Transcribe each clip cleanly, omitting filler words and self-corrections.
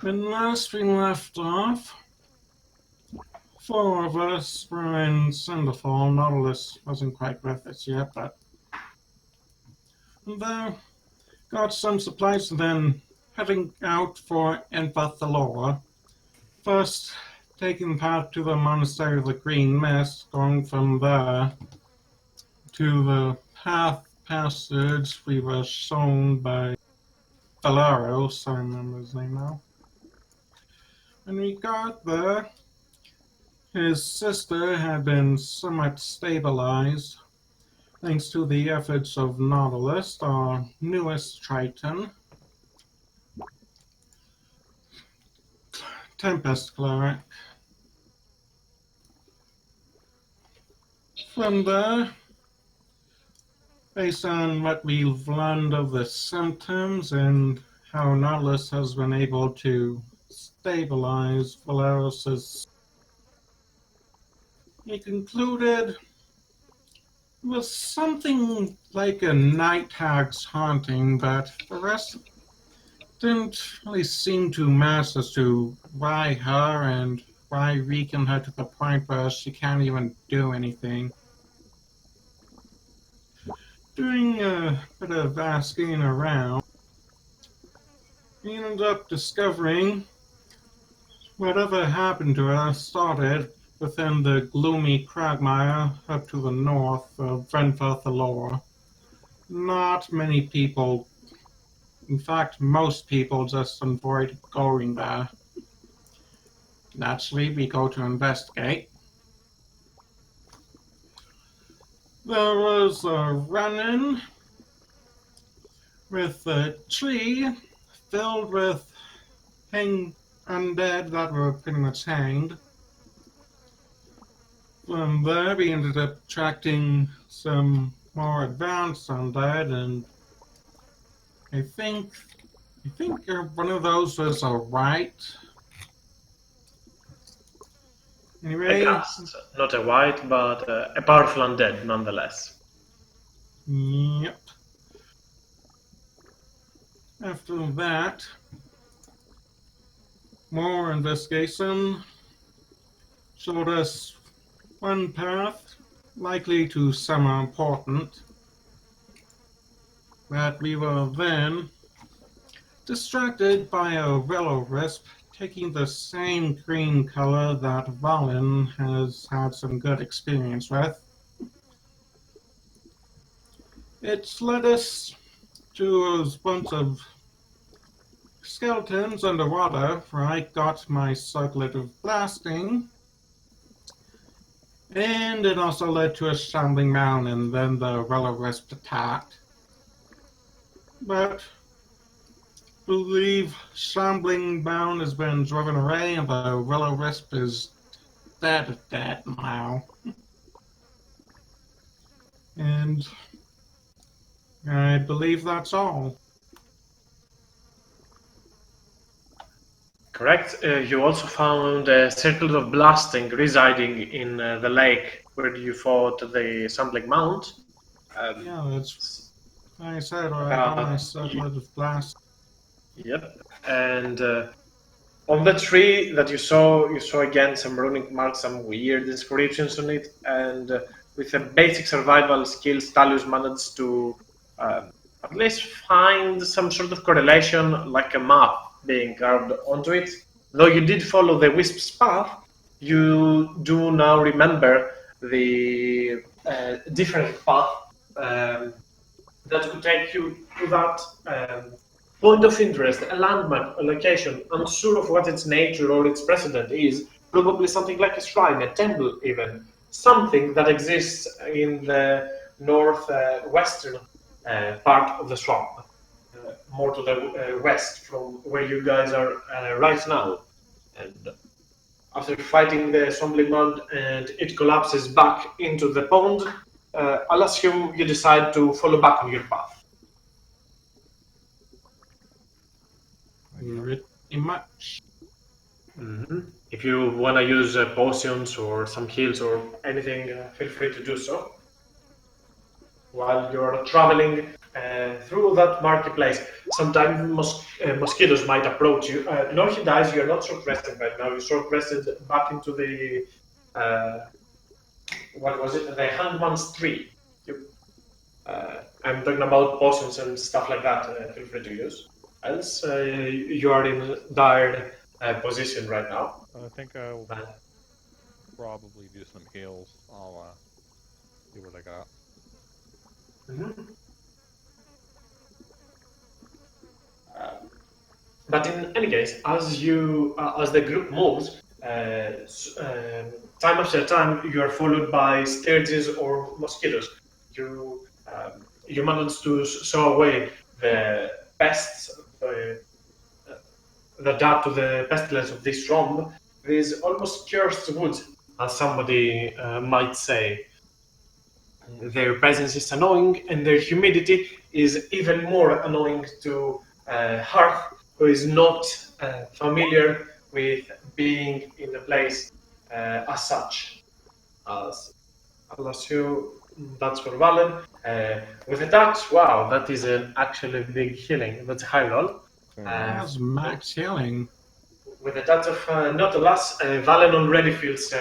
When last we left off, four of us were in Cinderfall. Nautilus wasn't quite with us yet, but they got some supplies and then heading out for Envathalora. First, taking the path to the Monastery of the Green Mist, going from there to the passage we were shown by Valaros, I remember his name now. When we got there, his sister had been somewhat stabilized thanks to the efforts of Nautilus, our newest Triton, Tempest Cleric. From there, based on what we've learned of the symptoms and how Nautilus has been able to stabilize Valeros's, he concluded it was something like a night hag's haunting, but the rest didn't really seem to match as to why her and why weaken her to the point where she can't even do anything. Doing a bit of asking around, we ended up discovering whatever happened to her started within the gloomy quagmire up to the north of Vrenfathalor. Not many people, in fact, most people just avoid going there. Naturally, we go to investigate. There was a run-in with a tree filled with undead that were pretty much hanged. From there, we ended up attracting some more advanced undead, and I think one of those was a wight. A Anyway, ghast, not a wight, but a powerful undead nonetheless. yep. After that, more investigation showed us one path likely to somewhere important, but we were then distracted by a will-o-wisp taking the same green color that Valin has had some good experience with. It led us to a bunch of skeletons underwater where I got my circlet of blasting, and it also led to a shambling mound, and then the will-o-wisp attacked. But I believe shambling mound has been driven away, and the will-o-wisp is dead now. And I believe that's all. Correct. You also found a circle of blasting residing in the lake where you fought the Sumbling Mount. Yeah, that's like I said, I got my circlet of blast. Yep. And on the tree that you saw again some runic marks, some weird inscriptions on it, and with a basic survival skill, Stalius managed to at least find some sort of correlation, like a map being carved onto it. Though you did follow the wisp's path, you do now remember the different path that could take you to that point of interest, a landmark, a location, unsure of what its nature or its precedent is, probably something like a shrine, a temple even, something that exists in the northwestern part of the swamp, more to the west from where you guys are right now. And after fighting the Sombly Mud and it collapses back into the pond, I'll assume you decide to follow back on your path. Pretty much. If you want to use potions or some heals or anything, feel free to do so. While you're traveling through that marketplace. Sometimes mosquitoes might approach you. No, he dies. You're not short rested right now. You're short rested back into the what was it? The hangman's tree. I'm talking about potions and stuff like that. Feel free to use. Else, you are in dire position right now. I think I'll Uh, probably do some heals. I'll see what I got. mhm. But in any case, as the group moves, time after time, you are followed by sturges or mosquitoes. You manage to sow away the pests that add to the pestilence of this romp. These almost cursed woods, as somebody might say. Their presence is annoying, and their humidity is even more annoying to Hearth, who is not familiar with being in a place as such. As I'll assume that's for Valen. With attacks, wow, that is an actually big healing. That's a high roll. That's max healing. With a touch of not alas, Valen already feels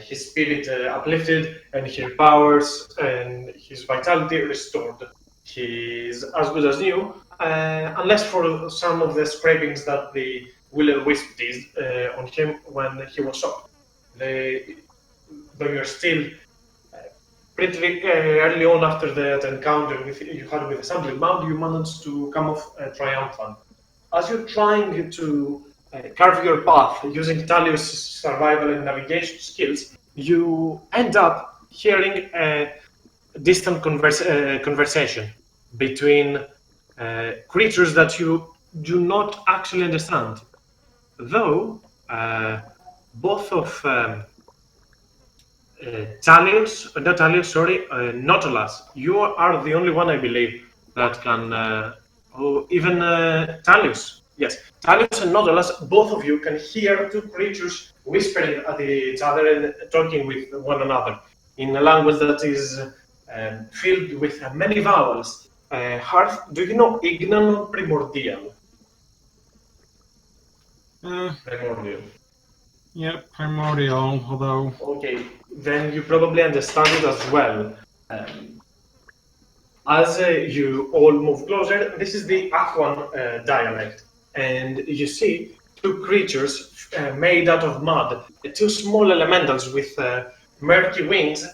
his spirit uplifted and his powers and his vitality restored. He's as good as new, unless for some of the scrapings that the will-o-wisp did on him when he was shocked. Though you're still pretty early on after that encounter you had with the Sandling Mound, you managed to come off triumphant. As you're trying to carve your path using Talios' survival and navigation skills, you end up hearing a distant conversation between creatures that you do not actually understand. Though both of not Talios, sorry, Nautilus, you are the only one, I believe, that can, even Talios, yes, Talios and Nautilus, both of you can hear two creatures whispering at each other and talking with one another in a language that is filled with many vowels. Hearth, do you know Ignan or Primordial? Primordial. Yeah, primordial, although... Okay, then you probably understand it as well. As you all move closer, this is the Aquan dialect, and you see two creatures made out of mud, two small elementals with murky wings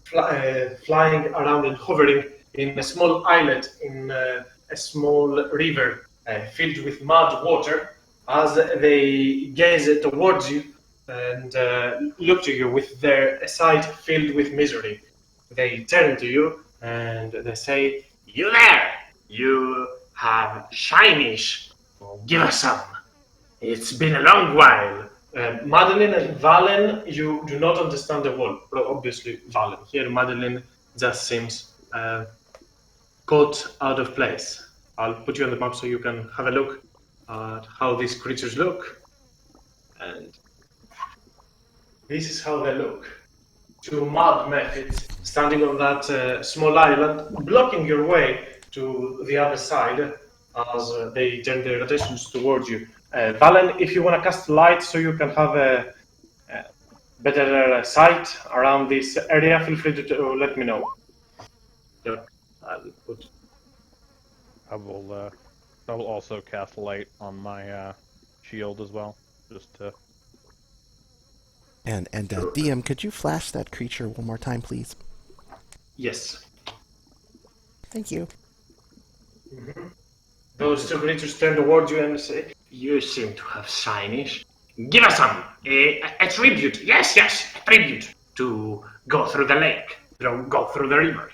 flying around and hovering in a small islet in a small river filled with mud water. As they gaze towards you and look to you with their sight filled with misery, they turn to you and they say, "You there! You have shinish. Give us some. It's been a long while." Madeline and Valen, you do not understand the word. Well, obviously, Valen. Here, Madeline just seems caught out of place. I'll put you on the map so you can have a look at how these creatures look. And this is how they look. Two mud methods standing on that small island, blocking your way to the other side as they turn their attentions towards you. Valen, if you want to cast light so you can have a better sight around this area, feel free to let me know. Yep, I'll put. I will also cast light on my shield as well, just to. And DM, could you flash that creature one more time, please? Yes. Thank you. Mm-hmm. Those two creatures turn towards you and say, "You seem to have shinish. Give us some. A tribute. Yes, a tribute to go through the lake, go through the river."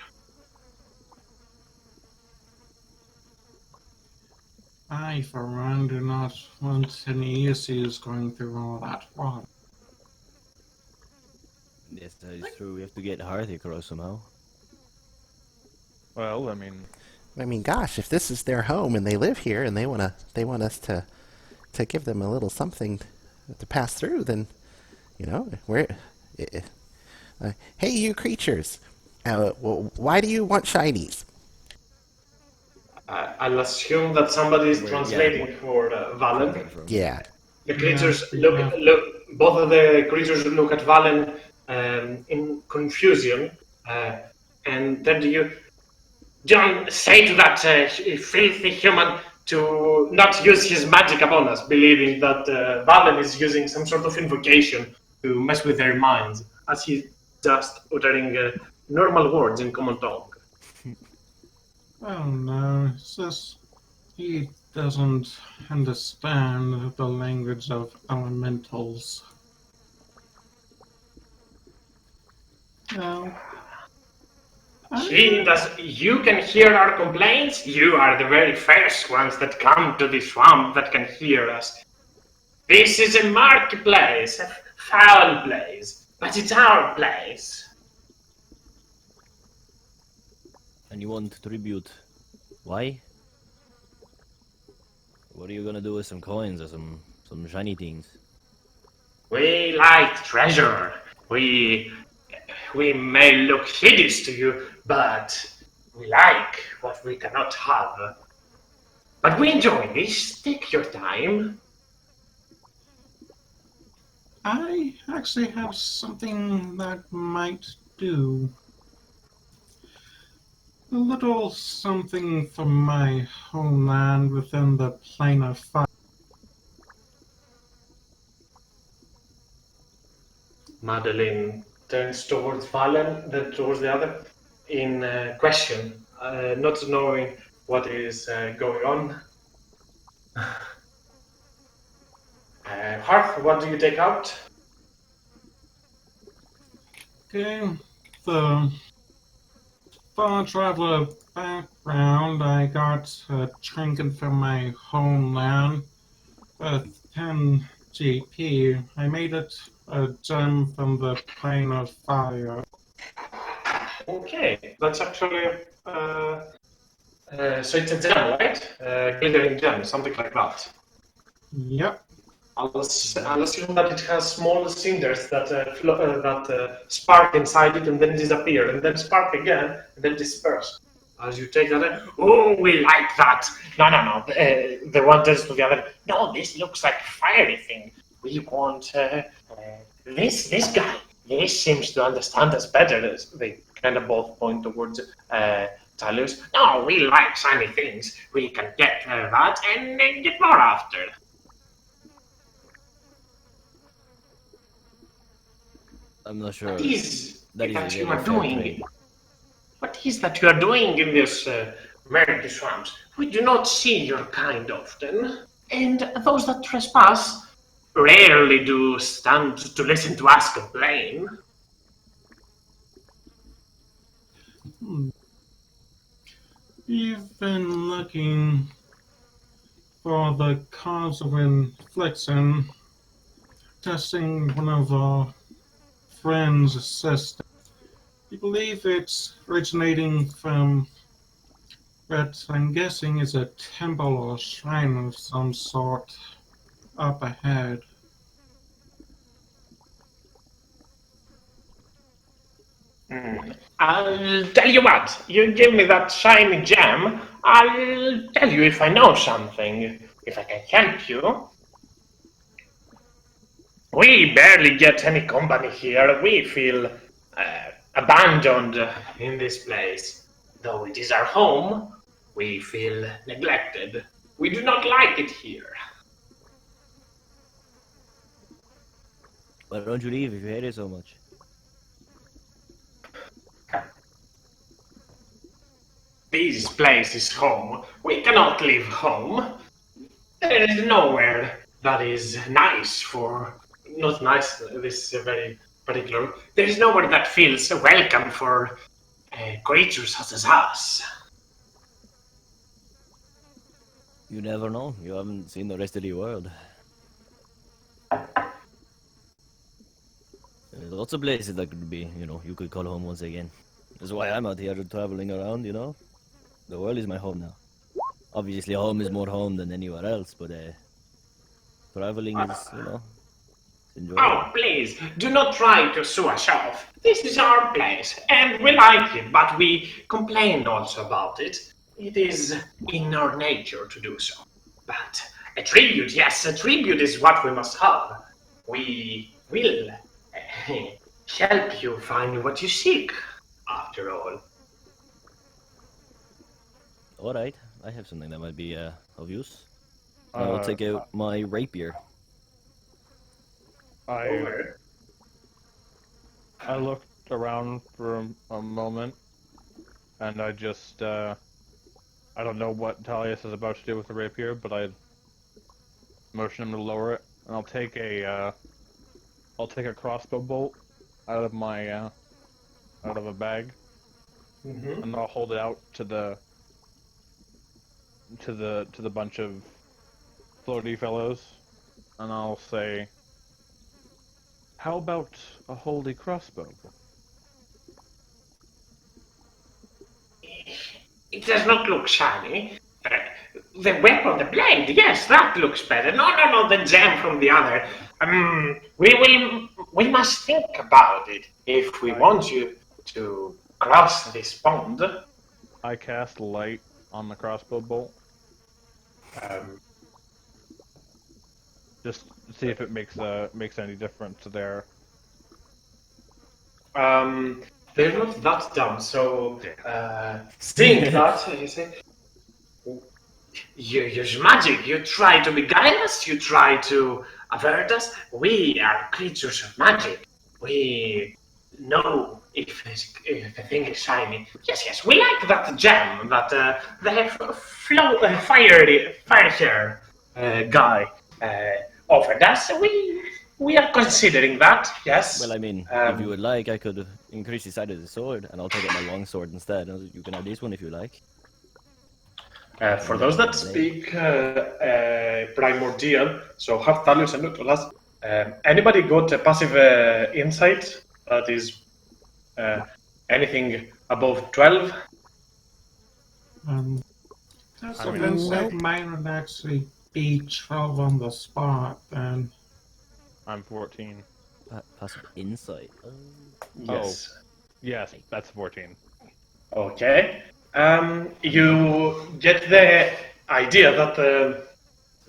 I, for one, do not want any issues going through all that water. Yes, that is true. We have to get Hearth across somehow. Well, I mean, gosh, if this is their home and they live here and they want us to give them a little something to pass through, then, we're. Hey, you creatures! Well, why do you want shinies? I'll assume that somebody is Well, translating for Valen. Yeah. The creatures Yeah. look. Both of the creatures look at Valen in confusion, and then don't say to that filthy human to not use his magic upon us, believing that Valen is using some sort of invocation to mess with their minds, as he's just uttering normal words in common tongue. Oh no, it's just he doesn't understand the language of elementals. No. You can hear our complaints. You are the very first ones that come to this swamp that can hear us. This is a marketplace, a foul place, but it's our place. And you want tribute? Why? What are you gonna do with some coins or some shiny things? We like treasure. We may look hideous to you, but we like what we cannot have. But we enjoy this. Take your time. I actually have something that might do. A little something from my homeland within the plane of fire. Madeline turns towards Valen, then towards the other, in question, not knowing what is going on. Hearth, what do you take out? Okay, the far traveler background, I got a trinket from my homeland with 10 GP. I made it a gem from the plane of fire. Okay, that's actually. So it's a gem, right? Glittering gem, something like that. Yep. I'll assume that it has small cinders that spark inside it and then disappear, and then spark again, and then disperse. As you take that, oh, we like that. No. The one turns to the other. No, this looks like a fiery thing. We want this guy. This seems to understand us better. They kind of both point towards Talius. No, we like shiny things. We can get that and get more after. I'm not sure. What is That is a that you very are fair doing? trade. What is that you are doing in this murky swamps? We do not see your kind often, and those that trespass rarely do stand to listen to us complain. You've been looking for the cause of infliction, testing one of our friend's systems. We believe it's originating from what I'm guessing is a temple or shrine of some sort up ahead. I'll tell you what, you give me that shiny gem, I'll tell you if I know something, if I can help you. We barely get any company here. We feel abandoned in this place. Though it is our home, we feel neglected. We do not like it here. Why don't you leave if you hate it so much? This place is home. We cannot leave home. There is nowhere that is nice for. Not nice, this is very particular. There is nowhere that feels welcome for creatures such as us. You never know. You haven't seen the rest of the world. There's lots of places that could be, you could call home once again. That's why I'm out here traveling around, The world is my home now. Obviously, home is more home than anywhere else, but traveling is, it's enjoyable. Oh, please, do not try to sue us off. This is our place, and we like it, but we complained also about it. It is in our nature to do so. But a tribute, yes, a tribute is what we must have. We will help you find what you seek, after all. Alright, I have something that might be of use. I will Uh, take out my rapier. I I looked around for a moment, and I just I don't know what Talius is about to do with the rapier, but I motion him to lower it, and I'll take a crossbow bolt out of my out of a bag, Mm-hmm. and I'll hold it out to the bunch of floaty fellows, and I'll say, "How about a holy crossbow?" It does not look shiny. The weapon, the blade, yes, that looks better. No, no, no, the gem from the other. We must think about it if we want you to cross this pond. I cast light on the crossbow bolt, Um, just to see if it makes any difference there. um, they're not that dumb, so seeing that, you use magic. You try to beguile us. You try to avert us. We are creatures of magic. We know if a thing is shiny. Yes, yes. We like that gem that the fire hair guy offered us. We are considering that. Yes. Well, I mean, if you would like, I could increase the size of the sword, and I'll take out my long sword instead. You can have this one if you like. For those that speak primordial, so have Thalios and Nutolas, anybody got a passive insight that is anything above 12? That's I mean, events Nope. that might not actually be 12 on the spot, then. I'm 14. Passive insight. Yes. Yes, that's 14. Okay. You get the idea that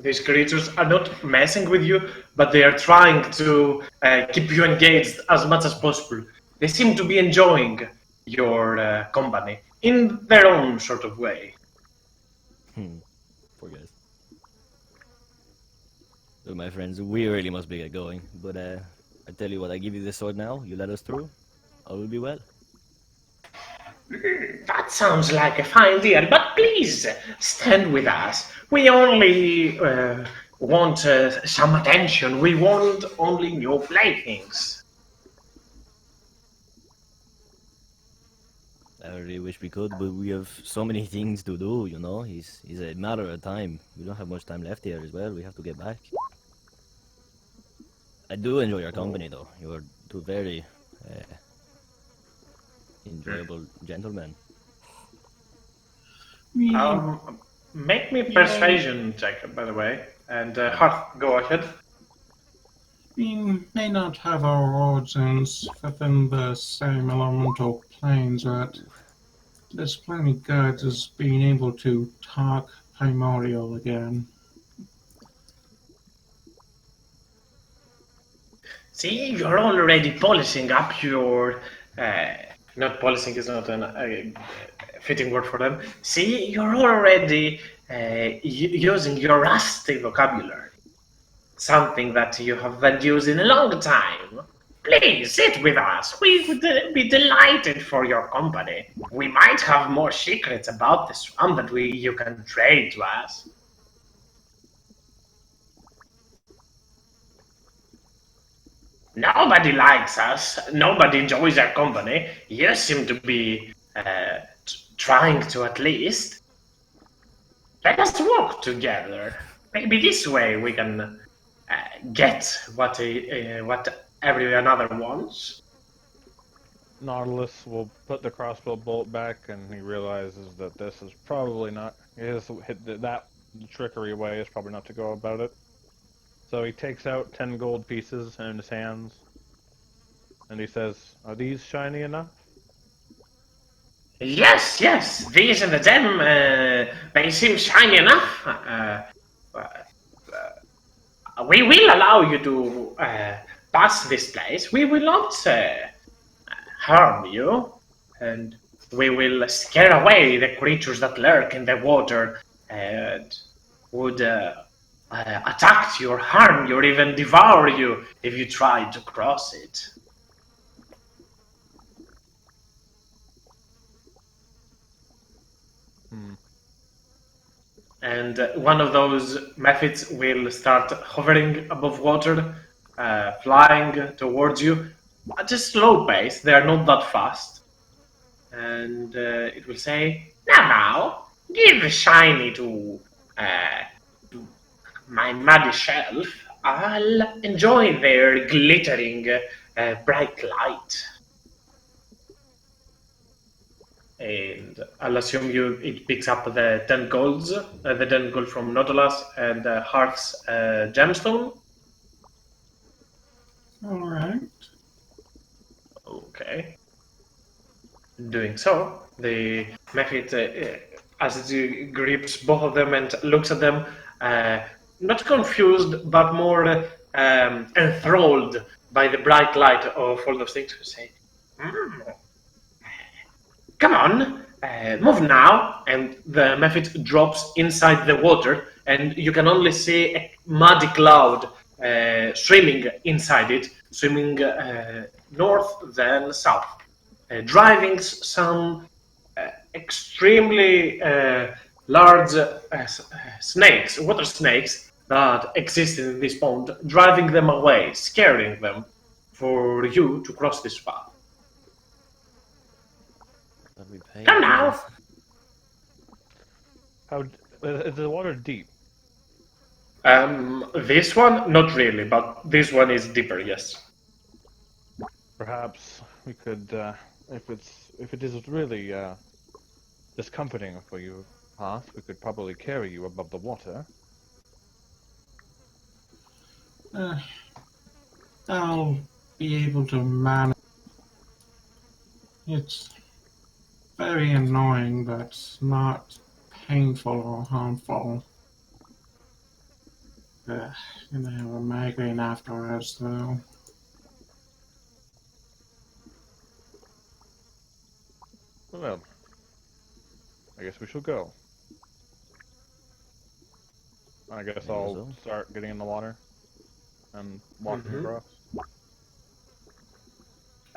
these creatures are not messing with you, but they are trying to keep you engaged as much as possible. They seem to be enjoying your company in their own sort of way. Poor guys. Look, my friends, we really must be get going. But I tell you what, I give you this sword now. You let us through. All will be well. That sounds like a fine deal, but please stand with us. We only want some attention. We want only new playthings. I really wish we could, but we have so many things to do. You know, it's a matter of time. We don't have much time left here as well. We have to get back. I do enjoy your company, though. You are two very enjoyable gentlemen. Make me a persuasion check, by the way. And Hart, go ahead. We may not have our origins within the same elemental planes, but there's plenty good as being able to talk primordial again. See, you're already polishing up your. Not polishing is not a fitting word for them. See, you're already using your rusty vocabulary. Something that you haven't used in a long time. Please sit with us. We would be delighted for your company. We might have more secrets about the swamp that you can trade to us. Nobody likes us. Nobody enjoys our company. You seem to be trying to at least. Let us work together. Maybe this way we can get what every another wants. Nautilus will put the crossbow bolt back, and he realizes that this is probably not that trickery way is probably not to go about it. So he takes out 10 gold pieces in his hands, and he says, "Are these shiny enough?" Yes, yes, these and the gem, they seem shiny enough. We will allow you to pass this place. We will not harm you, and we will scare away the creatures that lurk in the water and would attack you or harm you or even devour you if you tried to cross it. Hmm. And one of those methods will start hovering above water, flying towards you at a slow pace. They are not that fast. And it will say, now, give shiny to my muddy shelf. I'll enjoy their glittering bright light. And I'll assume it picks up the 10 golds, the 10 gold from Nautilus and Hearth's gemstone. All right. Okay. Doing so, the Mephit, as it grips both of them and looks at them, not confused, but more enthralled by the bright light of all those things, to say, come on, move now. And the Mephit drops inside the water, and you can only see a muddy cloud swimming inside it, swimming north, then south, driving some extremely large snakes, water snakes that existed in this pond, driving them away, scaring them for you to cross this path. But we pay Come now. bills. How is the water deep? This one, not really, but this one is deeper, yes. Perhaps we could, if it is really discomforting for you, Hearth, we could probably carry you above the water. I'll be able to manage. It's very annoying, but not painful or harmful. Gonna have a migraine afterwards, though. Well, I guess we shall go. I guess Maybe I'll so. start getting in the water and walking across.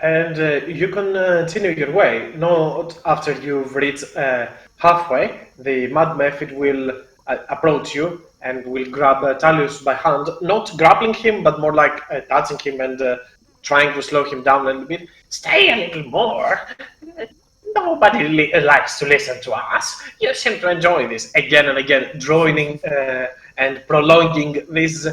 And you can continue your way. Not after you've reached halfway, the mud method will approach you and will grab Talius by hand, not grappling him, but more like touching him and trying to slow him down a little bit. Stay a little more. Nobody likes to listen to us. You seem to enjoy this again and again, joining and prolonging this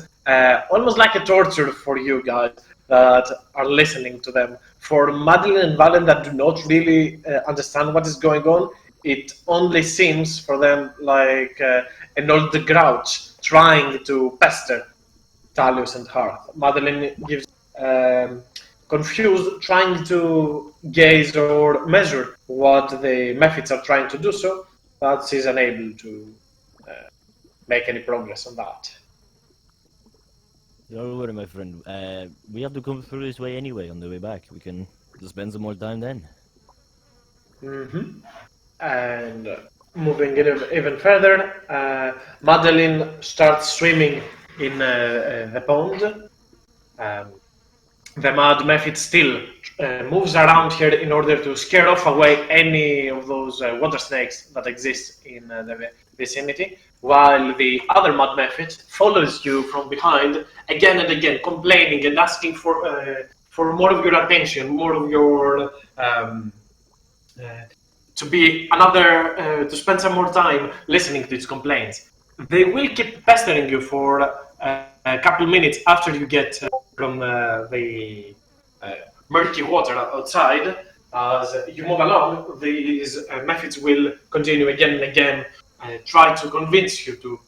almost like a torture for you guys that are listening to them. For Madeline and Valen that do not really understand what is going on, it only seems for them like an old grouch trying to pester Talius and Hearth. Madeline gives confused, trying to gaze or measure what the methods are trying to do so, but she's unable to make any progress on that. Don't worry, my friend. We have to come through this way anyway on the way back. We can just spend some more time then. And moving even further, Madeline starts swimming in the pond. The mud method still moves around here in order to scare off away any of those water snakes that exist in the vicinity, while the other mud method follows you from behind again and again, complaining and asking for more of your attention, more of your to spend some more time listening to its complaints. They will keep pestering you for a couple minutes after you get from the murky water outside. As you move along, these methods will continue again and again, try to convince you to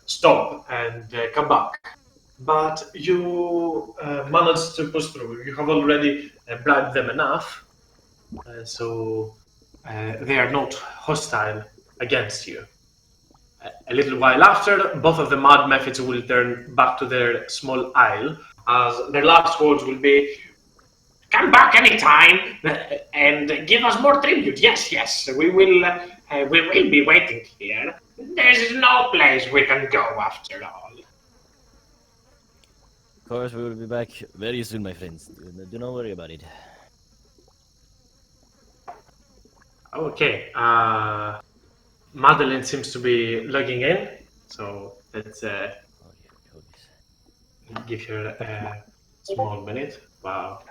stop and come back. But you managed to push through. You have already bribed them enough, so they are not hostile against you. A little while after, both of the mud methods will turn back to their small isle, as their last words will be, "Come back anytime and give us more tribute. Yes, yes, we will be waiting here. There's no place we can go after all." Of course, we will be back very soon, my friends. Do not worry about it. Okay. Madeline seems to be logging in, so let's Oh, yeah, hold this. give her a small minute. Wow,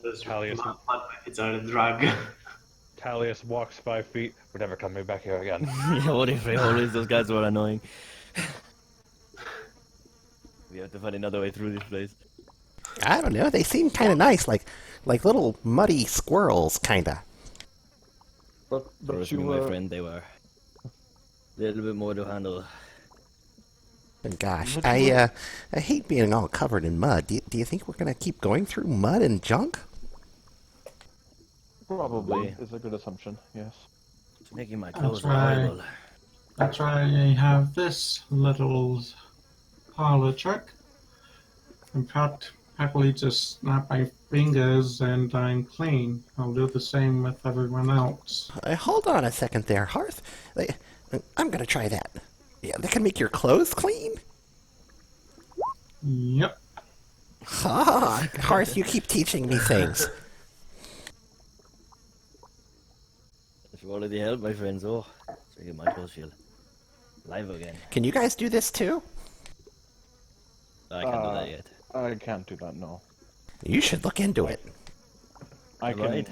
those Talius, mud methods are a drag. Talius walks 5 feet. We're never coming back here again. Yeah, what if always those guys were annoying? We have to find another way through this place. I don't know. They seem kind of nice, like little muddy squirrels, kinda. But Trust me, my friend, they were a little bit more to handle. And gosh, I hate being all covered in mud. Do you think we're gonna keep going through mud and junk? probably is a good assumption. Yes. It's making my clothes right. horrible. That's why I have this little parlor trick. In fact, happily just snap my fingers and I'm clean. I'll do the same with everyone else. Hold on a second there, Hearth. I'm gonna try that. Yeah, that can make your clothes clean? Yep. Ha! Hearth, you keep teaching me things. If you already helped, my friends, oh, so get my clothes feel live again. Can you guys do this too? I can't do that yet. I can't do that. No. You should look into it. I can. Right.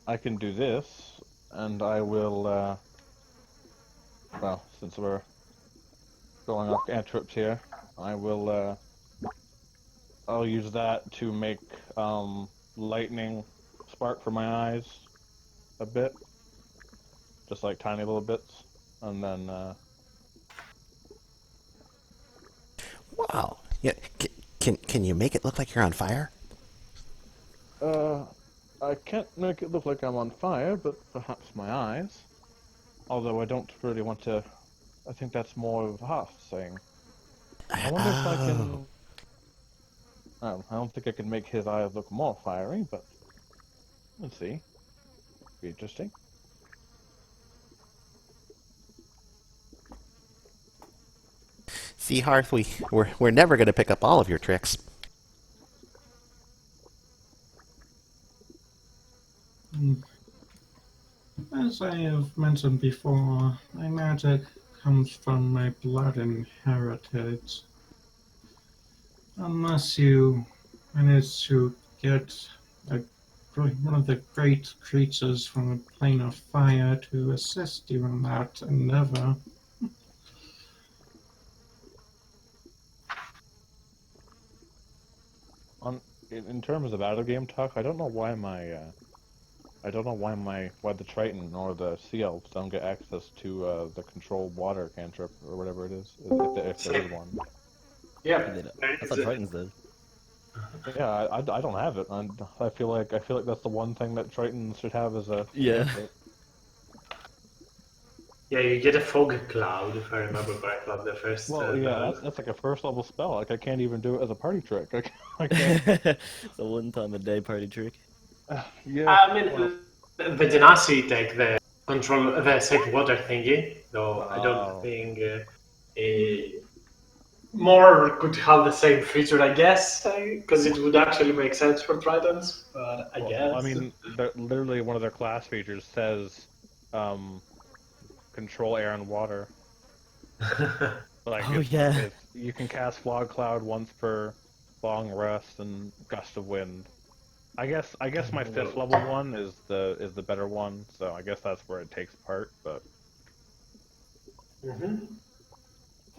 I can do this, and I will. Well, since we're going off cantrips here, I will. I'll use that to make lightning spark for my eyes a bit, just like tiny little bits, and then. Wow. Yeah. Can you make it look like you're on fire? I can't make it look like I'm on fire, but perhaps my eyes. Although I don't really want to. I think that's more of Hoth's thing. I wonder if I can. I don't think I can make his eyes look more fiery, but let's see. Be interesting. See, Hearth, we're never gonna pick up all of your tricks. As I have mentioned before, my magic comes from my blood and heritage. Unless you manage to get one of the great creatures from the plane of fire to assist you in that endeavor. In terms of battle game talk, I don't know why why the Triton or the Sea Elves don't get access to the control water cantrip or whatever it is, if there is one. Yeah, I thought Tritons did. Yeah, I don't have it. I feel like that's the one thing that Tritons should have as a Yeah. cantrip. yeah, you get a fog cloud if I remember correctly. The first. Well, yeah, that's like a first level spell. Like I can't even do it as a party trick. I can't. It's a one time a day party trick. Yeah. I mean, the Genasi take the control the safe water thingy, though I Oh. don't think more could have the same feature. I guess because it would actually make sense for Tritons. But I guess. I mean, literally one of their class features says, control air and water. Like, Oh, yeah. you can cast Fog Cloud once per long rest and Gust of Wind. I guess my 5th level one is the better one, so I guess that's where it takes part. But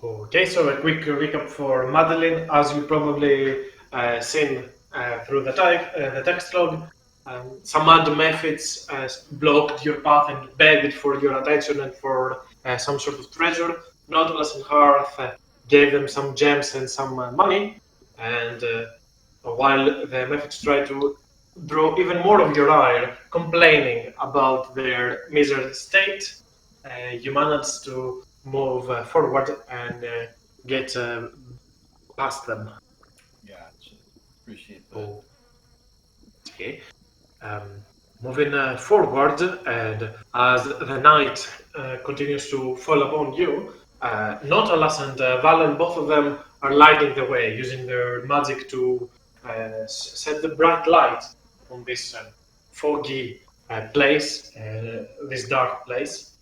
Okay, so a quick recap for Madeline. As you probably seen through the text log, some other methods blocked your path and begged for your attention and for some sort of treasure. Nautilus and Hearth gave them some gems and some money, and while the methods tried to draw even more of your ire, complaining about their miserable state. You manage to move forward and get past them. Gotcha. Appreciate that. Oh, okay. Um, Moving forward, and as the night continues to fall upon you, Nautilus and Valen, both of them are lighting the way, using their magic to set the bright light on this foggy place, this dark place.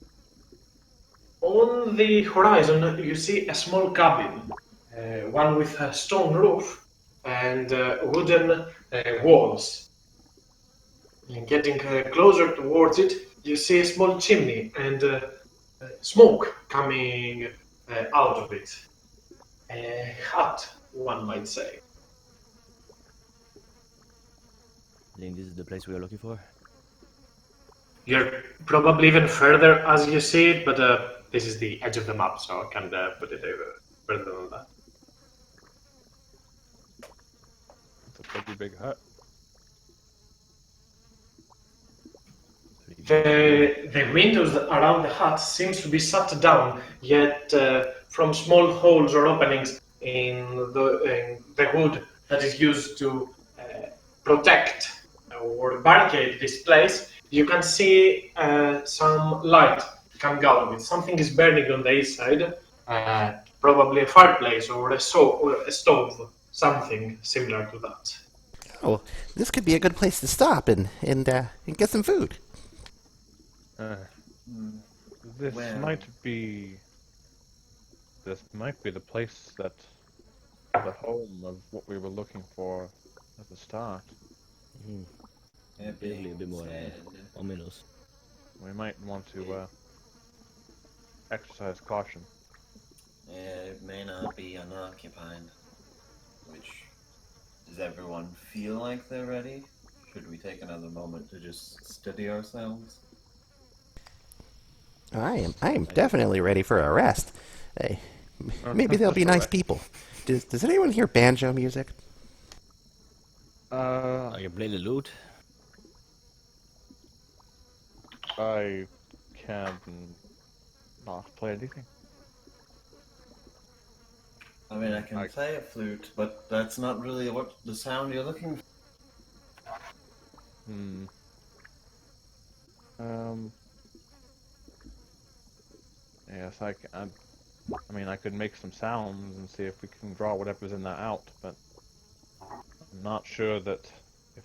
On the horizon, you see a small cabin, one with a stone roof and wooden walls. And getting closer towards it, you see a small chimney and smoke coming out of it. A hut, one might say. I think this is the place we are looking for. You're probably even further as you see it, but this is the edge of the map, so I can't put it further than that. It's a pretty big hut. The windows around the hut seems to be shut down, yet from small holes or openings in the wood that is used to protect or barricade this place, you can see some light coming out of it. Something is burning on the east side, probably a fireplace or a stove, something similar to that. Oh, this could be a good place to stop and get some food. This Well- might be. This might be the place that. The home of what we were looking for at the start. That Definitely a being bit more said, ominous. We might want to exercise caution. it may not be unoccupied. Which, does everyone feel like they're ready? Should we take another moment to just steady ourselves? I am definitely ready for a rest. Hey, maybe they'll be nice Right. people. Does anyone hear banjo music? I can play the lute. I can not play anything. I mean, I can I- play a flute, but that's not really what the sound you're looking for. Hmm. Um. Yes, I can. I mean, I could make some sounds and see if we can draw whatever's in that out, but I'm not sure that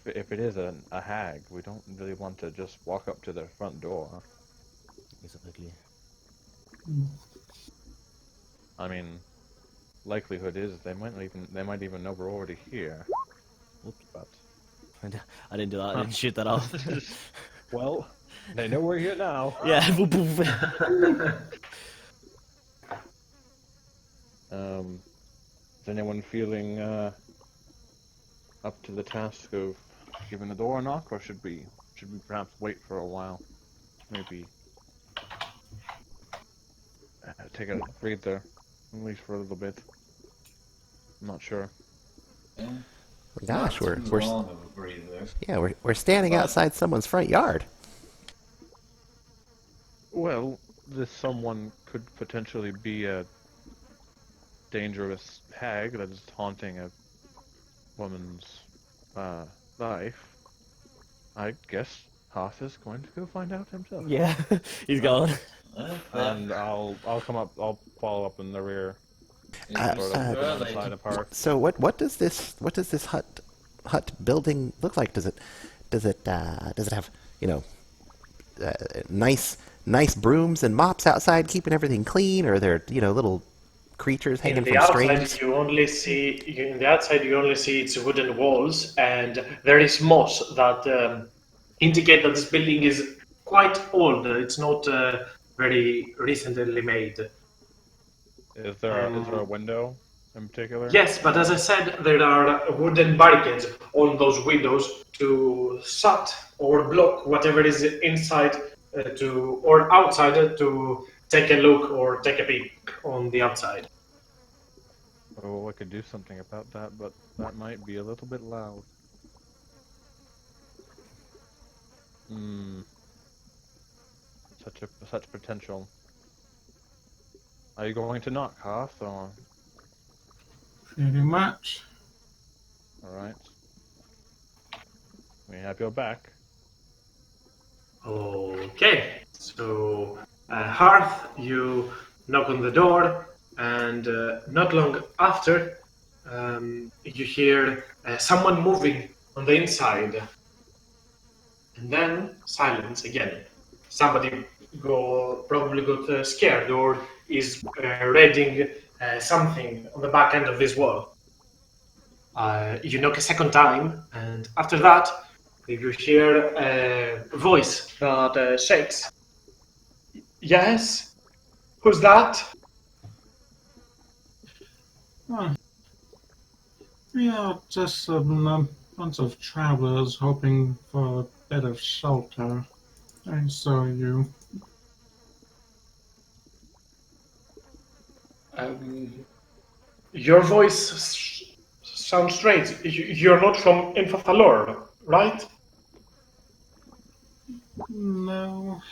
if it is a hag, we don't really want to just walk up to their front door. Exactly. I mean, likelihood is they might even know we're already here. Oops. But I didn't do that. I didn't shoot that off. well, they know we're here now. Yeah. Woof, woof. Is anyone feeling up to the task of giving the door a knock, or should we perhaps wait for a while? Maybe take a breather, at least for a little bit. I'm not sure. Yeah. Gosh, Not too long of a breather. we're standing outside someone's front yard. Well, this someone could potentially be a dangerous hag that is haunting a woman's life. I guess Hoth is going to go find out himself. Yeah. He's gone. And I'll come up. I'll follow up in the rear, Uh, sort of uh, to one side apart. So what does this hut building look like? Does it have nice brooms and mops outside keeping everything clean, or are there little creatures hanging In the from outside, strings? you only see in the outside you only see its wooden walls, and there is moss that indicate that this building is quite old. It's not very recently made. Is there a window in particular? Yes, but as I said, there are wooden barricades on those windows to shut or block whatever is inside or outside to take a look or take a peek on the outside. Oh, I could do something about that, but that might be a little bit loud. Hmm. Such potential. Are you going to knock, Hoth, or? Pretty much. Alright. We have your back. Okay, so Hearth, you knock on the door, and not long after, you hear someone moving on the inside, and then silence again. Somebody probably got scared or is reading something on the back end of this wall. You knock a second time, and after that, you hear a voice that shakes. Yes? Who's that? Oh, we are just a bunch of travelers hoping for a bit of shelter. I saw you. Your voice sounds strange. You're not from Infothalor, right? No,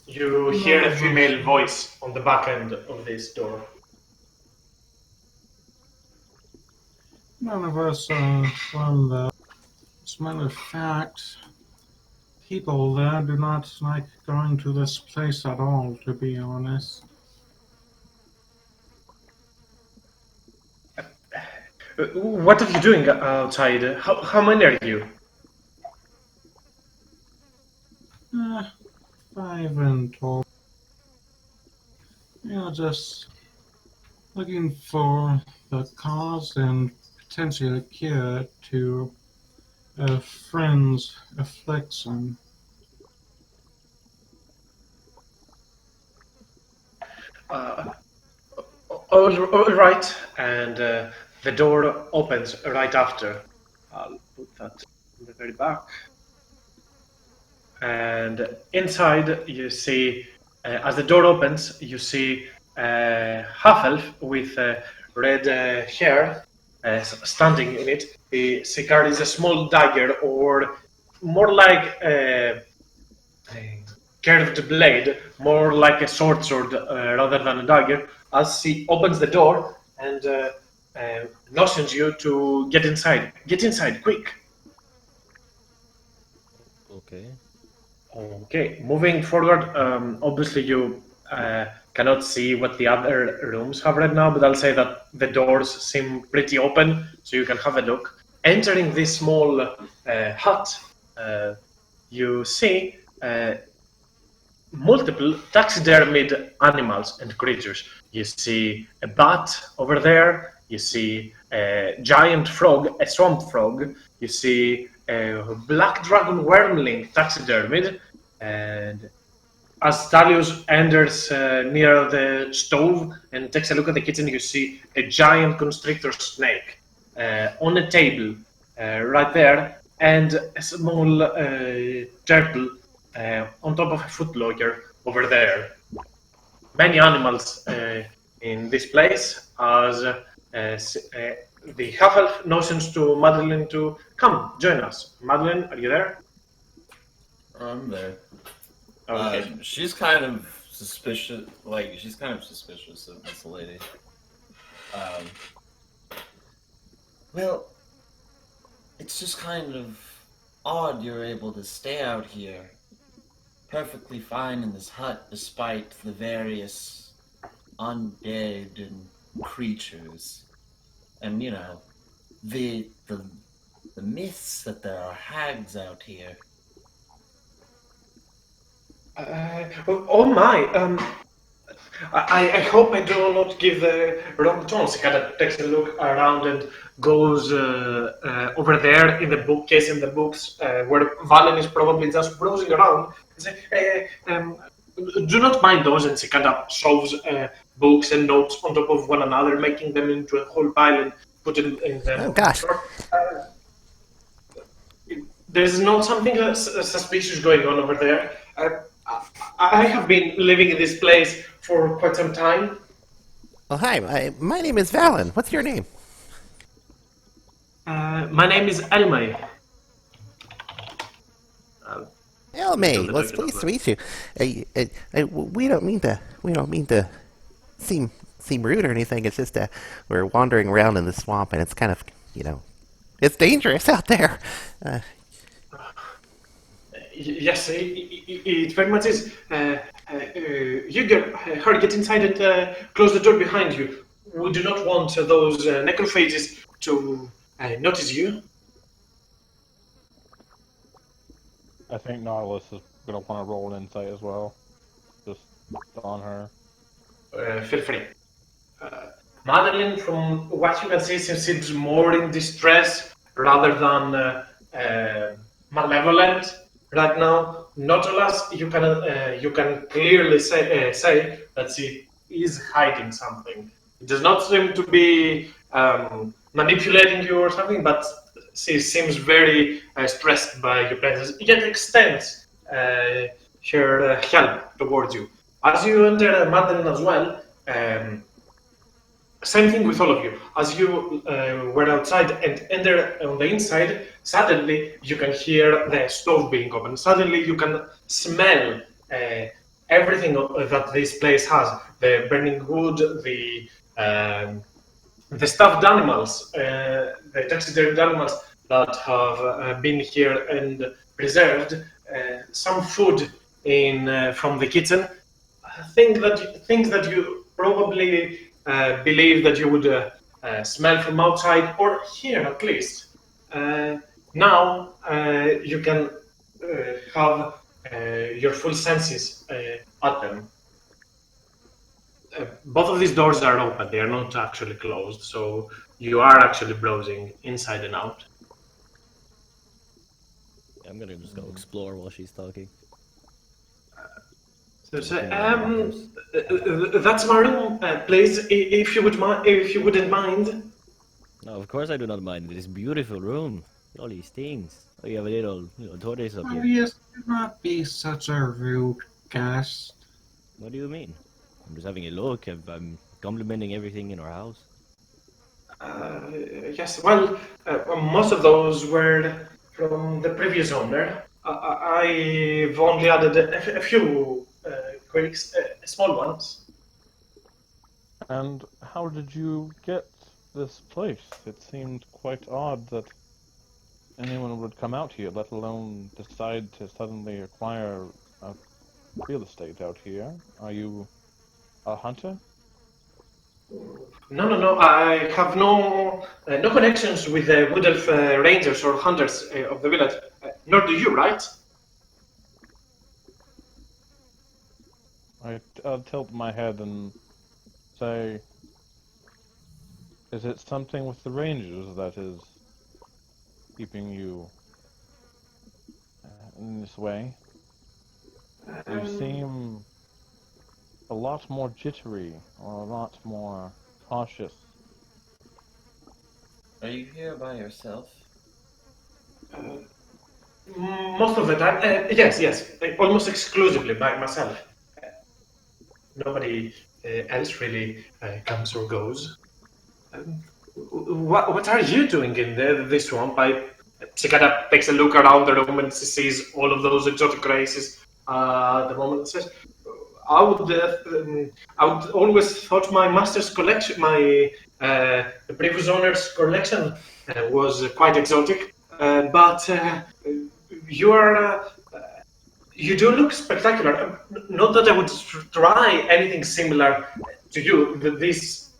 You hear none a of us. female voice on the back end of this door. None of us are from there. As a matter of fact, people there do not like going to this place at all, to be honest. What are you doing outside? How many are you? 5 in total. We are just looking for the cause and potentially a cure to a friend's affliction. Uh, all right. And the door opens right after. I'll put that in the very back. And inside, you see, as the door opens, you see a half elf with red hair standing in it. She carries a small dagger, or more like a curved blade, more like a sword rather than a dagger, as she opens the door and notions you to get inside. Get inside, quick! Okay. Okay, moving forward, obviously you cannot see what the other rooms have right now, but I'll say that the doors seem pretty open, so you can have a look. Entering this small hut, you see multiple taxidermied animals and creatures. You see a bat over there, you see a giant frog, a swamp frog, you see a black dragon wormling taxidermied, and as Stalios enters near the stove and takes a look at the kitchen, you see a giant constrictor snake on a table right there, and a small turtle on top of a footlocker over there. Many animals in this place, as the half-elf notions to Madeline to come join us. Madeline, are you there? I'm there. Okay. She's kind of suspicious. She's kind of suspicious of this lady. Um, well, it's just kind of odd you're able to stay out here perfectly fine in this hut despite the various undead and creatures. And, the myths that there are hags out here. Oh my! I hope I do not give the wrong tones. He kind of takes a look around and goes over there in the bookcase in the books where Valen is probably just browsing around. And say, do not mind those, and she kind of shoves books and notes on top of one another, making them into a whole pile and putting in them. Oh gosh. There's not something suspicious going on over there. I have been living in this place for quite some time. Well, hi. My name is Valen. What's your name? My name is Elmay. Elme, the well, it's token pleased of to meet you. We don't mean to seem rude or anything. It's just we're wandering around in the swamp, and it's kind of, it's dangerous out there. Uh, Yes, it very much is. Hurry, get inside and close the door behind you. We do not want those necrophages to notice you. I think Nautilus is gonna want to roll an insight as well, just on her. Feel free. Madeline, from what you can see, seems more in distress rather than malevolent right now. Nautilus, you can clearly say that she is hiding something. It does not seem to be manipulating you or something, but she seems very stressed by your presence. Yet extends her help towards you. As you enter Madeline as well. Same thing with all of you. As you were outside and enter on the inside, suddenly you can hear the stove being opened. Suddenly you can smell everything that this place has: the burning wood, the stuffed animals, the taxidermied animals that have been here and preserved, some food in from the kitchen. Things that you probably believe that you would smell from outside or hear at least. Now you can have your full senses at them. Both of these doors are open; they are not actually closed, so you are actually browsing inside and out. I'm gonna just go explore while she's talking. So, Looking around the house. that's my room, please. If you would mind, if you wouldn't mind. No, of course I do not mind. This beautiful room. All these things. Oh, you have a little tortoise up Oh, here. yes, do not be such a rude guest. What do you mean? I'm just having a look. I'm complimenting everything in our house. Yes, well, most of those were from the previous owner. I've only added a few quirks, small ones. And how did you get this place? It seemed quite odd that anyone would come out here, let alone decide to suddenly acquire a real estate out here. Are you a hunter? No. I have no connections with the Wood Elf Rangers or hunters of the village. Nor do you, right? I'll tilt my head and say, is it something with the rangers that is keeping you in this way? You seem a lot more jittery, or a lot more cautious. Are you here by yourself? Most of the time, yes, almost exclusively by myself. Nobody else really comes or goes. What are you doing in this swamp? She kind of takes a look around the room and she sees all of those exotic races. At the moment, and says, I would always thought my master's collection, the previous owner's collection, was quite exotic. But you are. You do look spectacular. Not that I would try anything similar to you. This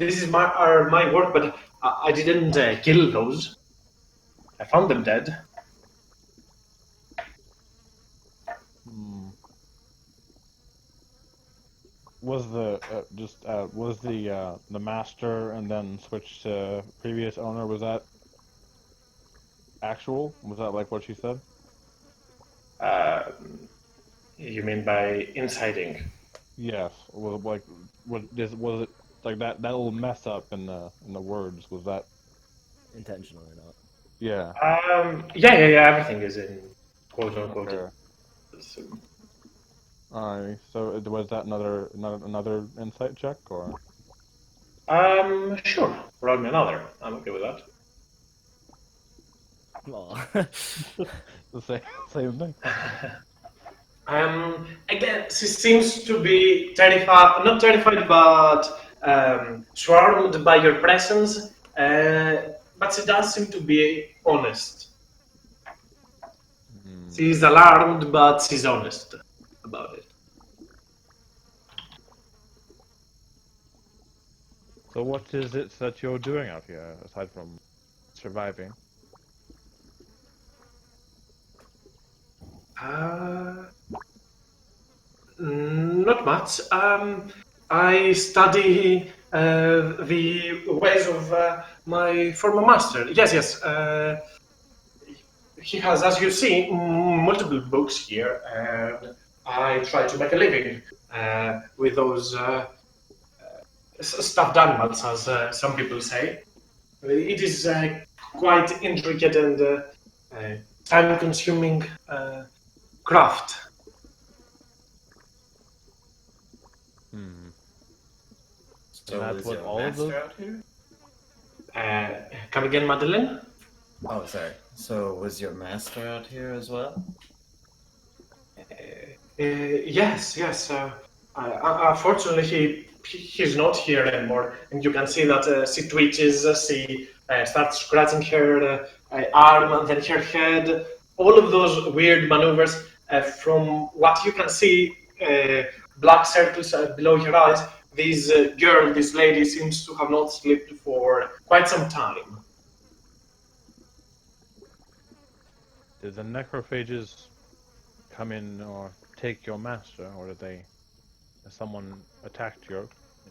is my work, but I didn't kill those. I found them dead. Was the master and then switched to previous owner? Was that actual? Was that like what she said? You mean by inciting? Yes. Was it like that little mess up in the words? Was that? Intentional or not. Yeah. Yeah. Everything is in quote unquote. Okay. Alright. So was that another insight check or? Sure. Roll me another. I'm okay with that. Aw. The same thing. Again, she seems to be terrified, not terrified, but swarmed by your presence. But she does seem to be honest. She's alarmed, but she's honest about it. So what is it that you're doing out here, aside from surviving? Not much. I study the ways of my former master. Yes, yes. He has, as you see, multiple books here, and I try to make a living with those stuffed animals, as some people say. It is quite intricate and time-consuming craft. So That's is what your all of master those- out here? Come again, Madeline? Oh, sorry. So was your master out here as well? Yes, yes. Unfortunately, he's not here anymore, and you can see that she twitches. She starts scratching her arm and then her head. All of those weird maneuvers. From what you can see, black circles below your eyes. This girl, this lady, seems to have not slept for quite some time. Did the necrophages come in or take your master, or did they? Has someone attacked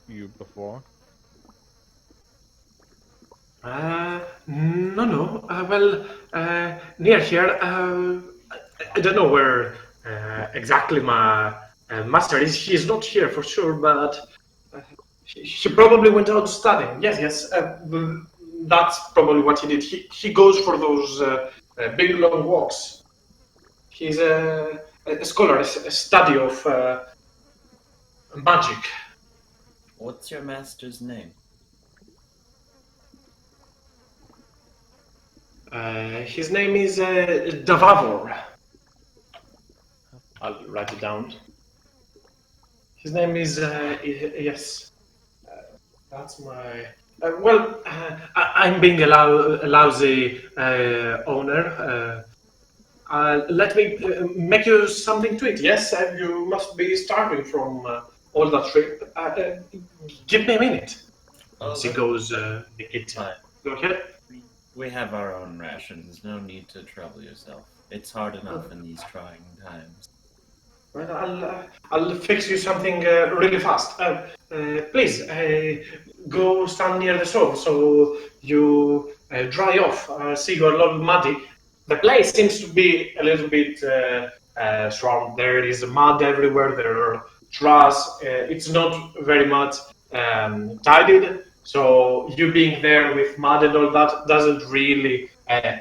you before? No, no. Well, near here, I don't know where exactly my master is. He is not here for sure, but he probably went out studying. Yes, yes. That's probably what he did. He goes for those big long walks. He's a scholar, a study of magic. What's your master's name? His name is Davavor. I'll write it down. His name is yes. That's my. I'm being a lousy owner. Let me make you something to eat. Yes, you must be starving from all that trip. Give me a minute. Oh, She goes in the kitchen. Fine. Go ahead. We have our own rations. No need to trouble yourself. It's hard enough in these trying times. Well, I'll fix you something really fast. Please go stand near the stove so you dry off. See, you're a little muddy. The place seems to be a little bit swamped. There is mud everywhere. There are trash. It's not very much tidied. So you being there with mud and all that doesn't really add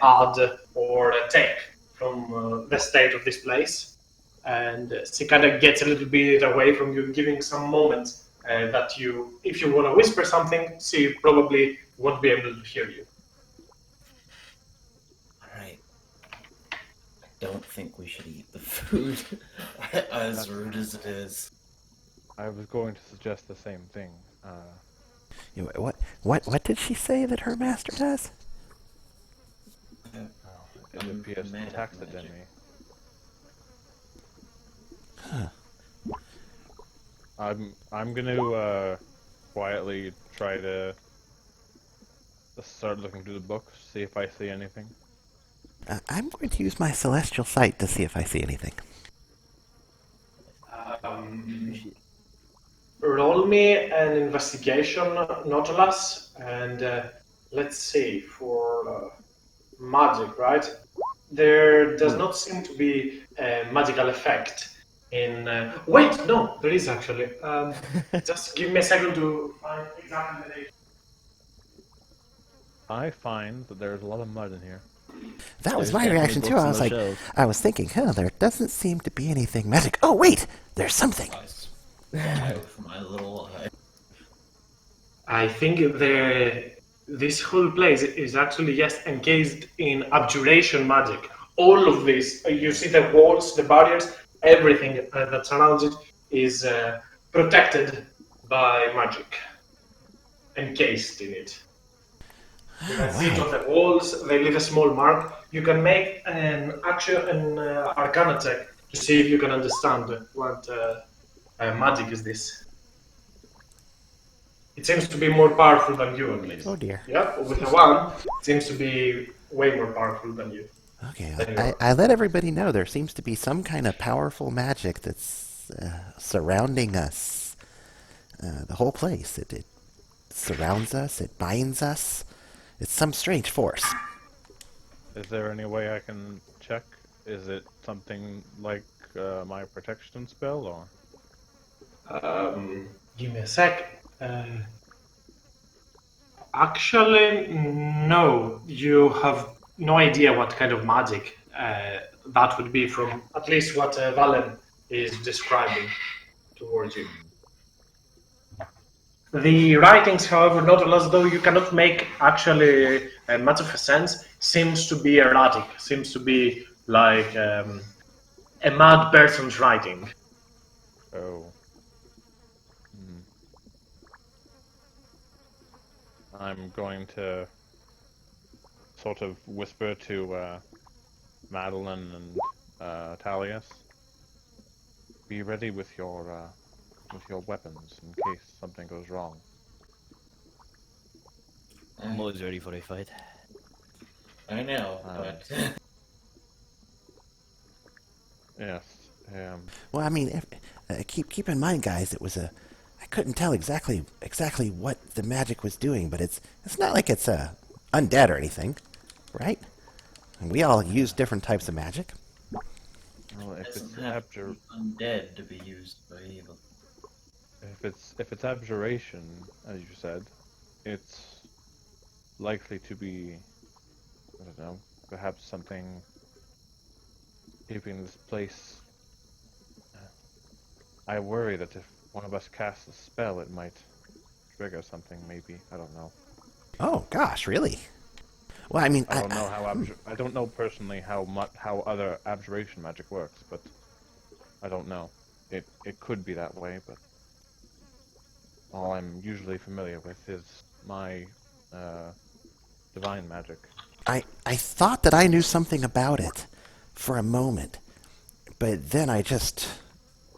or take from the state of this place. And she kind of gets a little bit away from you, giving some moments that you, if you want to whisper something, she probably won't be able to hear you. Alright. I don't think we should eat the food, as rude as it is. I was going to suggest the same thing. What did she say that her master does? It appears to Magic, taxidermy. I'm gonna quietly try to start looking through the books, see if I see anything. I'm going to use my celestial sight to see if I see anything. Roll me an investigation, Nautilus, and let's see, for magic, right? There does not seem to be a magical effect in... wait, no, there is actually. Just give me a second to find exactly the date. I find that there's a lot of mud in here. That was There's my definitely reaction too. books I on was the like, shelves. I was thinking, there doesn't seem to be anything magic. Oh wait, there's something. I swallow with my little eye. I think This whole place is actually just encased in abjuration magic. All of this, you see the walls, the barriers, everything that surrounds it is protected by magic, encased in it. You can see it on the walls. They leave a small mark. You can make an Arcana check to see if you can understand what magic is this. It seems to be more powerful than you, at least. Oh dear. Yeah, with a 1, it seems to be way more powerful than you. Okay, There you I let everybody know there seems to be some kind of powerful magic that's surrounding us. The whole place. It surrounds us, it binds us. It's some strange force. Is there any way I can check? Is it something like my protection spell, or? Give me a sec. Actually, no. You have no idea what kind of magic that would be from at least what Valen is describing towards you. The writings, however, not as though you cannot make actually much of a sense, seems to be erratic, seems to be like a mad person's writing. Oh. I'm going to sort of whisper to Madeline and Talius. Be ready with your weapons in case something goes wrong. I'm always ready for a fight. I know, but Yes. Well, I mean, keep in mind, guys, it was I couldn't tell exactly what the magic was doing, but it's not like it's undead or anything, right? And we all use different types of magic. Well, it if it's doesn't have to be undead to be used by evil. if it's abjuration, as you said, it's likely to be, I don't know, perhaps something keeping this place. I worry that if one of us casts a spell, it might trigger something. Maybe, I don't know. Oh gosh, really? Well, I mean, I don't know how I don't know personally how other abjuration magic works, but I don't know. It could be that way, but all I'm usually familiar with is my divine magic. I thought that I knew something about it for a moment, but then I just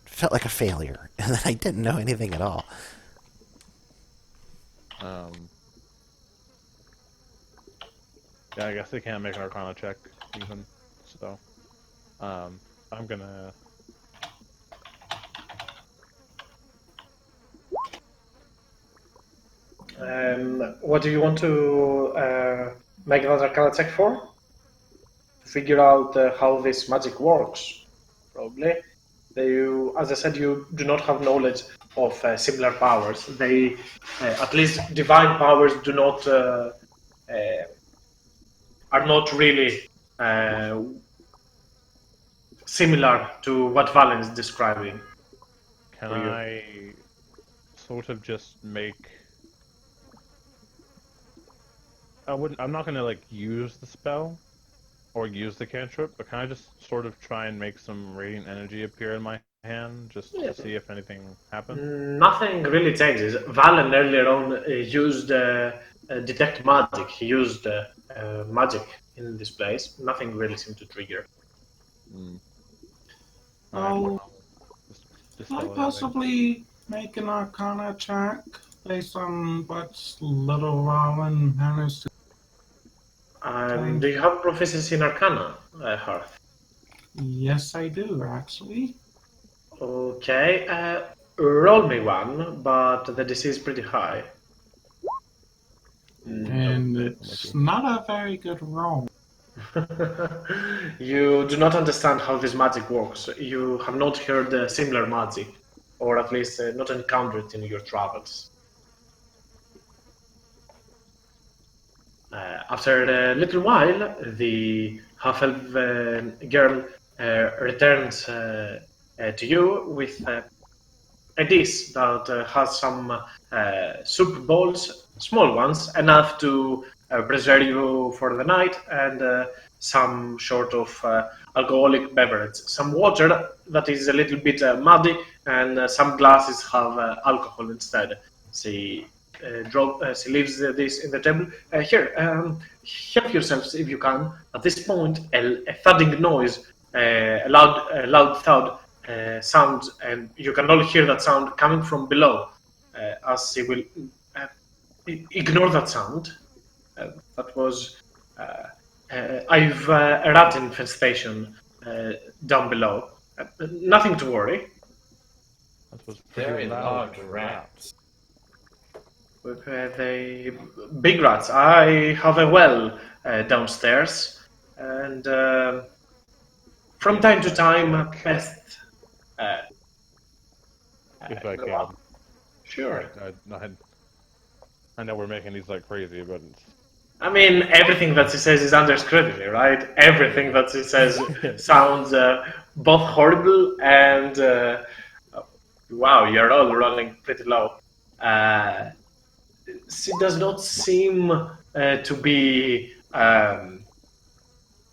felt like a failure, and I didn't know anything at all. Yeah, I guess they can't make an Arcana check, even, so, I'm gonna... What do you want to make another Arcana check for? To figure out how this magic works, probably. As I said, you do not have knowledge of similar powers. They, at least divine powers, do not are not really similar to what Valen is describing. Can I sort of just make... I'm not gonna, like, use the spell, or use the cantrip, but can I just sort of try and make some radiant energy appear in my hand, just to see if anything happens? Nothing really changes. Valen earlier on used detect magic. He used magic in this place. Nothing really seemed to trigger. Oh, Just can I spell it possibly make an Arcana check based on what little Rowan managed to... Do you have proficiency in Arcana, Hearth? Yes, I do, actually. Okay, roll me one, but the DC is pretty high. And it's not a very good roll. You do not understand how this magic works. You have not heard similar magic, or at least not encountered it in your travels. After a little while, the half-elf girl returns to you with a dish that has some soup balls small ones, enough to preserve you for the night, and some sort of alcoholic beverage. Some water that is a little bit muddy, and some glasses have alcohol instead. She leaves this in the table. Here, help yourselves if you can. At this point, a thudding noise, a loud thud sound, and you can all hear that sound coming from below. As she will uh, ignore that sound. That was I've a rat infestation down below. Nothing to worry. That was pretty Very loud large for rats. With the big rats, I have a well downstairs, and from time to time, pests. Uh, If I go can. up. Sure. I know we're making these like crazy, but I mean, everything that she says is under scrutiny, right? Everything that she says sounds both horrible and wow, you're all rolling pretty low. Uh, she does not seem to be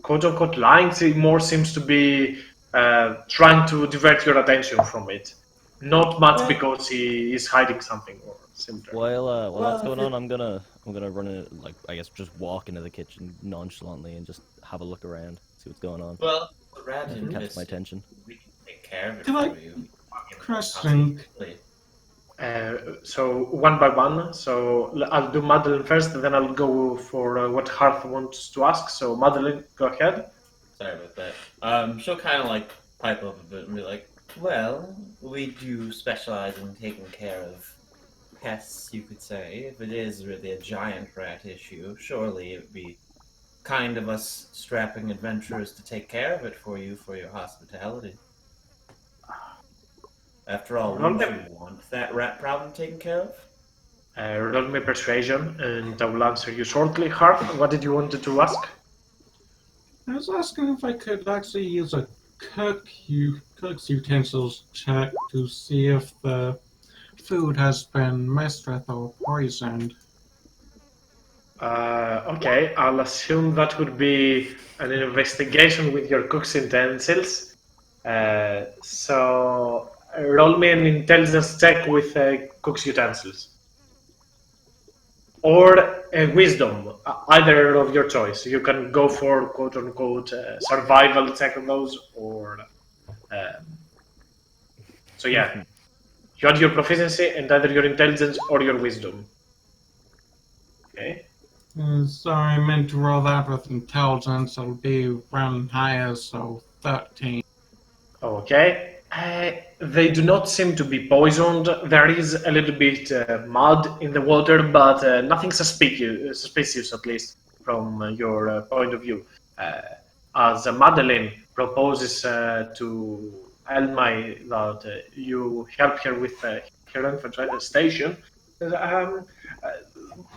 quote unquote lying. She more seems to be trying to divert your attention from it. Not much because he is hiding something or similar. While that's Well, going if on, I'm gonna run it, like, I guess just walk into the kitchen nonchalantly and just have a look around, see what's going on. Well, the rat Catch my infested. attention. We can take care of it Can I- for you. Question. So one by one. So I'll do Madeline first, then I'll go for what Hearth wants to ask. So Madeline, go ahead. Sorry about that. She'll kind of like pipe up a bit and be like, "Well, we do specialize in taking care of pests, you could say. If it is really a giant rat issue, surely it would be kind of us strapping adventurers to take care of it for you for your hospitality. After all, wouldn't you want that rat problem taken care of?" Roll me persuasion, and I will answer you shortly. Hearth, what did you want to ask? I was asking if I could actually use a cook's utensils check to see if the food has been messed with or poisoned. Okay, I'll assume that would be an investigation with your cook's utensils. So roll me an intelligence check with cook's utensils. Or a wisdom, either of your choice. You can go for quote unquote survival check of those, or so yeah. You add your proficiency and either your intelligence or your wisdom. Okay. Sorry, I meant to roll that with intelligence. It'll be round higher, so 13. Okay. They do not seem to be poisoned. There is a little bit mud in the water, but nothing suspicious, at least from your point of view. As Madeline proposes to Elmai that you help her with her infestation, um, uh,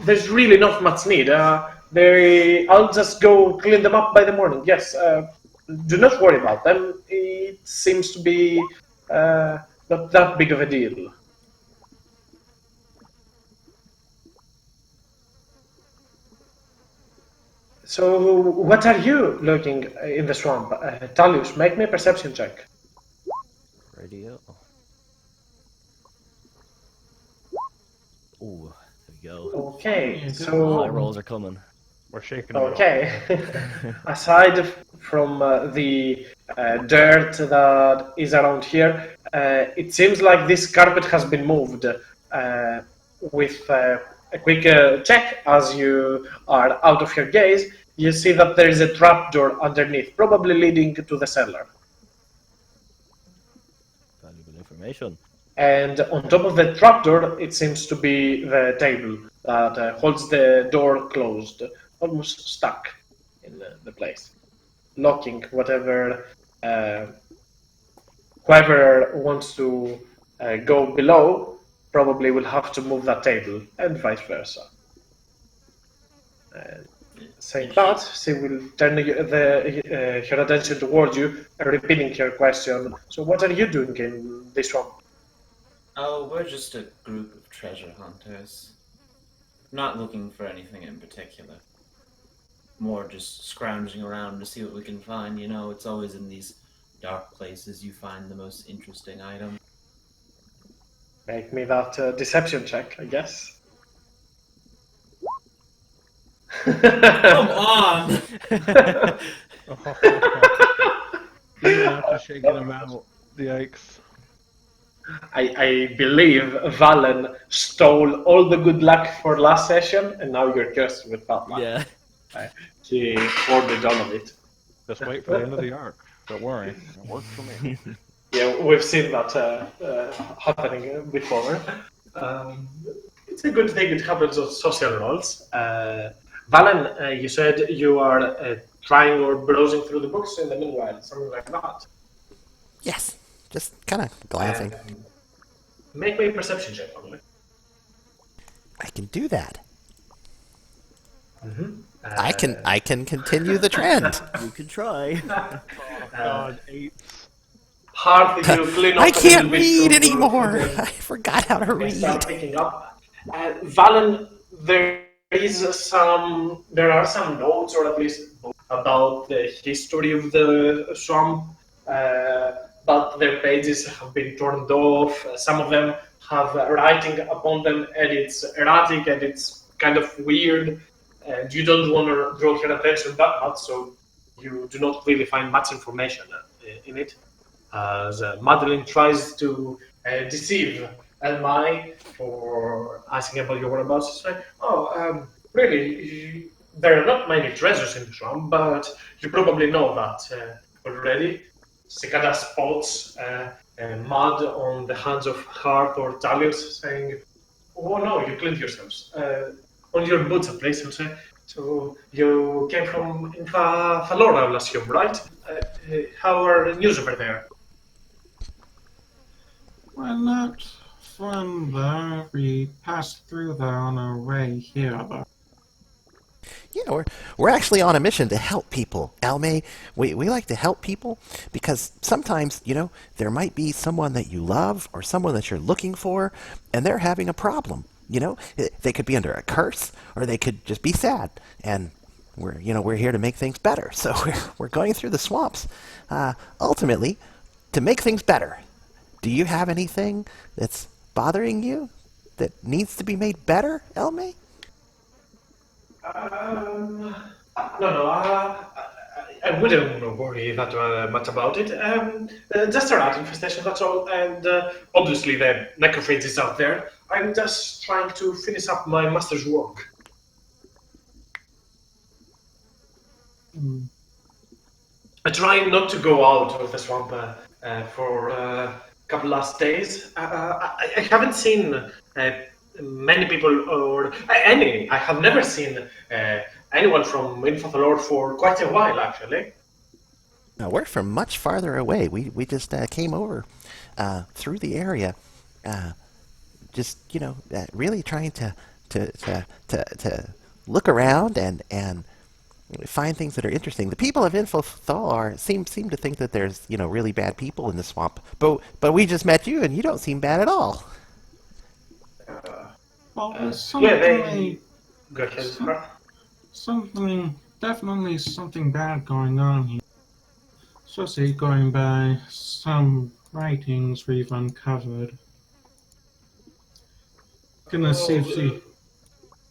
there's really not much need. I'll just go clean them up by the morning. Yes, do not worry about them. It seems to be not that big of a deal. So, what are you looking in the swamp? Talius, make me a perception check. Radio. Ooh, there we go. Okay, Yeah, High so rolls are coming. we're shaking them. okay. Aside from the dirt that is around here, it seems like this carpet has been moved. With a quick check, as you are out of your gaze, you see that there is a trapdoor underneath, probably leading to the cellar. Valuable information. And on top of the trapdoor, it seems to be the table that holds the door closed, almost stuck in the place, locking whatever whoever wants to go below probably will have to move that table, and vice versa. Saying that, she will turn her attention towards you, repeating her question. So, what are you doing in this swamp? Oh, we're just a group of treasure hunters. Not looking for anything in particular. More just scrounging around to see what we can find. You know, it's always in these dark places you find the most interesting items. Make me that deception check, I guess. Come on! Even after shaking him out, yikes. I believe Valen stole all the good luck for last session, and now you're cursed with bad luck. Yeah. He hoarded all of it. Just wait for the end of the arc. Don't worry, it worked for me. Yeah, we've seen that happening before. It's a good thing it happens on social roles. Valen, you said you are trying or browsing through the books in the meanwhile, something like that. Yes, just kind of glancing. Make me a perception check, only. I can do that. Mm-hmm. I can continue the trend. You could try. God, 8. Hard you clean up I a can't little bit read from anymore. the- I forgot how to they read. start picking up. Valen, there are some notes, or at least about the history of the swamp, but their pages have been turned off. Some of them have writing upon them, and it's erratic and it's kind of weird. And you don't want to draw your attention that much, so you do not really find much information in it. As Madeline tries to deceive Elmai for asking about your whereabouts. She's like, really, there are not many treasures in the swamp, but you probably know that already. Cicada spots mud on the hands of Hart or Talius, saying, oh no, you cleaned yourselves. On your boots, at least, and say, so you came from Falora, I'll assume, right? How are the news over there? We're not from there. We passed through there on our way here, though. Yeah, we're actually on a mission to help people. Alme, we like to help people because sometimes, there might be someone that you love or someone that you're looking for, and they're having a problem. They could be under a curse or they could just be sad. And we're here to make things better. So we're going through the swamps, ultimately, to make things better. Do you have anything that's bothering you that needs to be made better, Elme? No, I wouldn't worry that much about it. Just a rat infestation, that's all. And obviously the necrophage is out there. I'm just trying to finish up my master's work. I try not to go out of the swamp for a couple last days. I haven't seen many people or any. I have never seen anyone from Infathalor for quite a while, actually. No, we're from much farther away. We just came over through the area, just really trying to look around and find things that are interesting. The people of Infothal seem to think that there's really bad people in the swamp, but we just met you and you don't seem bad at all. Well, there's Go ahead. definitely something bad going on here. Especially going by some writings we've uncovered. Gonna see if she...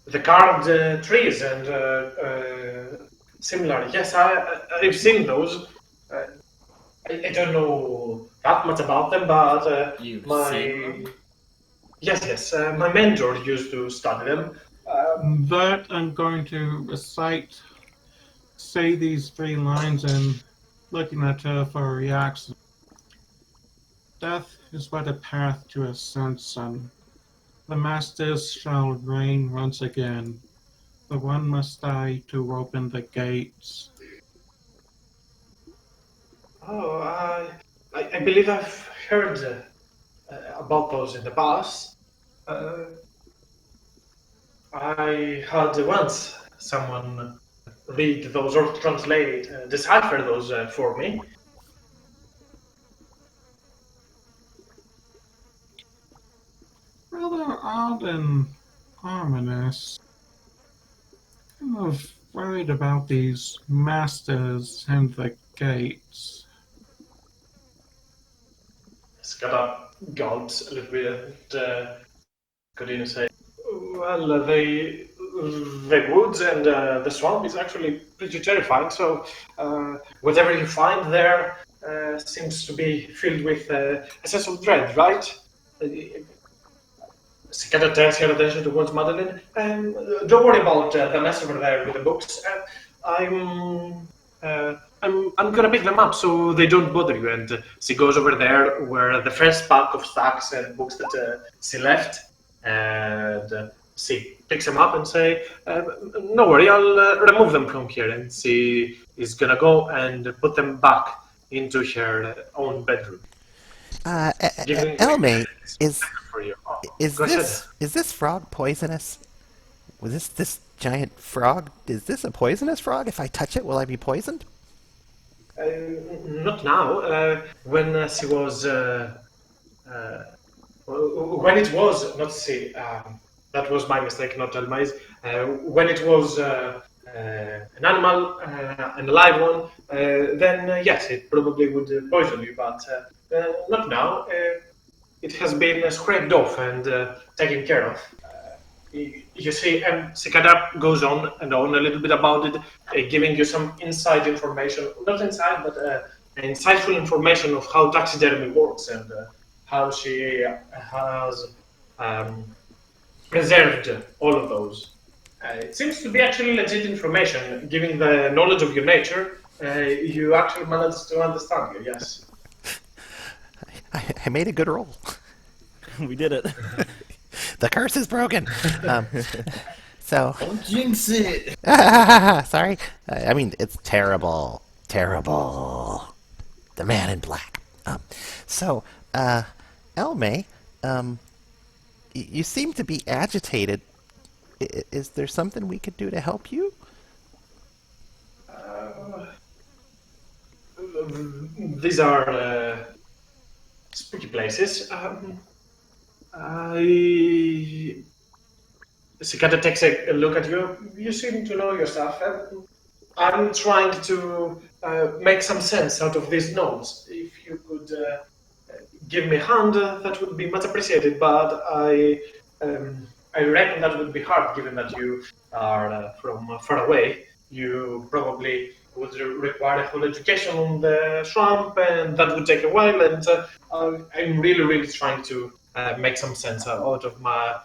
The carved trees and similar. Yes, I've seen those. I don't know that much about them, but You've my seen them? yes, my mentor used to study them. That I'm going to say these 3 lines and looking at her for a reaction. Death is but a path to ascension. The masters shall reign once again. The one must die to open the gates. Oh, I believe I've heard about those in the past. I had once someone read those or translate, decipher those for me. Rather odd and ominous. I'm worried about these masters and the gates. Skada gulps a little bit. Continue say, well, the woods and the swamp is actually pretty terrifying. So whatever you find there seems to be filled with a sense of dread, right? Skada turns her attention towards Madeline. Don't worry about the mess over there with the books. I'm gonna pick them up so they don't bother you. And she goes over there where the first pack of stacks and books that she left, and she picks them up and say, "No worry, I'll remove them from here." And she is gonna go and put them back into her own bedroom. Giving Elme, is for you. Oh, is go ahead. this frog poisonous? Was this giant frog? Is this a poisonous frog? If I touch it, will I be poisoned? Not now. When she was, when it was, not she. That was my mistake, not Almai's. When it was an animal, an alive one, then yes, it probably would poison you. But not now. It has been scraped off and taken care of. You see, and Cicada goes on and on a little bit about it, giving you some inside information, not inside, but insightful information of how taxidermy works and how she has preserved all of those. It seems to be actually legit information, given the knowledge of your nature. You actually managed to understand it, yes. I made a good roll. We did it. The curse is broken. So Don't jinx it. sorry. I mean, it's terrible, terrible. The Man in Black. So, Elme, you seem to be agitated. Is there something we could do to help you? These are spooky places. Cicada takes a look at you. You seem to know your stuff. I'm trying to make some sense out of these notes. If you could give me a hand, that would be much appreciated. But I reckon that would be hard, given that you are from far away. You probably would require a whole education on the swamp, and that would take a while. And I'm really, really trying to make some sense out of my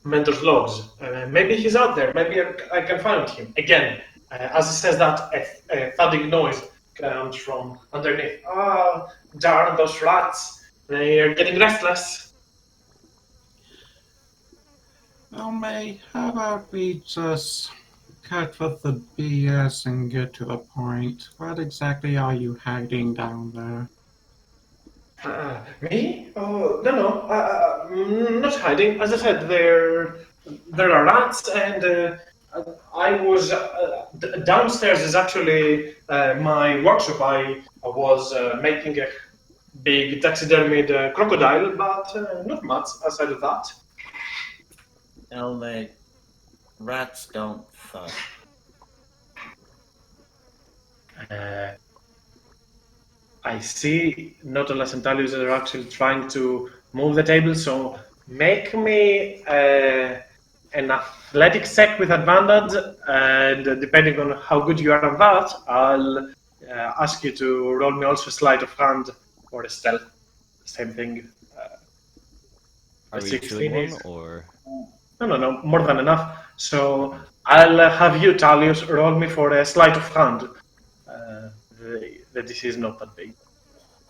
mentor's logs. Maybe he's out there. Maybe I can find him. Again, as he says that, a thudding noise comes from underneath. Oh, darn those rats. They are getting restless. Well, May, how about we just cut with the BS and get to the point? What exactly are you hiding down there? Me? Oh, no. Not hiding. As I said, there are rats, and I was downstairs. Is actually my workshop. I was making a big taxidermied crocodile, but not much aside of that. Elme, rats don't thud. I see Nautilus and Talius are actually trying to move the table, so make me an athletic check with advantage, and depending on how good you are on that, I'll ask you to roll me also a sleight of hand or a stealth. Same thing. Are we 16 doing one is- or? No, more than enough. So I'll have you, Talius, roll me for a sleight of hand. The DC is not that big.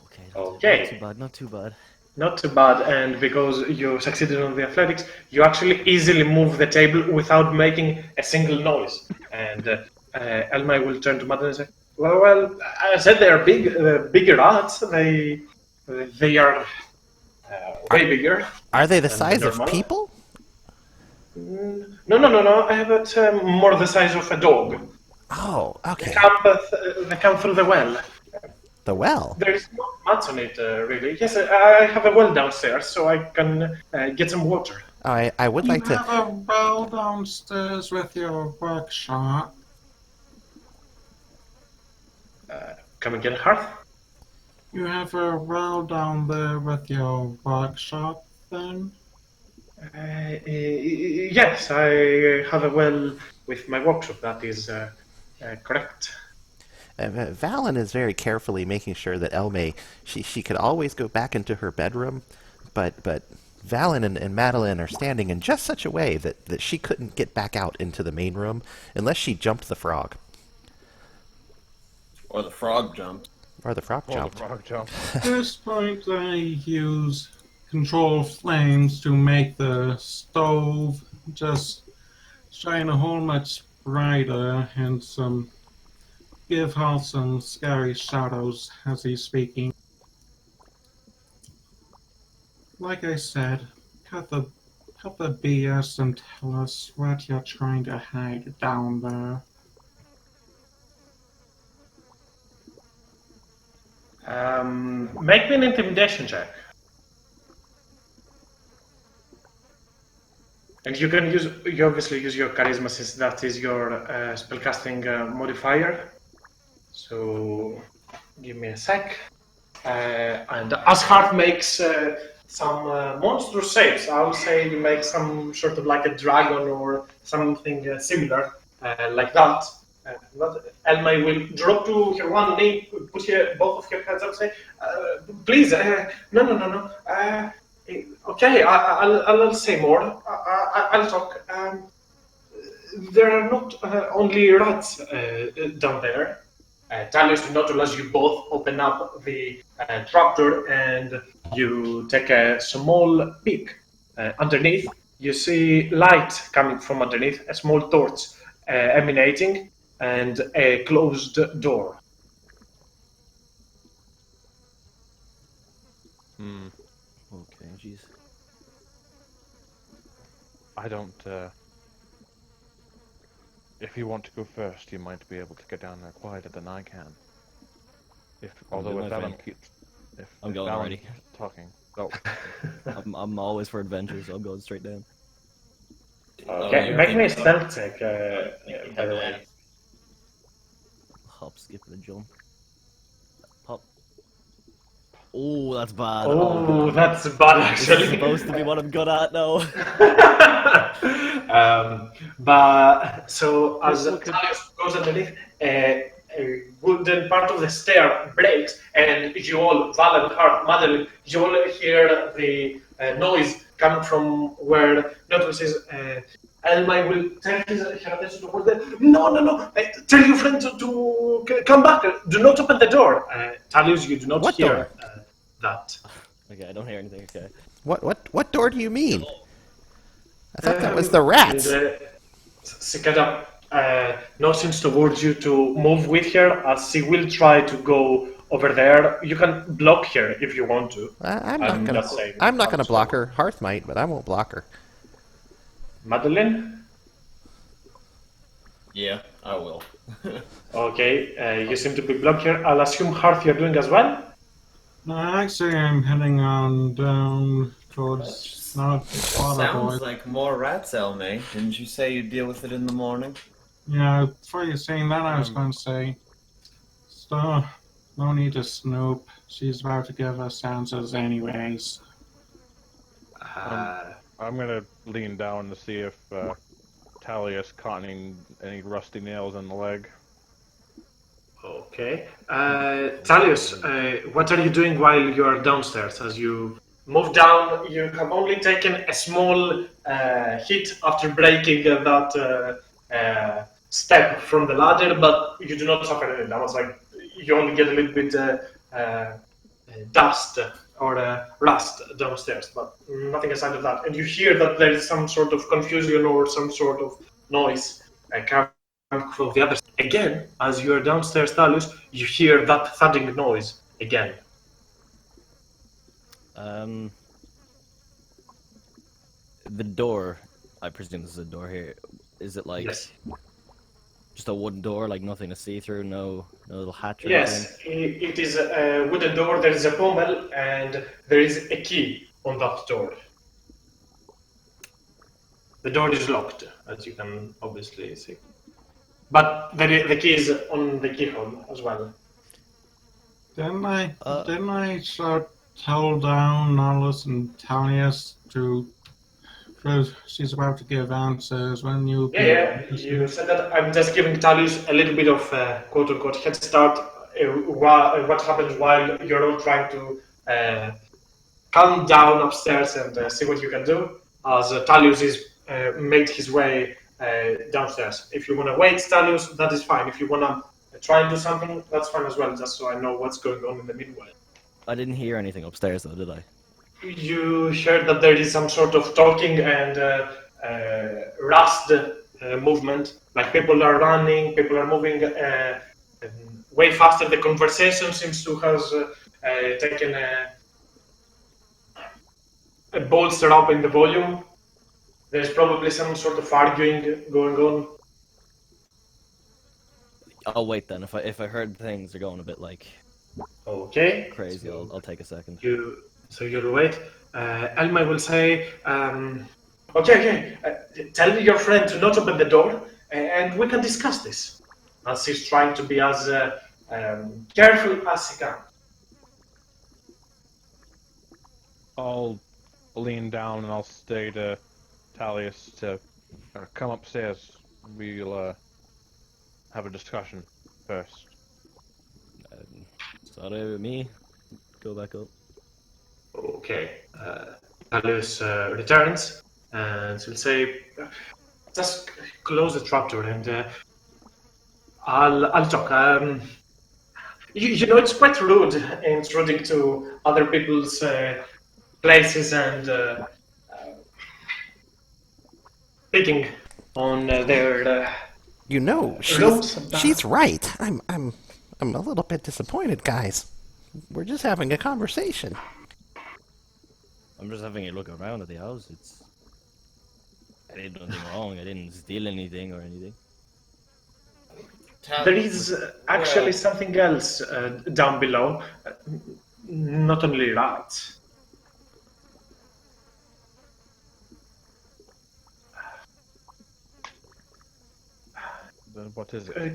Okay. Okay. Not too bad. Not too bad. Not too bad, and because you succeeded on the athletics, you actually easily move the table without making a single noise. And Elmai will turn to Madeline and say, "Well, I said they are bigger rats. They are way bigger. Are they the And size of normal? people? No. But more the size of a dog. Oh, okay. They come through the well. The well. There is not much on it, really. Yes, I have a well downstairs, so I can get some water. I would You like to. have a well downstairs with your workshop. Come again, Hearth? You have a well down there with your workshop, then? Yes, I have a well with my workshop. That is correct. Valen is very carefully making sure that Elme she could always go back into her bedroom, but Valen and Madeline are standing in just such a way that she couldn't get back out into the main room unless she jumped the frog. Or the frog jumped. Or the frog Oh, jumped. the frog jump. At this point, I use control flames to make the stove just shine a whole much brighter and give her some scary shadows as he's speaking. Like I said, cut the BS and tell us what you're trying to hide down there. Make me an intimidation check. And you can you obviously use your charisma since that is your spellcasting modifier. So give me a sec. And as Hart makes some monstrous shapes, I would say you make some sort of like a dragon or something similar like that. Elma will drop to her one knee, put both of her hands up, and say, "Please, no. Okay, I'll say more. I'll talk. There are not only rats down there. Talis do not allow you both open up the trapdoor and you take a small peek. Underneath, you see light coming from underneath, a small torch emanating, and a closed door. Okay, jeez. I don't. If you want to go first, you might be able to get down there quieter than I can. Although good, if my Alan friend. keeps, I'm if going Alan already. keeps talking, oh, I'm always for adventure, so I'm going straight down. Okay, you're make me a thinking stealth check, by the way. Hop, skip, and a jump. Pop. Oh, that's bad. Oh, that's bad This is actually. supposed to be what I'm good at now. But so as Look at- Talis goes underneath, a wooden part of the stair breaks, and you all, Val and Hart, Madeline, you all hear the noise coming from where Nautilus is. Elma will turn her attention towards them. No. Tell your friend to come back. Do not open the door. Talius, you do not What hear door? that. Okay, I don't hear anything. Okay. What door do you mean? I thought that was the rats. And, Cicada notions towards you to move with her as she will try to go over there. You can block her if you want to. I'm I'm not gonna. just saying. I'm not gonna block her. Hearth might, but I won't block her. Madeline? Yeah, I will. Okay, you seem to be blocked here. I'll assume Hearth you're doing as well? No, actually, I'm heading on down towards not water Sounds boys. like more rats, Elme. Didn't you say you'd deal with it in the morning? Yeah, before you saying that, I was going to say, so, no need to snoop. She's about to give us answers anyways. I'm gonna lean down to see if Talius caught any rusty nails in the leg. Okay. Talius, what are you doing while you are downstairs? As you move down, you have only taken a small hit after breaking that step from the ladder, but you do not suffer any damage. Like, you only get a little bit dust or rust downstairs, but nothing aside of that. And you hear that there is some sort of confusion or some sort of noise coming from the other side. Again, as you are downstairs, Talus, you hear that thudding noise again. The door. I presume this is a door here. Is it like Yes. just a wooden door, like nothing to see through? No little hatch or Yes, it is a wooden door. There is a pommel and there is a key on that door. The door is locked, as you can obviously see. But the key is on the keyhole as well. Didn't I tell down Nautilus and Talius to, because she's about to give answers when you... Yeah, you said that. I'm just giving Talius a little bit of quote-unquote head start. What happens while you're all trying to calm down upstairs and see what you can do, as Talius is made his way downstairs. If you want to wait, Talius, that is fine. If you want to try and do something, that's fine as well, just so I know what's going on in the meanwhile. I didn't hear anything upstairs though, did I? You heard that there is some sort of talking and rust movement, like people are running, people are moving way faster. The conversation seems to have taken a bolster up in the volume. There's probably some sort of arguing going on. I'll wait then. If I heard things are going a bit like Okay. crazy, So I'll take a second. you'll wait. Elma will say, okay, tell your friend to not open the door, and we can discuss this. As he's trying to be as careful as he can. I'll lean down and I'll say to Talius to come upstairs. We'll have a discussion first. Sorry with me. Go back up. Okay. Talius returns, and he'll say, just close the trapdoor, and I'll talk. You know, it's quite rude intruding to other people's places and picking on their. You know, Rooms. she's right. I'm a little bit disappointed, guys. We're just having a conversation. I'm just having a look around at the house. I did nothing wrong. I didn't steal anything or anything. There is actually something else down below. Not only rats. Then what is it?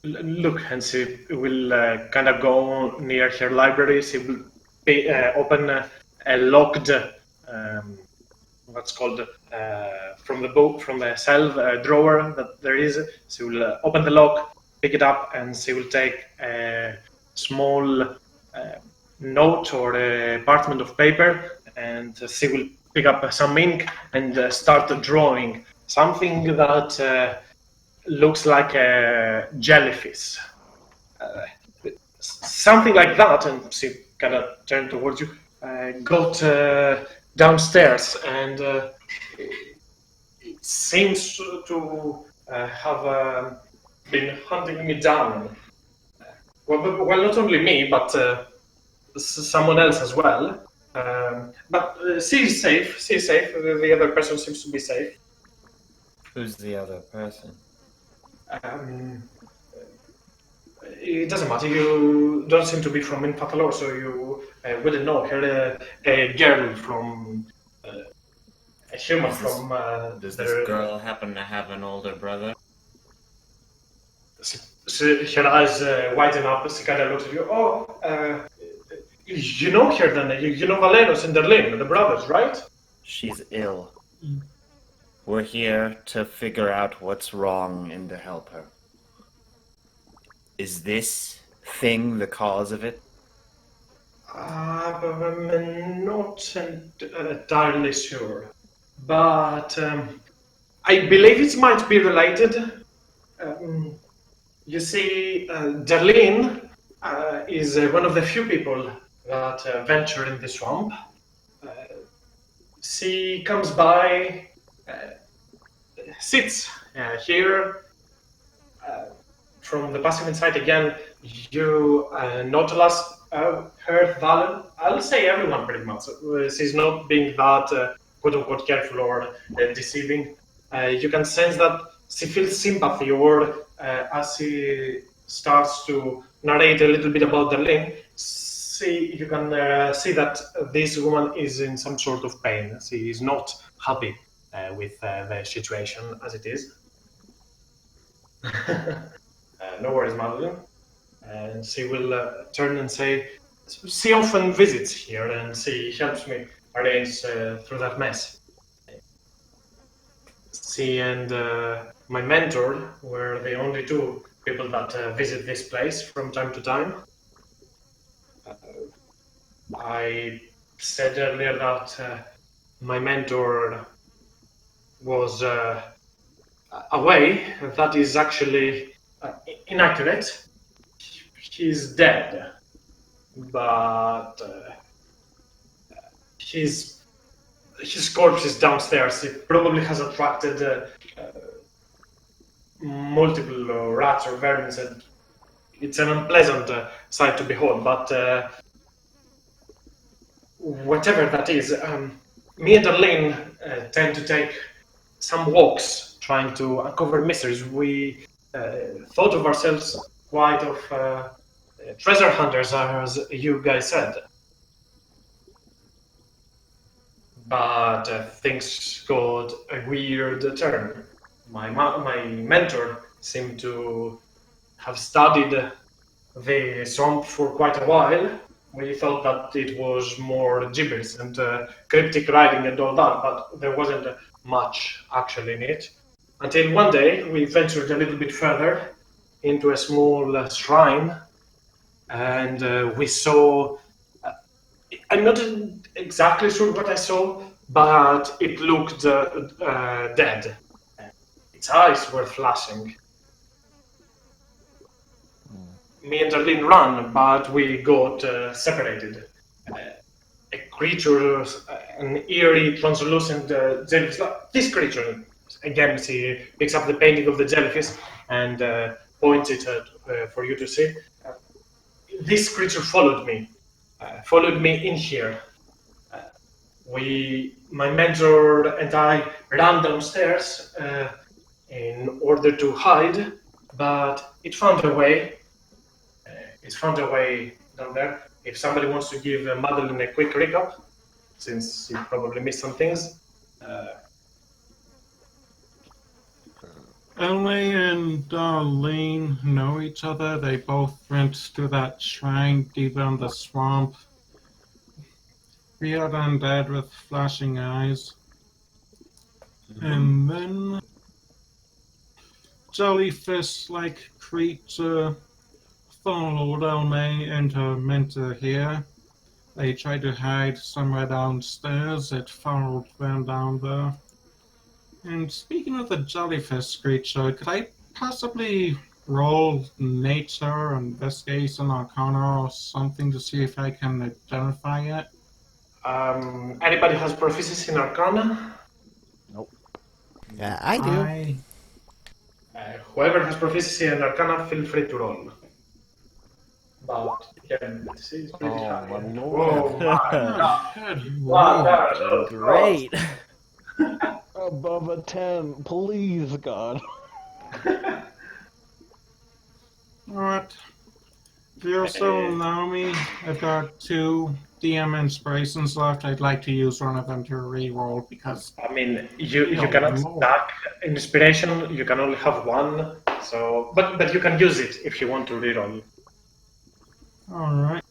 Look, and she will kind of go near her library. She will open a locked, what's called from the book, from the shelf drawer that there is. She will open the lock, pick it up, and she will take a small note or a parchment of paper, and she will pick up some ink and start drawing something that looks like a jellyfish. Something like that, and she kind of turned towards you, got downstairs, and it seems to have been hunting me down. Well, not only me, but someone else as well. But she is safe. She is safe. The other person seems to be safe. Who's the other person? It doesn't matter. You don't seem to be from Infathalor, so you wouldn't know her. A girl from a human Does this- from. Does this girl happen to have an older brother? Her eyes widen up. She kind of looks at you. Oh, you know her then. You know Valeros and Derlin, the brothers, right? She's ill. We're here to figure out what's wrong and to help her. Is this thing the cause of it? I'm not entirely sure, but I believe it might be related. You see, Derlin is one of the few people that venture in the swamp. She comes by, sits here. From the passive insight again, you Nautilus heard Valen. I'll say everyone pretty much. She's not being that quote unquote careful or deceiving. You can sense that she feels sympathy, or as she starts to narrate a little bit about the link, see that this woman is in some sort of pain. She is not happy with the situation as it is. No worries, Madeline. And she will turn and say, she often visits here and she helps me arrange through that mess. She and my mentor were the only two people that visit this place from time to time. I said earlier that my mentor was away. That is actually inaccurate. He's dead, but his corpse is downstairs. It probably has attracted multiple rats or vermin, and it's an unpleasant sight to behold. But whatever that is, me and Arlene tend to take some walks trying to uncover mysteries. We thought of ourselves quite of treasure hunters, as you guys said. But things got a weird turn. My mentor seemed to have studied the swamp for quite a while. We thought that it was more gibberish and cryptic writing and all that, but there wasn't much actually in it. Until one day we ventured a little bit further into a small shrine, and we saw. I'm not exactly sure what I saw, but it looked dead. Its eyes were flashing. Me and Arlene ran, but we got separated. A creature, an eerie, translucent jellyfish. This creature, again, she picks up the painting of the jellyfish and points it for you to see. This creature followed me in here. My mentor and I ran downstairs in order to hide, but it found a way. It's found a way down there. If somebody wants to give Madeline a quick recap, since she probably missed some things. Elme and Darlene know each other. They both went to that shrine deep in the swamp. Weird undead with flashing eyes. And then jellyfish-like creature followed Elme and her mentor here. They tried to hide somewhere downstairs. It followed them down there. And speaking of the jellyfish creature, could I possibly roll nature, investigation, arcana, or something to see if I can identify it? Anybody has proficiency in arcana? Yeah, I do. Whoever has proficiency in arcana, feel free to roll. But again, this is pretty high. my lord. Oh my god. Good Wow, lord. that's Great. Above a 10, please, God. Alright. If you also allow me, I've got 2 DM inspirations left. I'd like to use one of them to re-roll because I mean, you No, cannot no. stack inspiration. You can only have one. So, but you can use it if you want to reroll. Alright.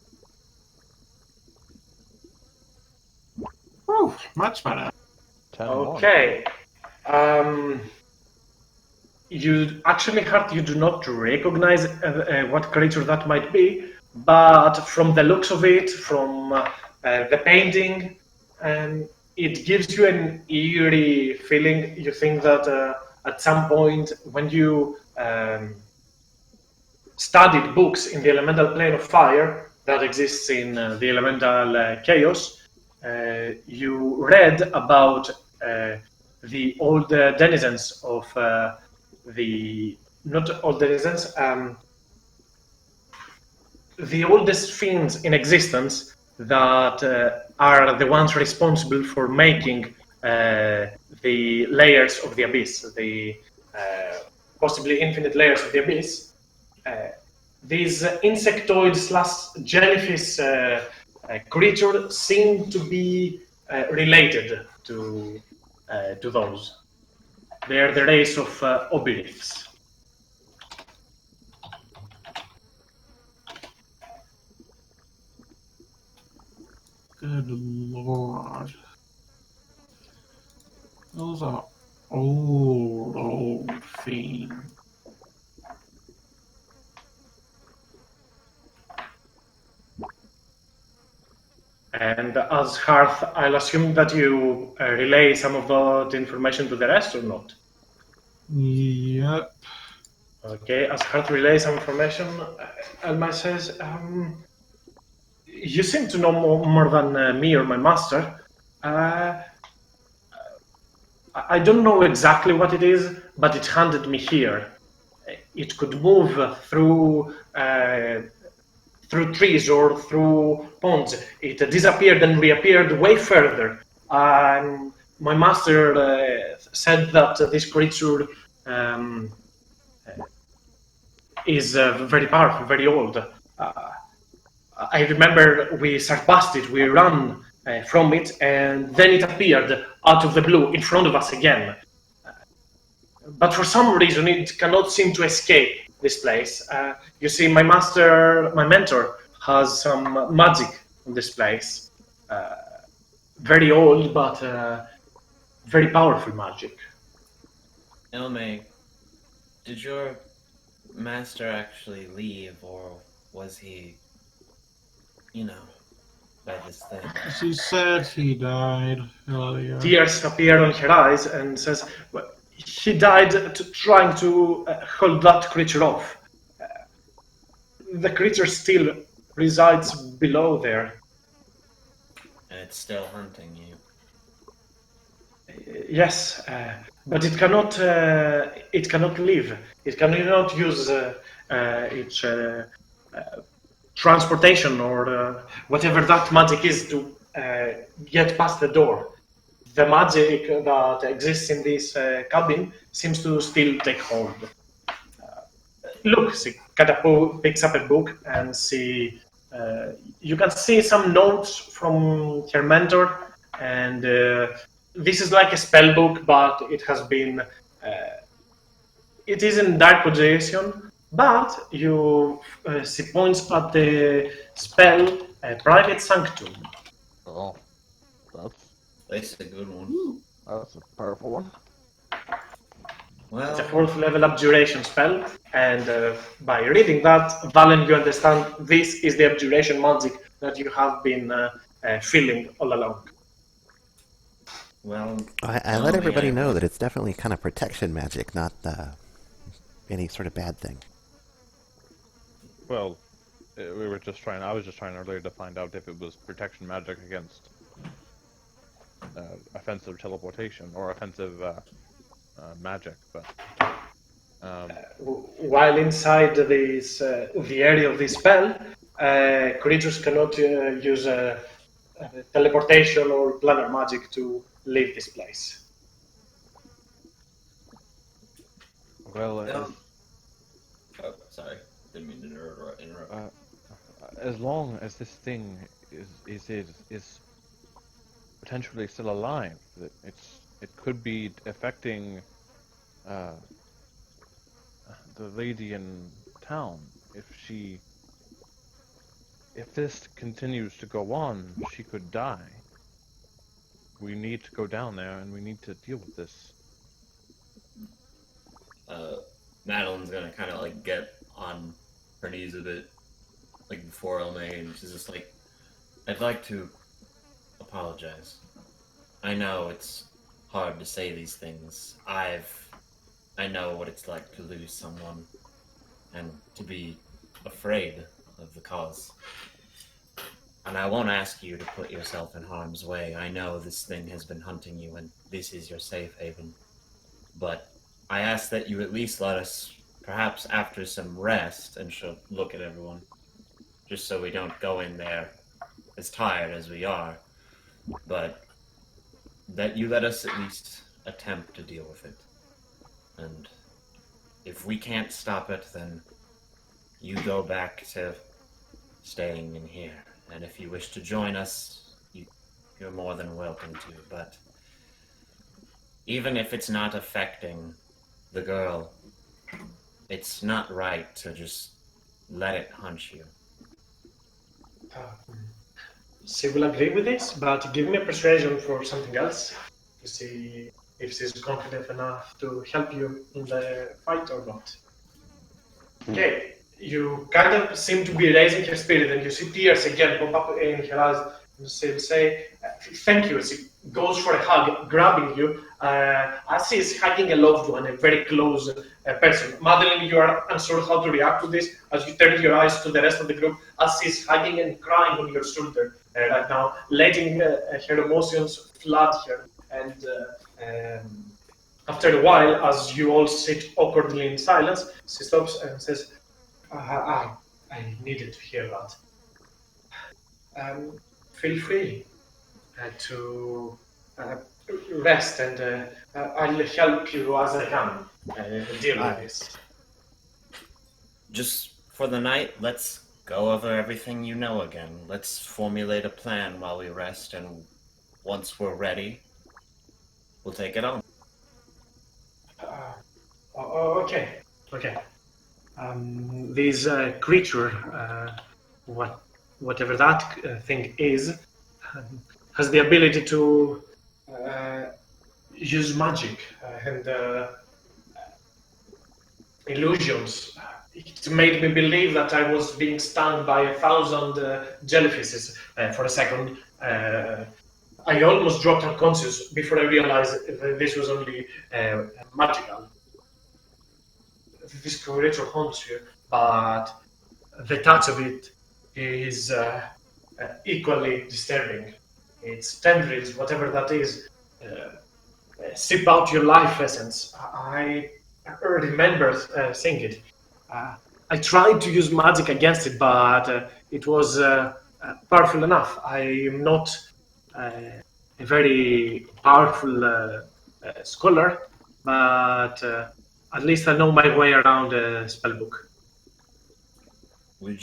Whew, much better. 10 Okay. You actually you do not recognize what creature that might be, but from the looks of it, from the painting, it gives you an eerie feeling. You think that at some point when you studied books in the elemental plane of fire that exists in the elemental chaos, you read about the old denizens of not old denizens, the oldest fiends in existence that are the ones responsible for making the layers of the abyss, the possibly infinite layers of the abyss. these insectoid slash jellyfish creatures seem to be related to those. They are the race of obiriths. Good lord. Those are old fiends. And as Hearth, I'll assume that you relay some of that information to the rest or not? Yep. Okay, as Hearth relays some information, Alma says, you seem to know more than me or my master. I don't know exactly what it is, but it handed me here. It could move through trees or through ponds. It disappeared and reappeared way further. My master said that this creature is very powerful, very old. I remember we surpassed it, we ran from it, and then it appeared out of the blue in front of us again. But for some reason, it cannot seem to escape this place. You see, my mentor, has some magic on this place. Very old, but very powerful magic. Elme, did your master actually leave, or was he, by this thing? She said he died earlier. Tears appear on her eyes and says, well, he died trying to hold that creature off. The creature still resides below there. And it's still hunting you. Yes, but it cannot. It cannot live. It cannot use its transportation or whatever that magic is to get past the door. The magic that exists in this cabin seems to still take hold. Look, she picks up a book and you can see some notes from her mentor, and this is like a spell book, but it has been it is in dark position, but she points at the spell private sanctum. Oh, that's That's a good one. that's a powerful one. Well, It's a 4th level abjuration spell, and by reading that, Valen, you understand this is the abjuration magic that you have been feeling all along. well. I let everybody know that it's definitely kind of protection magic, not any sort of bad thing. Well, we were just trying. I was just trying earlier to find out if it was protection magic against offensive teleportation or offensive magic, but. While inside the area of this spell, creatures cannot use teleportation or planar magic to leave this place. Well, Oh, sorry. Didn't mean to interrupt. as long as this thing is potentially still alive, that it could be affecting the lady in town. If this continues to go on, she could die. We need to go down there and we need to deal with this. Madeline's gonna kind of like get on her knees a bit, like before Elme, and she's just like, I'd like to apologize. I know it's hard to say these things. I know what it's like to lose someone and to be afraid of the cause. And I won't ask you to put yourself in harm's way. I know this thing has been hunting you and this is your safe haven. But I ask that you at least let us, perhaps after some rest, and she'll look at everyone, just so we don't go in there as tired as we are, but that you let us at least attempt to deal with it. And if we can't stop it, then you go back to staying in here. And if you wish to join us, you're more than welcome to. But even if it's not affecting the girl, it's not right to just let it hunt you. She will agree with this, but give me a persuasion for something else to see if she's confident enough to help you in the fight or not. Okay, you kind of seem to be raising her spirit, and you see tears again pop up in her eyes. And she'll say, "Thank you." She goes for a hug, grabbing you as she is hugging a loved one, a very close person. Madeline, you are unsure how to react to this as you turn your eyes to the rest of the group as she's hugging and crying on your shoulder right now, letting her emotions flood her. And after a while, as you all sit awkwardly in silence, she stops and says, I needed to hear that. Feel free to rest, and I'll help you as I can deal with this. Just for the night, let's go over everything you know again. Let's formulate a plan while we rest, and once we're ready, we'll take it on. Okay. This creature, whatever that thing is, has the ability to use magic and illusions. It made me believe that I was being stung by 1,000 jellyfishes for a second. I almost dropped unconscious before I realized that this was only magical. This creature haunts you, but the touch of it is equally disturbing. Its tendrils, whatever that is, sip out your life essence. I remember seeing it. I tried to use magic against it, but it was powerful enough. I am not a very powerful scholar, but at least I know my way around a spellbook. Did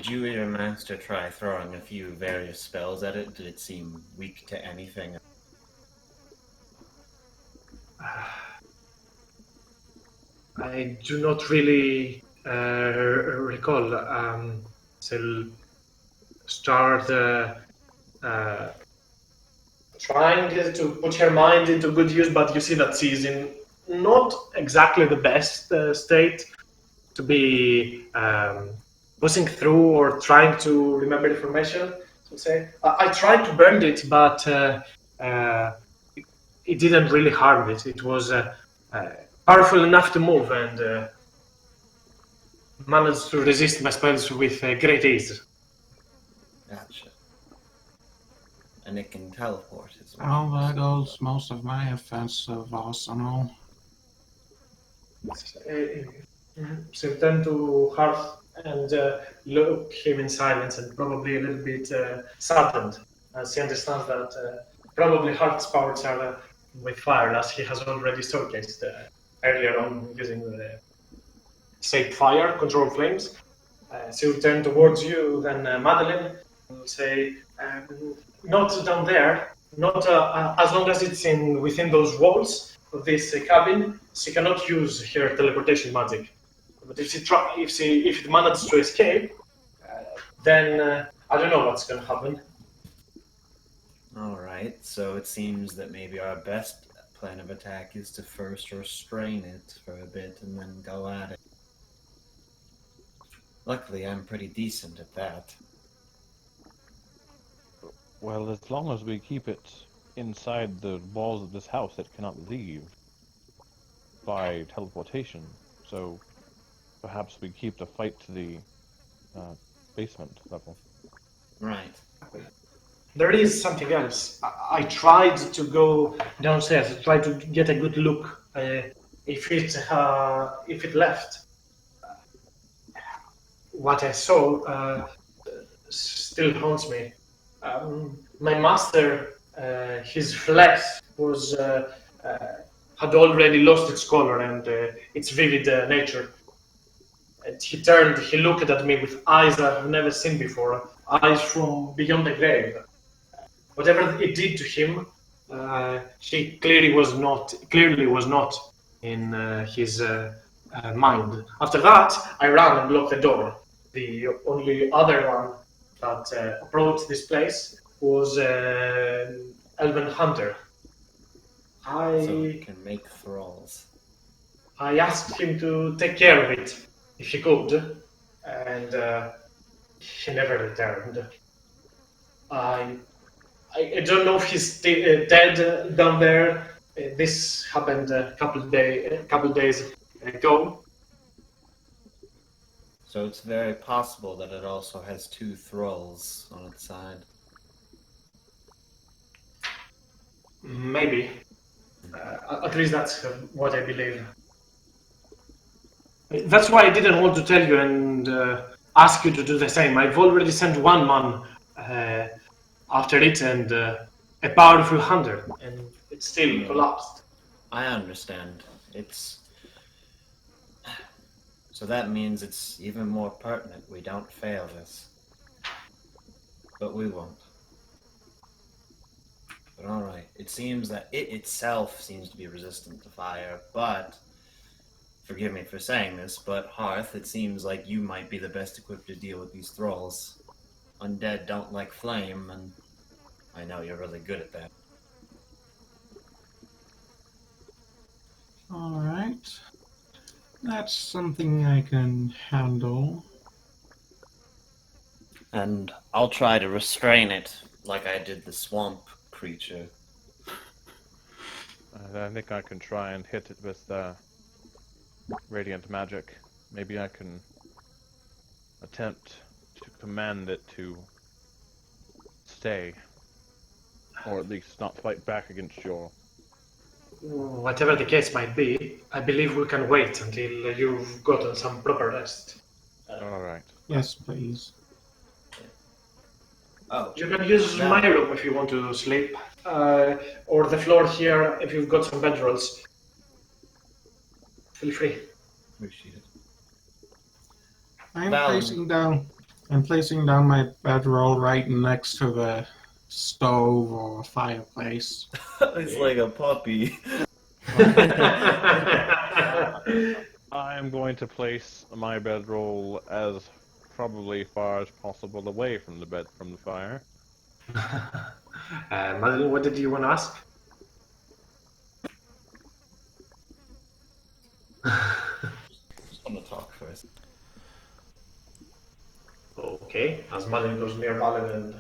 you or your master try throwing a few various spells at it? Did it seem weak to anything? I do not really recall. So start trying to put her mind into good use, but you see that she's in not exactly the best state to be pushing through or trying to remember information. So say, I tried to burn it, but it didn't really harm it. It was powerful enough to move and managed to resist my spells with great ease. Gotcha. And it can teleport as well. Oh, there goes most of my offensive arsenal. So turn to Hearth and look him in silence and probably a little bit saddened as he understands that probably Hearth's powers are with fire, as he has already showcased earlier on using the Sacred Fire, Control Flames. So he'll turn towards you, then Madeline will say, not down there, not as long as it's within those walls of this cabin, she cannot use her teleportation magic. But if it manages to escape, then I don't know what's going to happen. Alright, so it seems that maybe our best plan of attack is to first restrain it for a bit and then go at it. Luckily, I'm pretty decent at that. Well, as long as we keep it inside the walls of this house, it cannot leave by teleportation. So perhaps we keep the fight to the basement level. Right. There is something else. I tried to go downstairs, to try to get a good look if it left. What I saw still haunts me. My master, his flesh was had already lost its color and its vivid nature. And he looked at me with eyes that I've never seen before, eyes from beyond the grave. Whatever it did to him, she clearly was not in his mind. After that, I ran and locked the door. The only other one that approached this place was Elven Hunter. So it can make thralls. I asked him to take care of it if he could, and he never returned. I I don't know if he's dead down there. This happened a couple days ago. So it's very possible that it also has two thralls on its side. Maybe. At least that's what I believe. That's why I didn't want to tell you and ask you to do the same. I've already sent one man after it and a powerful hunter, and it still collapsed. I understand. So that means it's even more pertinent we don't fail this. But we won't. But alright, it seems that it itself seems to be resistant to fire, but forgive me for saying this, but Hearth, it seems like you might be the best equipped to deal with these thralls. Undead don't like flame, and I know you're really good at that. Alright. That's something I can handle. And I'll try to restrain it like I did the swamp creature. I think I can try and hit it with radiant magic. Maybe I can attempt to command it to stay, or at least not fight back against your... Whatever the case might be, I believe we can wait until you've gotten some proper rest. Alright. Yes, please. Oh, You can use my room if you want to sleep, or the floor here if you've got some bedrolls. Feel free. appreciate it. I'm Val- placing down my bedroll right next to the stove or fireplace. It's like a puppy. I am going to place my bedroll as probably far as possible away from the fire. Madeline, what did you want to ask? Just want to talk first. Okay, as Madeline goes near Valen and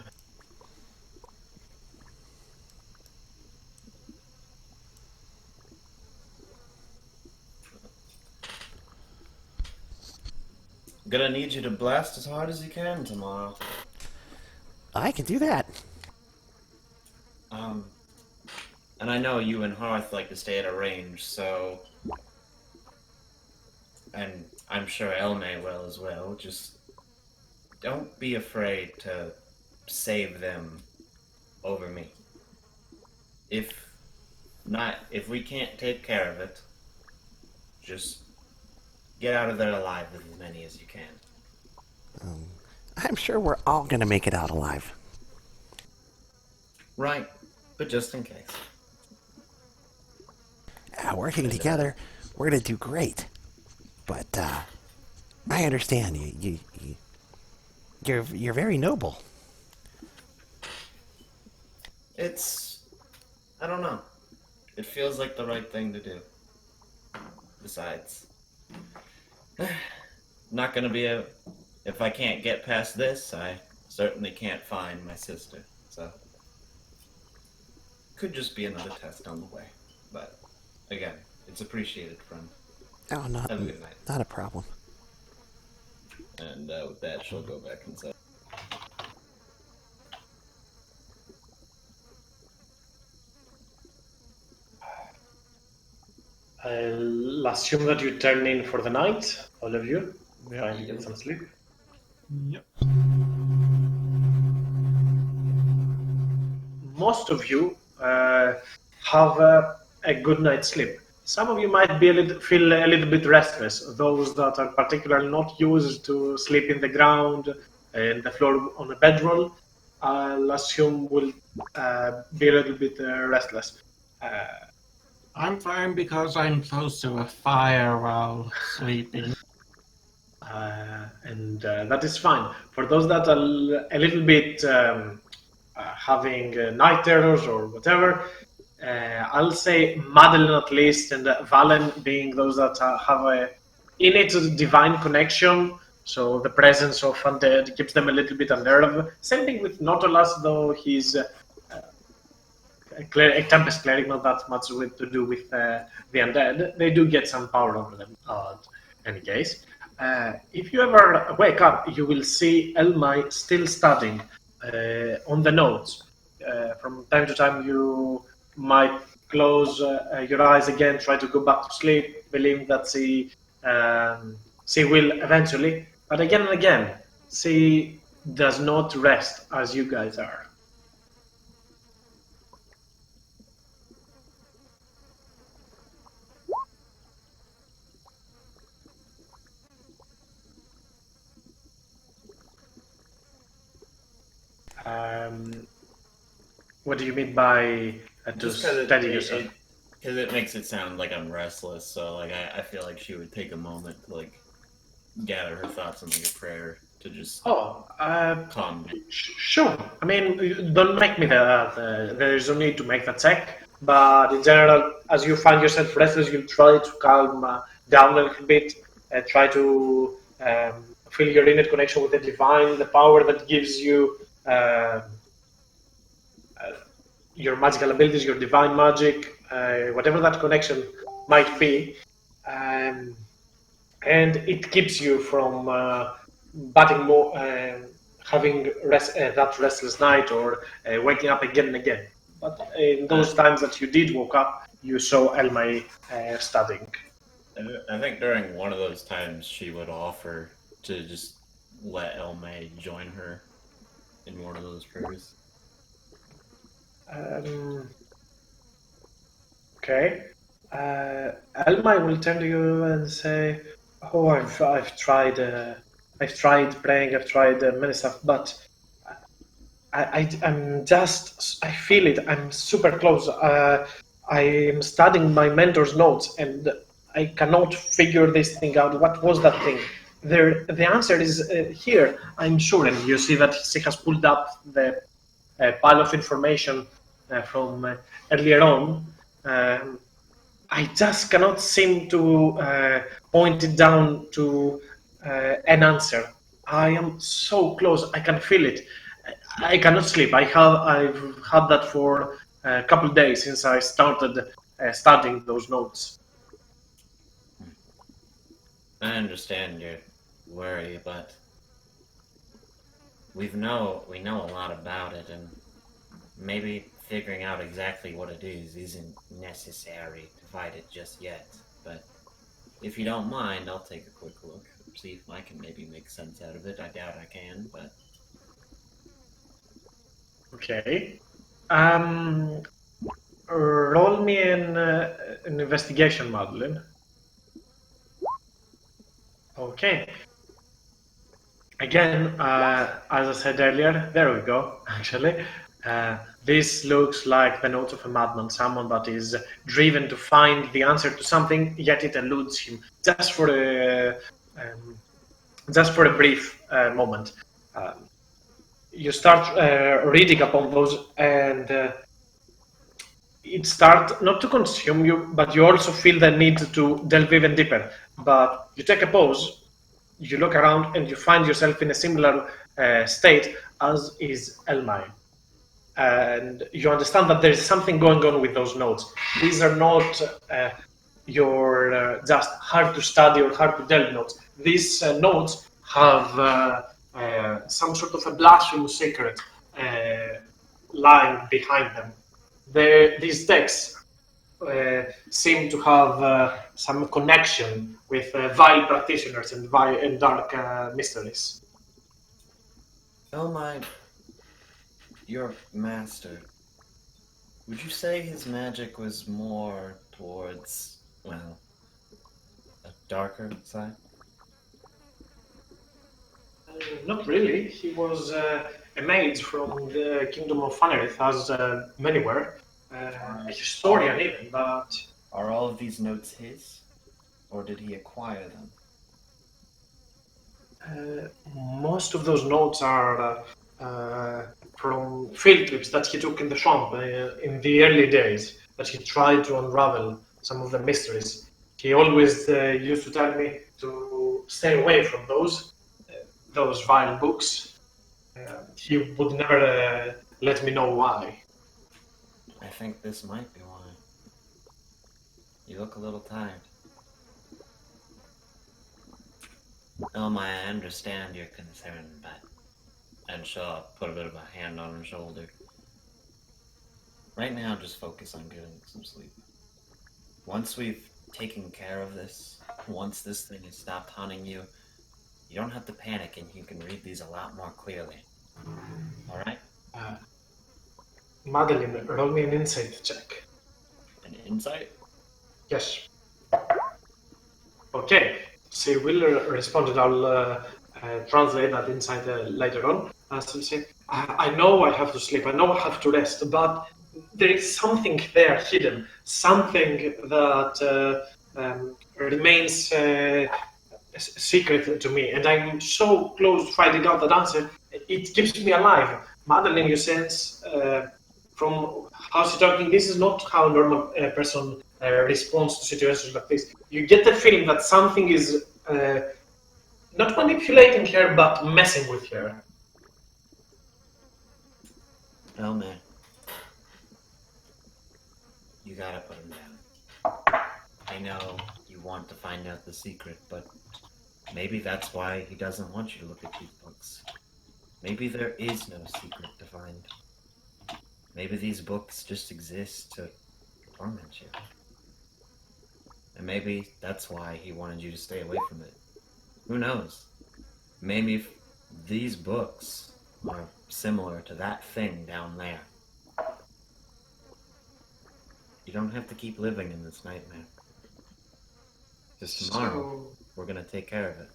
Gonna need you to blast as hard as you can tomorrow. I can do that. And I know you and Hearth like to stay at a range, so... And I'm sure Elme will as well. Just don't be afraid to save them over me. If we can't take care of it, just get out of there alive with as many as you can. I'm sure we're all gonna make it out alive. Right, but just in case. Working together, we're gonna do great. But I understand you're very noble. I don't know. It feels like the right thing to do. Besides, not gonna be if I can't get past this, I certainly can't find my sister. So, could just be another test on the way. But, again, it's appreciated, friend. Oh, Have a good night. not a problem. And with that, she'll go back inside. I'll assume that you turn in for the night, all of you, Yeah. trying to get some sleep. Yep. Most of you have a good night's sleep. some of you might be feel a little bit restless. Those that are particularly not used to sleep in the ground and the floor on a bedroll, I'll assume will be a little bit restless. I'm fine because I'm close to a fire while sleeping. And that is fine. For those that are a little bit having night terrors or whatever, I'll say Madeline at least, and Valen being those that have a innate divine connection. So the presence of undead keeps them a little bit unnerved. Same thing with Nautilus, though he's a Tempest cleric, not that much to do with the undead. They do get some power over them. In any case, if you ever wake up, you will see Elmai still studying on the notes. From time to time, you might close your eyes again, try to go back to sleep, believing that she will eventually. But again and again, she does not rest as you guys are. What do you mean by to Just because steady yourself? it makes it sound like I'm restless, so like I feel like she would take a moment to like gather her thoughts and like a prayer to just Oh, calm down. sure. I mean, don't make me there is no need to make that check. But in general, as you find yourself restless, you try to calm down a little bit. Try to feel your innate connection with the divine, the power that gives you your magical abilities, your divine magic, whatever that connection might be. Um, and it keeps you from batting more, having that restless night or waking up again and again. But in those times that you did woke up, you saw Elmay studying. I think during one of those times she would offer to just let El May join her in one of those prayers. Okay. Elmay will turn to you and say, "Oh, I've tried praying, I've tried many stuff, but I'm just, I feel it. I'm super close. I am studying my mentor's notes and I cannot figure this thing out. What was that thing? The answer is here, I'm sure." And you see that she has pulled up the pile of information from earlier on. Um, I just cannot seem to point it down to an answer. I am so close. I can feel it. I cannot sleep. I've had that for a couple of days since I started studying those notes. I understand your worry, but we know a lot about it, and maybe figuring out exactly what it is isn't necessary to fight it just yet. But if you don't mind, I'll take a quick look, see if I can maybe make sense out of it. I doubt I can, but Okay. Um, roll me an investigation, Madeline. Okay. Again, as I said earlier, there we go, actually. This looks like the notes of a madman, someone that is driven to find the answer to something, yet it eludes him um, just for a brief moment. You start reading upon those, and it starts not to consume you, but you also feel the need to delve even deeper. But you take a pause, you look around, and you find yourself in a similar state as is Elmai. And you understand that there is something going on with those notes. These are not your just hard to study or hard to delve notes. These notes have some sort of a blasphemous secret lying behind them. These texts seem to have some connection with vile practitioners and dark mysteries. oh my, your master. Would you say his magic was more towards well, a darker side? Not really. He was a mage from the kingdom of Fanerith, as many were. A historian even, but Are all of these notes his? Or did he acquire them? most of those notes are from field trips that he took in the swamp in the early days, that he tried to unravel some of the mysteries. He always used to tell me to stay away from those vile books. He would never let me know why. I think this might be why. You look a little tired. Elma, I understand your concern, but... And she'll put a bit of a hand on her shoulder. Right now, just focus on getting some sleep. Once we've taken care of this, once this thing has stopped hunting you, you don't have to panic and you can read these a lot more clearly. Alright? Madeline, roll me an insight check. An insight? Yes. Okay, she will respond, and I'll translate that insight later on. She'll say, I know I have to sleep, I know I have to rest, but there is something there hidden, something that remains secret to me, and I'm so close to finding out that answer. It keeps me alive. Madeline, you sense from how she's talking, this is not how a normal person responds to situations like this. You get the feeling that something is not manipulating her, but messing with her. Oh man. You gotta put him down. I know you want to find out the secret, but maybe that's why he doesn't want you to look at these books. Maybe there is no secret to find. Maybe these books just exist to torment you. And maybe that's why he wanted you to stay away from it. Who knows? Maybe these books are similar to that thing down there. You don't have to keep living in this nightmare. Just tomorrow, we're gonna take care of it.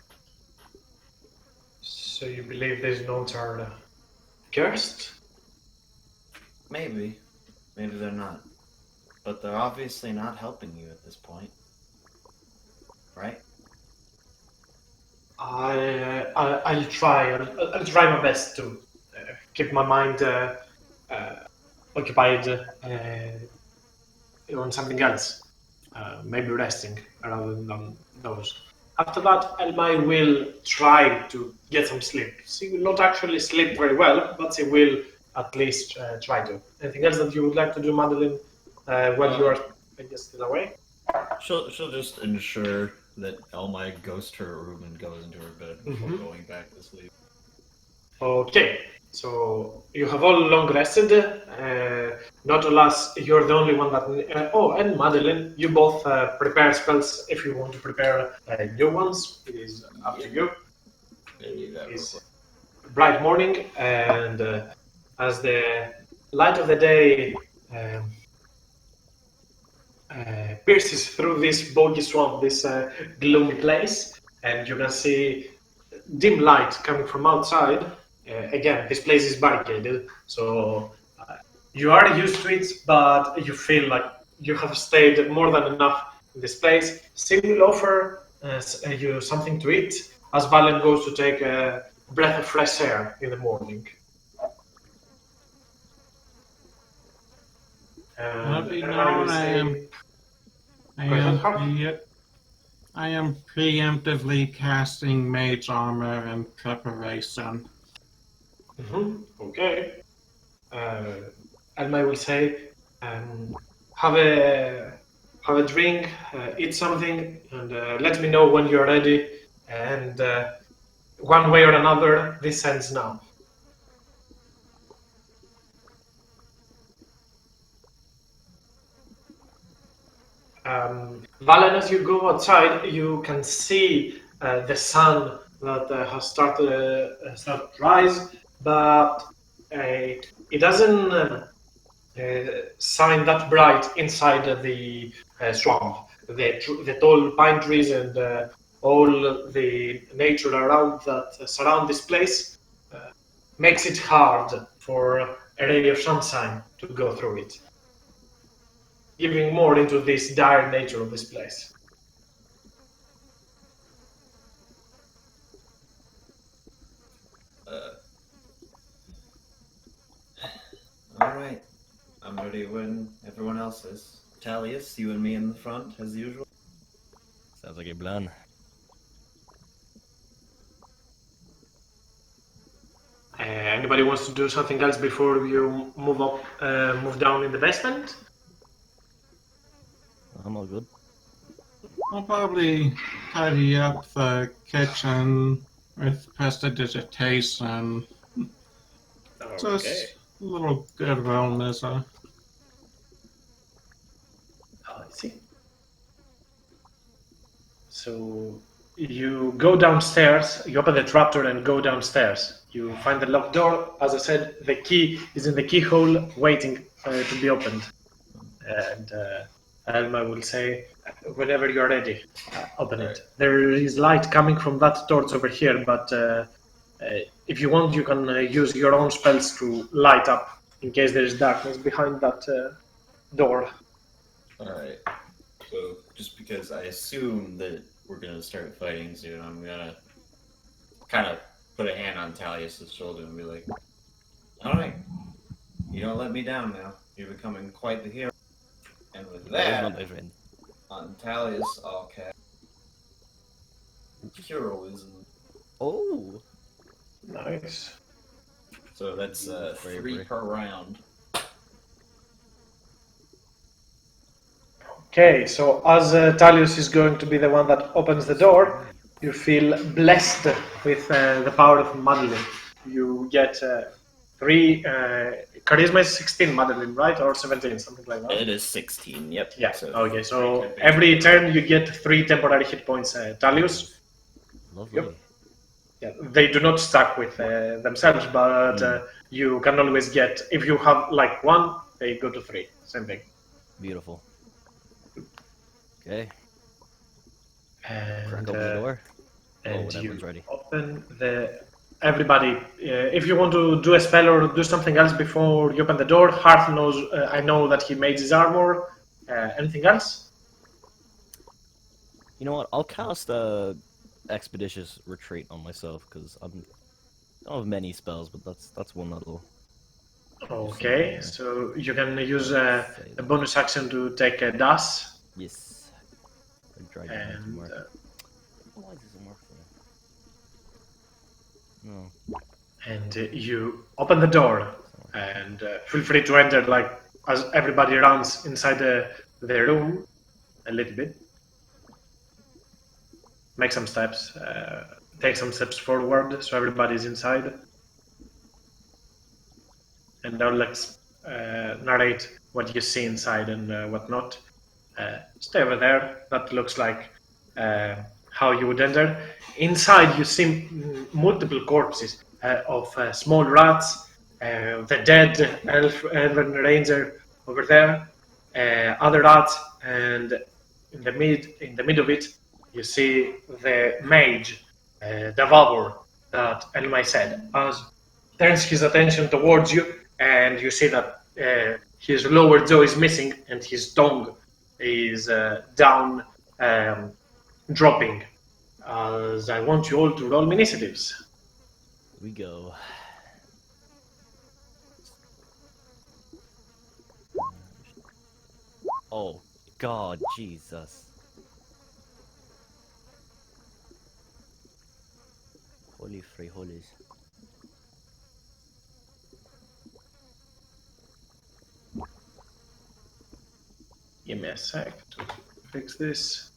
So you believe these notes are cursed? Maybe. Maybe they're not. But they're obviously not helping you at this point. Right? I'll try. I'll try my best to keep my mind occupied on something else. Maybe resting rather than those. After that, Elma will try to get some sleep. She will not actually sleep very well, but she will at least try to. Anything else that you would like to do, Madeline, while you are, I guess, still away? She'll just ensure that Elma goes to her room and goes into her bed before going back to sleep. Okay, so you have all long rested. Not alas, you're the only one that. Oh, and Madeline, you both prepare spells if you want to prepare new ones. It is up to you. It's bright morning, and as the light of the day pierces through this boggy swamp, this gloomy place, and you can see dim light coming from outside. Again, this place is barricaded, so you are used to it, but you feel like you have stayed more than enough in this place. Sim will offer you something to eat as Valen goes to take a breath of fresh air in the morning. Let me And know I will I say- I am preemptively casting mage armor in preparation. Okay. And I will say, have a drink, eat something, and let me know when you're ready. And one way or another, this ends now. Valen, as you go outside, you can see the sun that has started to rise, but it doesn't shine that bright inside the swamp. the tall pine trees and all the nature around that surround this place makes it hard for a ray of sunshine to go through it, giving more into this dire nature of this place. All right. I'm ready when everyone else is. Talius, you and me in the front, as usual. Sounds like a plan. Anybody wants to do something else before you move down in the basement? I'm all good. I'll probably tidy up the kitchen with prestidigitation. Just a little goodwill measure. Oh, I see. So you go downstairs, you open the trapdoor and go downstairs. You find the locked door. As I said, the key is in the keyhole waiting to be opened. And Alma will say, whenever you're ready, open it. There is light coming from that torch over here, but if you want, you can use your own spells to light up in case there is darkness behind that door. Alright. So, just because I assume that we're gonna start fighting soon, I'm gonna kind of put a hand on Talius' shoulder and be like, alright, you don't let me down now. You're becoming quite the hero. And with That is that, not my friend. on Talius, I'll cast Heroism. Oh! Nice. So that's 3 Bravery. per round. Okay, so as Talius is going to be the one that opens the door, you feel blessed with the power of Madeline. You get 3 charisma is 16, Madeline, right? Or 17, something like that. It is 16, yep. Yeah, So okay, so every turn you get 3 temporary hit points, Talius. Lovely. Yep. Yeah, they do not stack with themselves, but you can always get, if you have like 1, they go to 3, same thing. Beautiful. Okay. And, Crack open the door. and when everyone's ready. open the... Everybody, if you want to do a spell or do something else before you open the door, Hearth knows, I know that he made his armor. Anything else? You know what? I'll cast Expeditious Retreat on myself because I don't have many spells, but that's one that'll. Okay, so you can use a bonus action to take a dash. Yes. I tried And Why doesn't work for me? No. and you open the door and feel free to enter like as everybody runs inside the room a little bit. Make some steps, take some steps forward so everybody's inside. And I'll narrate what you see inside and whatnot. Stay over there. That looks like how you would enter. Inside, you see multiple corpses of small rats, the dead elven ranger over there, other rats, and in the mid of it, you see the mage, Devour, that Elmai said, as turns his attention towards you, and you see that his lower jaw is missing and his tongue is down, dropping. As I want you all to roll initiatives. Here we go. Oh, God, Jesus. Holy frijoles. Give me a sec to fix this.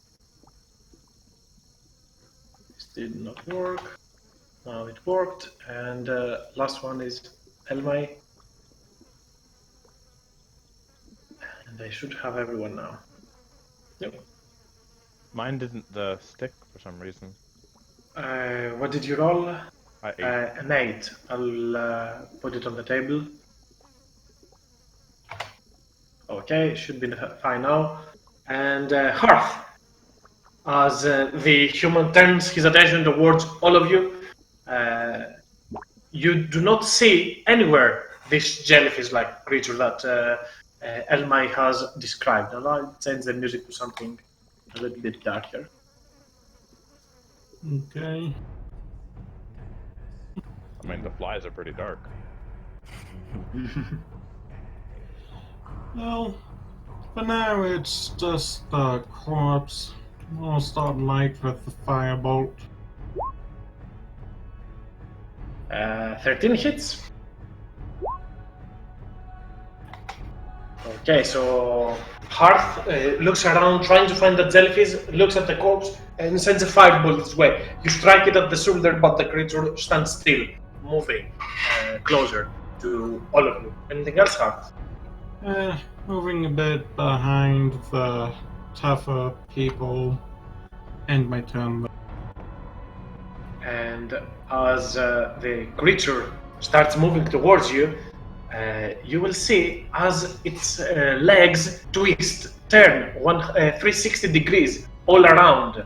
This did not work. Now it worked. And last one is Elmai. And I should have everyone now. Yep. Mine didn't stick for some reason. What did you roll? I ate. An 8. I'll put it on the table. Okay, should be fine now. And Hearth, as the human turns his attention towards all of you, you do not see anywhere this jellyfish-like creature that Elmai has described. And I'll change the music to something a little bit darker. Okay. I mean, the flies are pretty dark. Well, for now it's just a corpse. I'll start light with the firebolt. 13 hits. Okay, so Hearth looks around trying to find the jellyfish, looks at the corpse, and sends a firebolt its way. You strike it at the shoulder, but the creature stands still, moving closer to all of you. Anything else, Hearth? Moving a bit behind the tougher people. End my turn. And as the creature starts moving towards you, you will see as its legs twist, turn 360 degrees all around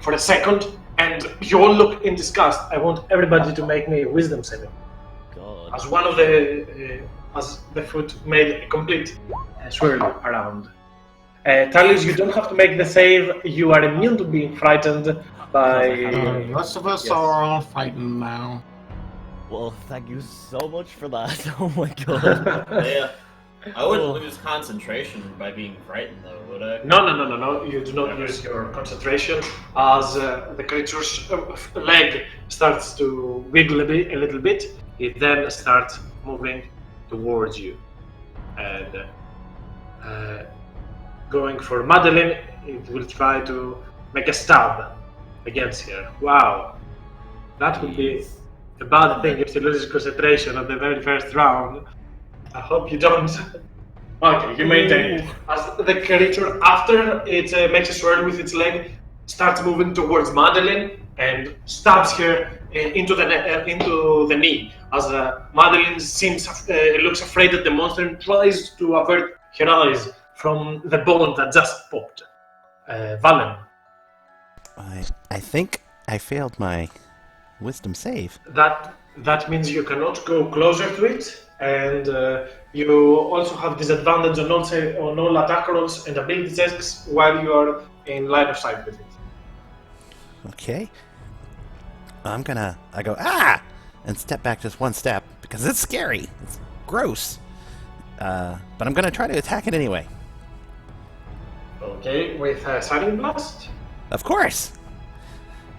for a second, and you all look in disgust. I want everybody to make me a wisdom saving. God. As one of the as the foot made a complete swirl around. Talius, you don't have to make the save. You are immune to being frightened by. The rest of us Yes. are all frightened now. Well, thank you so much for that. Oh my god. Yeah. I wouldn't lose concentration by being frightened, though, would I? No. You do not use your concentration as the creature's leg starts to wiggle a little bit. It then starts moving towards you, and going for Madeline, it will try to make a stab against her. Wow, that would be a bad thing if she loses concentration at the very first round. I hope you don't. Okay, you maintain it. As the creature, after it makes a swirl with its leg, starts moving towards Madeline and stabs her into the knee. As Madeline looks afraid at the monster and tries to avert her eyes from the bone that just popped. Valen, I think I failed my wisdom save. that means you cannot go closer to it, and you also have disadvantage on all attack rolls and ability checks while you are in line of sight with it. Okay. I go, ah! And step back just one step, because it's scary. It's gross. But I'm gonna try to attack it anyway. Okay, with Siren Blast. Of course!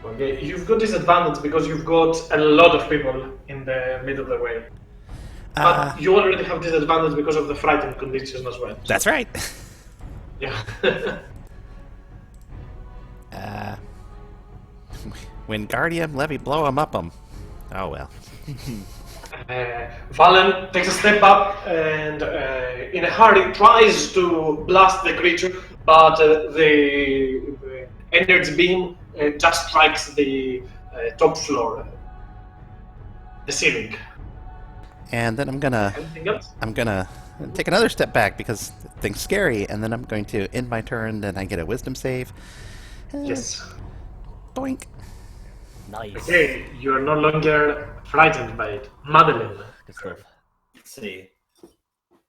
Okay, you've got disadvantage because you've got a lot of people in the middle of the way. But you already have disadvantage because of the frightened condition as well. That's right. Yeah. Wingardium Levy blow 'em up 'em. Oh well. Valen takes a step up and in a hurry tries to blast the creature, but the energy beam just strikes the top floor, the ceiling. And then I'm gonna Anything else? take another step back because the thing's scary, and then I'm going to end my turn, then I get a wisdom save. Yes. Boink. Nice. Okay, you are no longer frightened by it. Madeline. Good stuff. Let's see.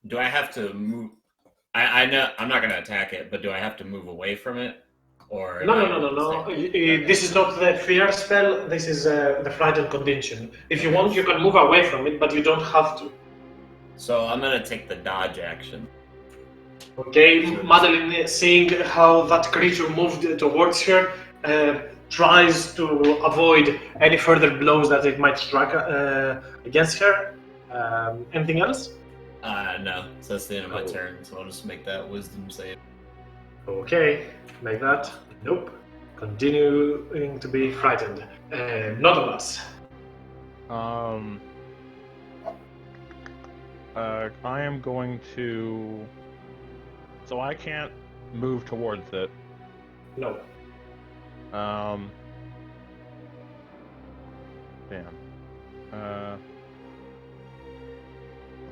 Do I have to move? I know I'm not going to attack it, but do I have to move away from it? Or No. This is not the fear spell. This is the frightened condition. If you want, you can move away from it, but you don't have to. So I'm going to take the dodge action. Okay, Madeline, seeing how that creature moved towards her, tries to avoid any further blows that it might strike against her. Anything else? No. So that's the end of my turn, so I'll just make that wisdom save. Okay, make that. Nope. Continuing to be frightened. Not of us. I am going to. So I can't move towards it. No. Damn.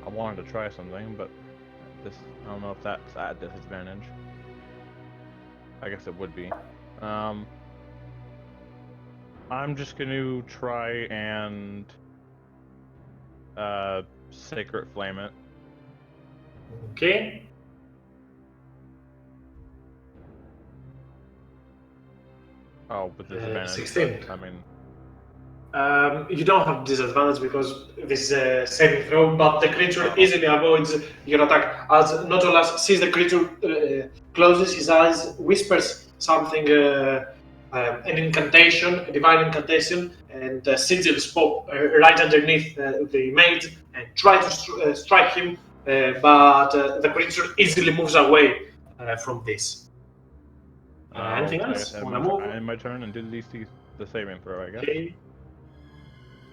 I wanted to try something, but I don't know if that's at disadvantage. I guess it would be. I'm just going to try and Sacred Flame it. Okay. Oh, with disadvantage. 16. I mean, You don't have disadvantage because this is a saving throw, but the creature Oh. easily avoids your attack as Notolas sees the creature, closes his eyes, whispers something, an incantation, a divine incantation, and Sigil spoke right underneath the mage and try to strike him, but the creature easily moves away from this. Anything I else? guess Wanna move? I end my turn and do the saving throw, I guess. Okay.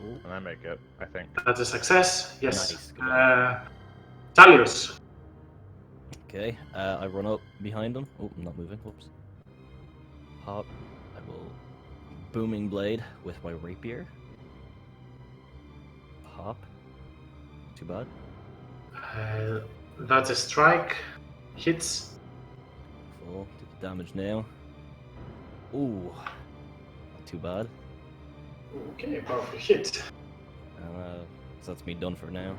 Ooh, and I make it, I think. That's a success. Yes. Nice, good Talius. Okay, I run up behind him. Oh, I'm not moving. Whoops. Hop. I will booming blade with my rapier. Hop. Too bad. That's a strike. Hits. Full. Do the damage now. Ooh. Not too bad. Okay, powerful hit. So that's me done for now.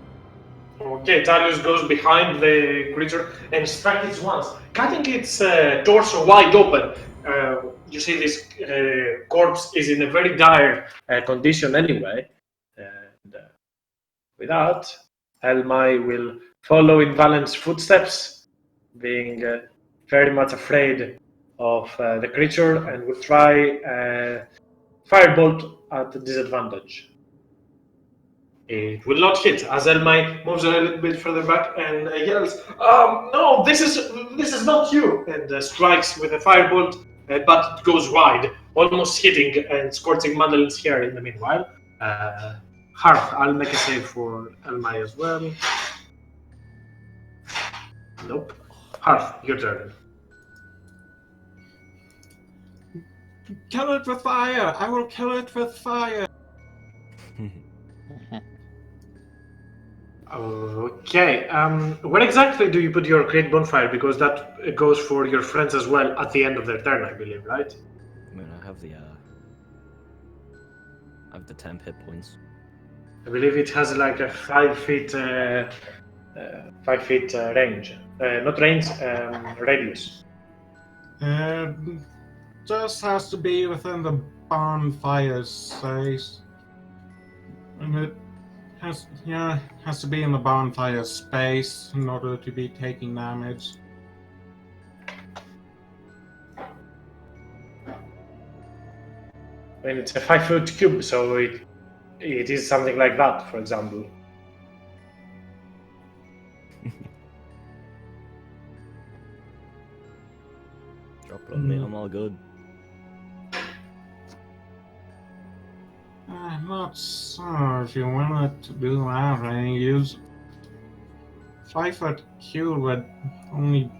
Okay, Talius goes behind the creature and strikes it once, cutting its torso wide open. You see this corpse is in a very dire condition anyway. And with that, Elmai will follow in Valen's footsteps, being very much afraid of the creature, and will try Firebolt at a disadvantage. It will not hit as Elmai moves a little bit further back and yells, "No, this is not you!" and strikes with a firebolt, but it goes wide, almost hitting and scorching Madeline's hair in the meanwhile. Hearth, I'll make a save for Elmai as well. Nope. Hearth, your turn. Kill it with fire! I will kill it with fire! Okay. Where exactly do you put your create bonfire? Because that goes for your friends as well at the end of their turn, I believe, right? I mean, I have the temp hit points. I believe it has like a 5 feet, 5 feet range. Not range, radius. Just has to be within the bonfire space. And it has to be in the bonfire space in order to be taking damage. I mean, it's a 5-foot cube, so it is something like that, for example. Drop it on me, I'm all good. I'm not sure if you wanted to do that, and use 5-foot cube would only.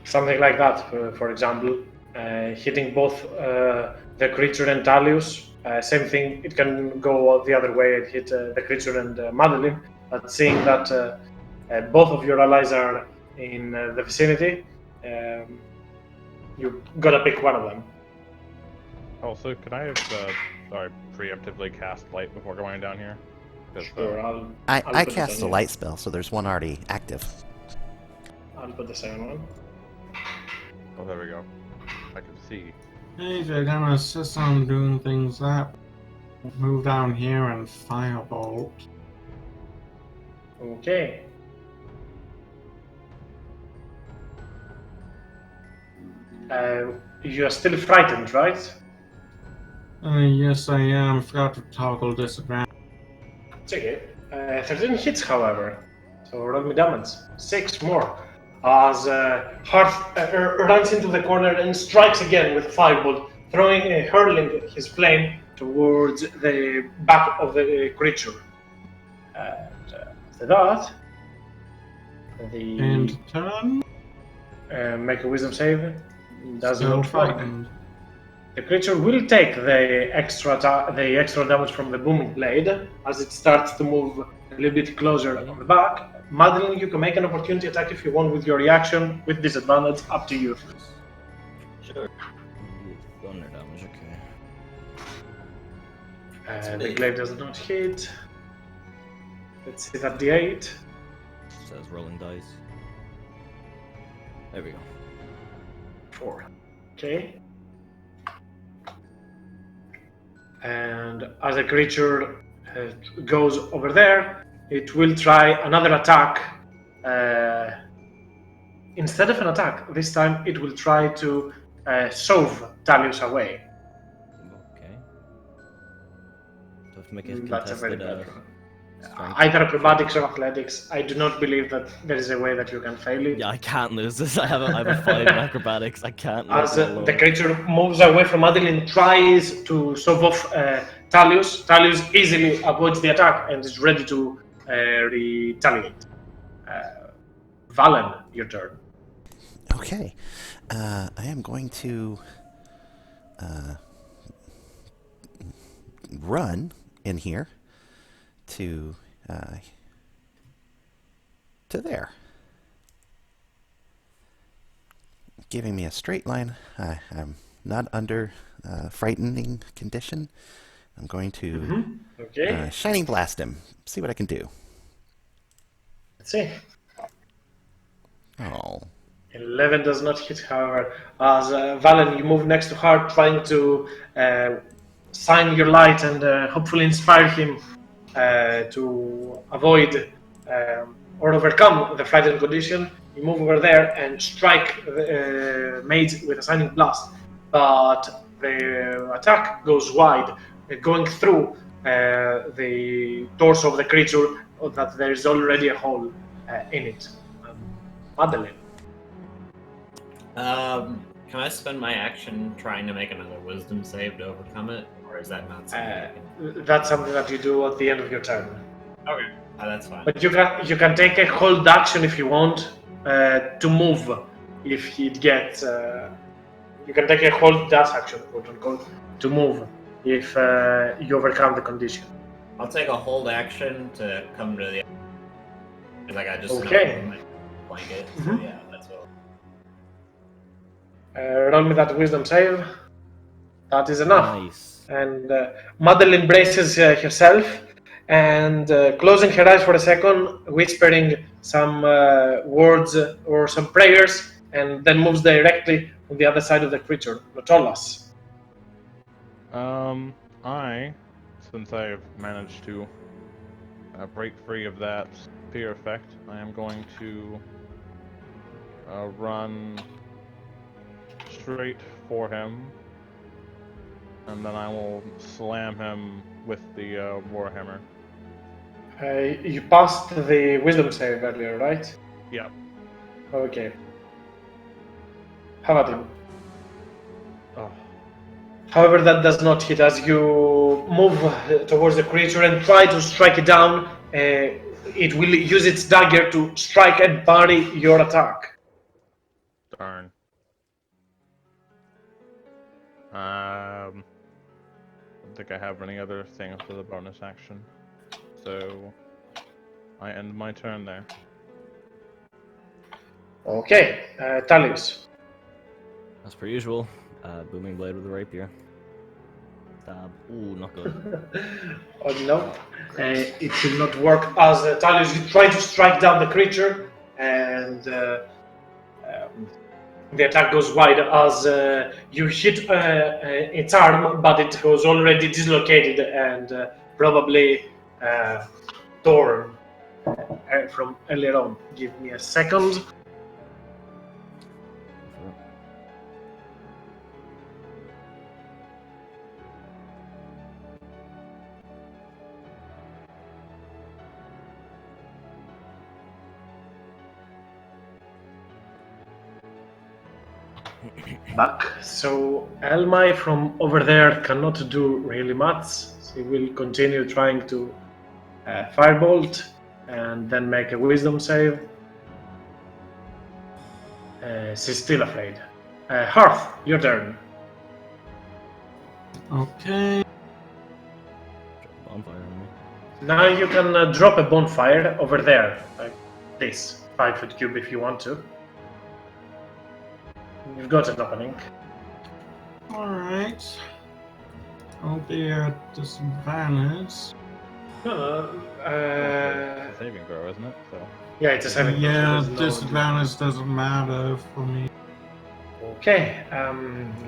Something like that, for example. Hitting both the creature and Talius. Same thing, it can go the other way and hit the creature and Madeline. But seeing that both of your allies are in the vicinity, you gotta pick one of them. Also, can I have preemptively cast light before going down here? 'Cause, Sure, I'll I put it cast on a you. light spell, so there's one already active. I'll put the second one. Oh, there we go. I can see. If you're gonna insist on doing things that, move down here and firebolt. Okay. You are still frightened, right? Yes, I am. Forgot to toggle disadvantage. It's okay. 13 hits, however. So roll me damage. 6 more. As Hearth runs into the corner and strikes again with firebolt, hurling his flame towards the back of the creature. And after that, And turn. make a wisdom save. Does Still not work. frightened. The creature will take the extra damage from the booming blade as it starts to move a little bit closer on the back, Madeline, you can make an opportunity attack if you want with your reaction, with disadvantage, up to you. Sure. Thunder damage, okay. The glaive does not hit. Let's see that d8. Says rolling dice. There we go. 4. Okay. And as the creature goes over there, it will try another attack. Instead of an attack, this time it will try to shove Talius away. Okay. Do I have to make a That's a very contested bad roll. strength? Either acrobatics or athletics. I do not believe that there is a way that you can fail it. Yeah, I can't lose this. I have a 5 in acrobatics. I can't lose As it alone. the creature moves away from Madeline, tries to shove off Talius. Talius easily avoids the attack and is ready to retaliate. Valen, your turn. Okay. I am going to run in here to there. Giving me a straight line. I'm not under frightening condition. I'm going to Okay. Shining Blast him. See what I can do. Let's see. Oh. 11 does not hit, however. As Valen, you move next to her, trying to shine your light and hopefully inspire him to avoid or overcome the frightened condition. You move over there and strike the mage with a shining blast, but the attack goes wide, going through the torso of the creature, that there is already a hole in it. Madeline. Can I spend my action trying to make another wisdom save to overcome it, or is that not something I can? That's something that you do at the end of your turn. Okay, that's fine. But you can take a hold action if you want to move. If he'd get, you can take a hold dash action, quote unquote, to move if you overcome the condition. I'll take a hold action to come to the. Like I just Okay. my blanket. So yeah, that's all. Roll me that wisdom save. That is enough. Nice. And Madeline braces herself and closing her eyes for a second, whispering some words or some prayers, and then moves directly on the other side of the creature. Notolas. Since I've managed to break free of that fear effect, I am going to run straight for him, and then I will slam him with the warhammer. You passed the wisdom save earlier, right? Yep. Okay. How about him? Oh. However, that does not hit. As you move towards the creature and try to strike it down, it will use its dagger to strike and parry your attack. Darn. I don't think I have any other things for the bonus action, so I end my turn there. Okay, Talius. As per usual, booming blade with a rapier. Stab. Ooh, not good. Oh no, it will not work. As Talius, you try to strike down the creature, and the attack goes wide as you hit its arm, but it was already dislocated and probably torn from earlier on. Give me a second. Back. So Elmai from over there cannot do really much. She will continue trying to firebolt and then make a wisdom save. She's still afraid. Hearth, your turn. Okay. Bonfire on me. Now you can drop a bonfire over there. this 5-foot cube if you want to. You've got an opening. Alright. I'll be at disadvantage. It's a saving throw, isn't it? So Yeah, it's a 7. Yeah, so there's no- disadvantage doesn't matter for me. Okay,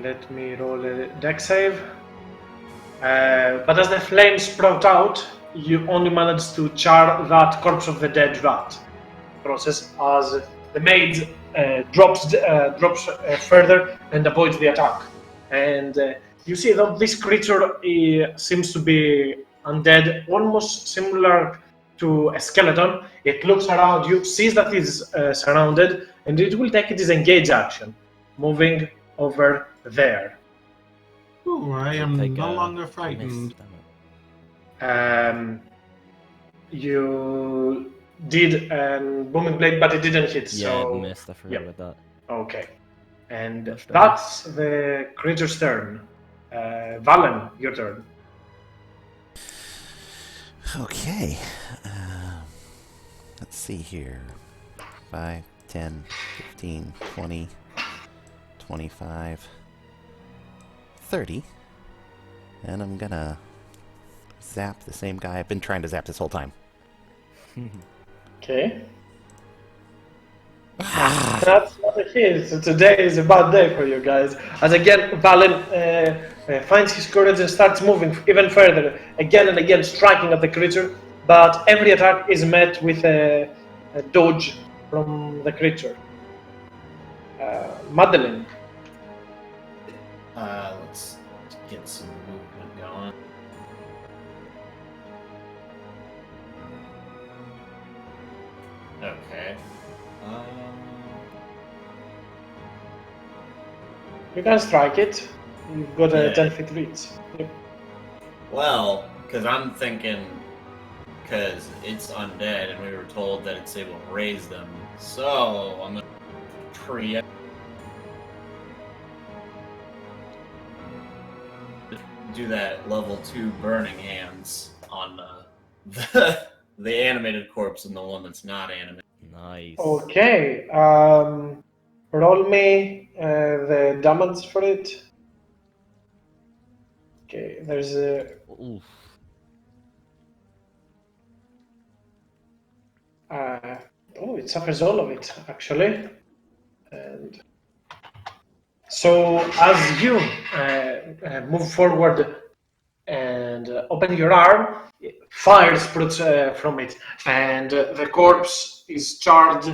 let me roll a deck save. But as the flames sprout out, you only manage to char that corpse of the dead rat process as the maid drops further and avoids the attack. And you see that this creature seems to be undead, almost similar to a skeleton. It looks around you, sees that it is surrounded, and it will take its engage action, moving over there. Ooh, I Does it am take no a longer miss? frightened. Damn it. You did booming blade, but it didn't hit. Yeah, so it missed. I forgot yeah. about Okay, and Touchdown. that's the creature's turn. Valen, your turn. Okay. Let's see here. 5, 10, 15, 20, 25, 30. And I'm gonna zap the same guy I've been trying to zap this whole time. Okay. That's what it is. So today is a bad day for you guys. As again, Valen finds his courage and starts moving even further, again and again, striking at the creature. But every attack is met with a dodge from the creature. Madeline. Let's get some movement going. Okay. You can strike it. You've got a Yeah. 10 feet reach. Yep. Well, because I'm thinking, because it's undead and we were told that it's able to raise them, so I'm gonna preempt. Do that level 2 burning hands on the animated corpse and the one that's not animated. Nice. Okay. Roll me the damage for it. Okay, there's a. Oof. It suffers all of it actually. And so as you move forward and open your arm, fire sprouts from it, and the corpse is charred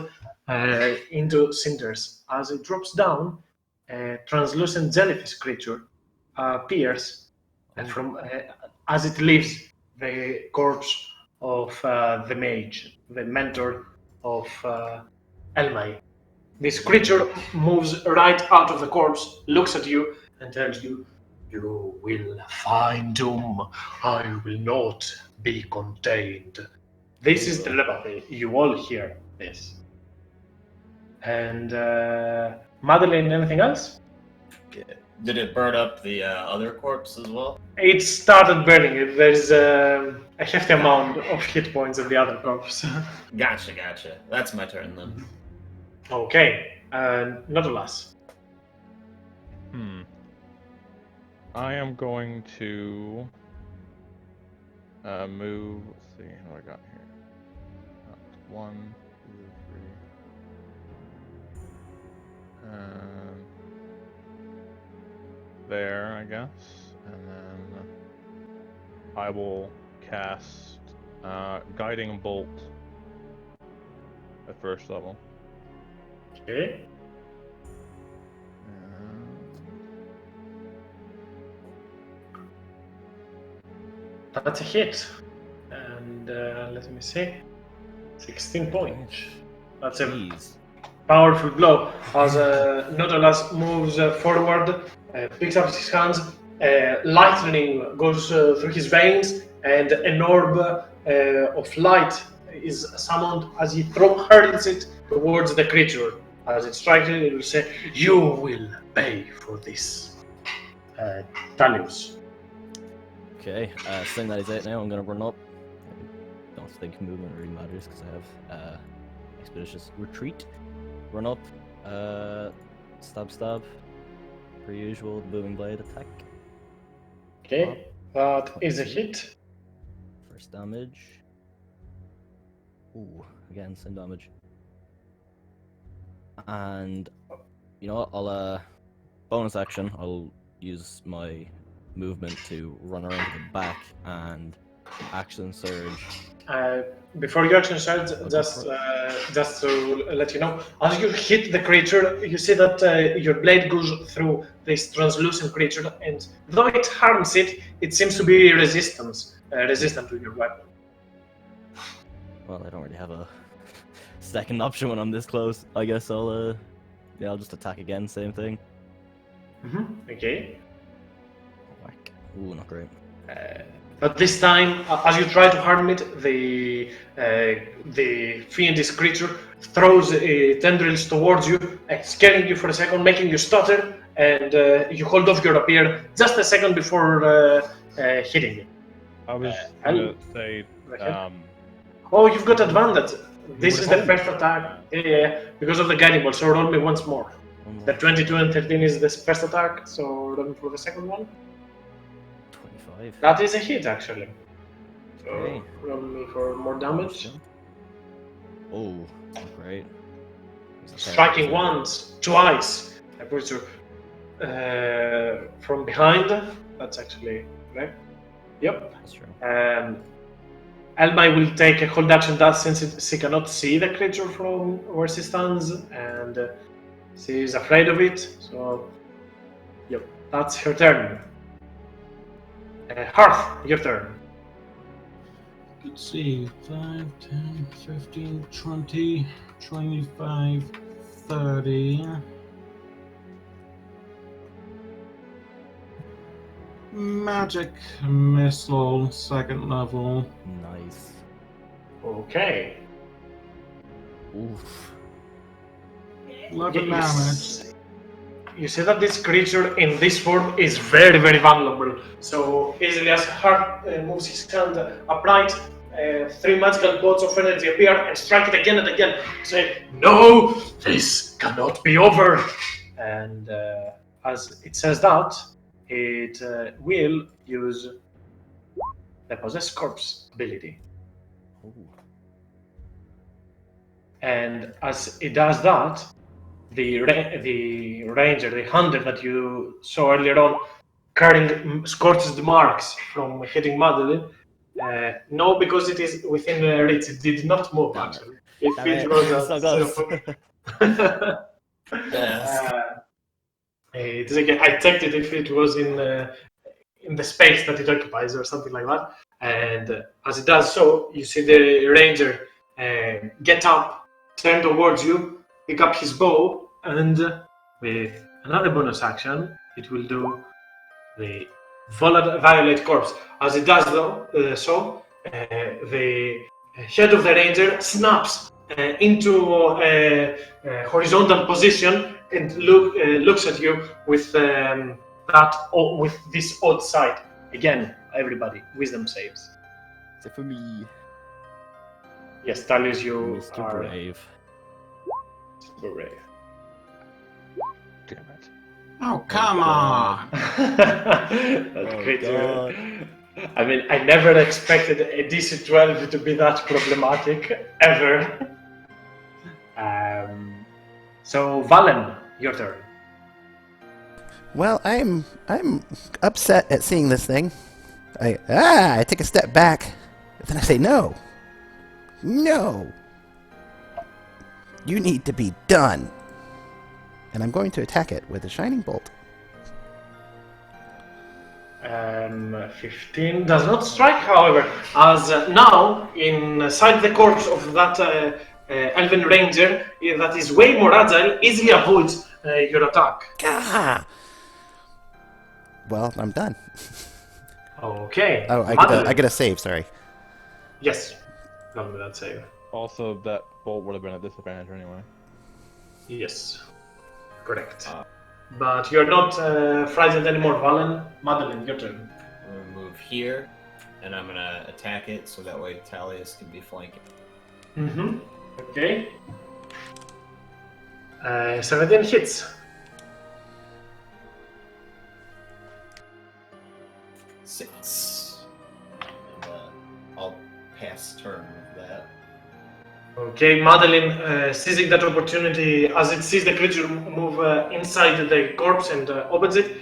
into cinders. As it drops down, a translucent jellyfish creature appears from as it leaves the corpse of the mage, the mentor of Elmai. This creature moves right out of the corpse, looks at you, and tells you, "You will find doom. I will not be contained." This is telepathy. You all hear this. And Madeline, anything else? Did it burn up the other corpse as well? It started burning. There's a hefty amount of hit points in the other corpse. Gotcha. That's my turn then. Okay, Nautilus. I am going to move. Let's see what I got here. 1, 2, 3. There, I guess, and then I will cast Guiding Bolt at first level. Okay. That's a hit. And let me see. 16 points. That's a Jeez. powerful blow. As Nautilus moves forward, picks up his hands, lightning goes through his veins, and an orb of light is summoned as he hurls it towards the creature. As it strikes it, it will say, "You will pay for this." Talius. Okay, seeing that he's out now, I'm gonna run up. I don't think movement really matters because I have expeditious retreat. Run up. Stab. Per usual, booming blade attack. Okay, that is a hit. First damage. Ooh, again, same damage. And you know what? I'll bonus action. I'll use my movement to run around to the back and action surge. Before you action surge, just to let you know, as you hit the creature, you see that your blade goes through this translucent creature, and though it harms it, it seems to be resistant to your weapon. Well, I don't really have a second option when I'm this close. I guess I'll just attack again. Same thing. Okay. Whack. Ooh, not great. But this time, as you try to harm it, the fiendish creature throws tendrils towards you, scaring you for a second, making you stutter, and you hold off your rapier just a second before hitting it. I was gonna say, Oh, you've got advantage. This is the would've first attack. Yeah, because of the guiding ball. So roll me once more. The 22 and 13 is the first attack, so roll me for the second one. 25. That is a hit, actually. So Okay. roll me for more damage. Oh, not great. Striking once, twice. I put you from behind. That's actually right. Yep. That's true. Elmai will take a hold action dash since she cannot see the creature from where she stands, and she is afraid of it. So, yep, that's her turn. Hearth, your turn. Let's see, 5, 10, 15, 20, 25, 30. Magic missile, second level. Nice. Okay. Oof. 11 damage. You see that this creature in this form is very, very vulnerable. So easily as Heart moves his hand upright, 3 magical bolts of energy appear and strike it again and again. Say, "No, this cannot be over." And as it says that, it will use the Possessed Corpse ability. Ooh. And as it does that, the ranger, the hunter that you saw earlier on, carrying scorched marks from hitting Madeline, no, because it is within reach. It did not move, Damn it. actually. If Damn it it. was So close. it is again. I checked it if it was in the space that it occupies or something like that. And as it does so, you see the ranger get up, turn towards you, pick up his bow, and with another bonus action, it will do the Violet Corpse. As it does the head of the ranger snaps into a horizontal position and looks at you with with this odd sight. Again, everybody, wisdom saves. Except for me, Yes, Talius, you Mr. are Brave. brave. damn it. Oh, come on! That Oh, creature. God. I mean, I never expected a DC 12 to be that problematic, ever. So, Valen, your turn. Well, I'm upset at seeing this thing. I take a step back, and then I say no. No. You need to be done. And I'm going to attack it with a shining bolt. 15 does not strike, however, as now inside the corpse of that elven ranger that is way more agile easily avoids your attack. Ah! Well, I'm done. Okay. Oh, I Madeline. get a save. Sorry. Yes. Not with that save. Also, that bolt would have been a disadvantage anyway. Yes. Correct. But you're not frightened anymore, Valen. Madeline, your turn. I'm gonna move here, and I'm gonna attack it so that way Talius can be flanking. Mm-hmm. Okay. 17 hits. 6. And, I'll pass turn with that. Okay, Madeline, seizing that opportunity as it sees the creature move inside the corpse and opens it,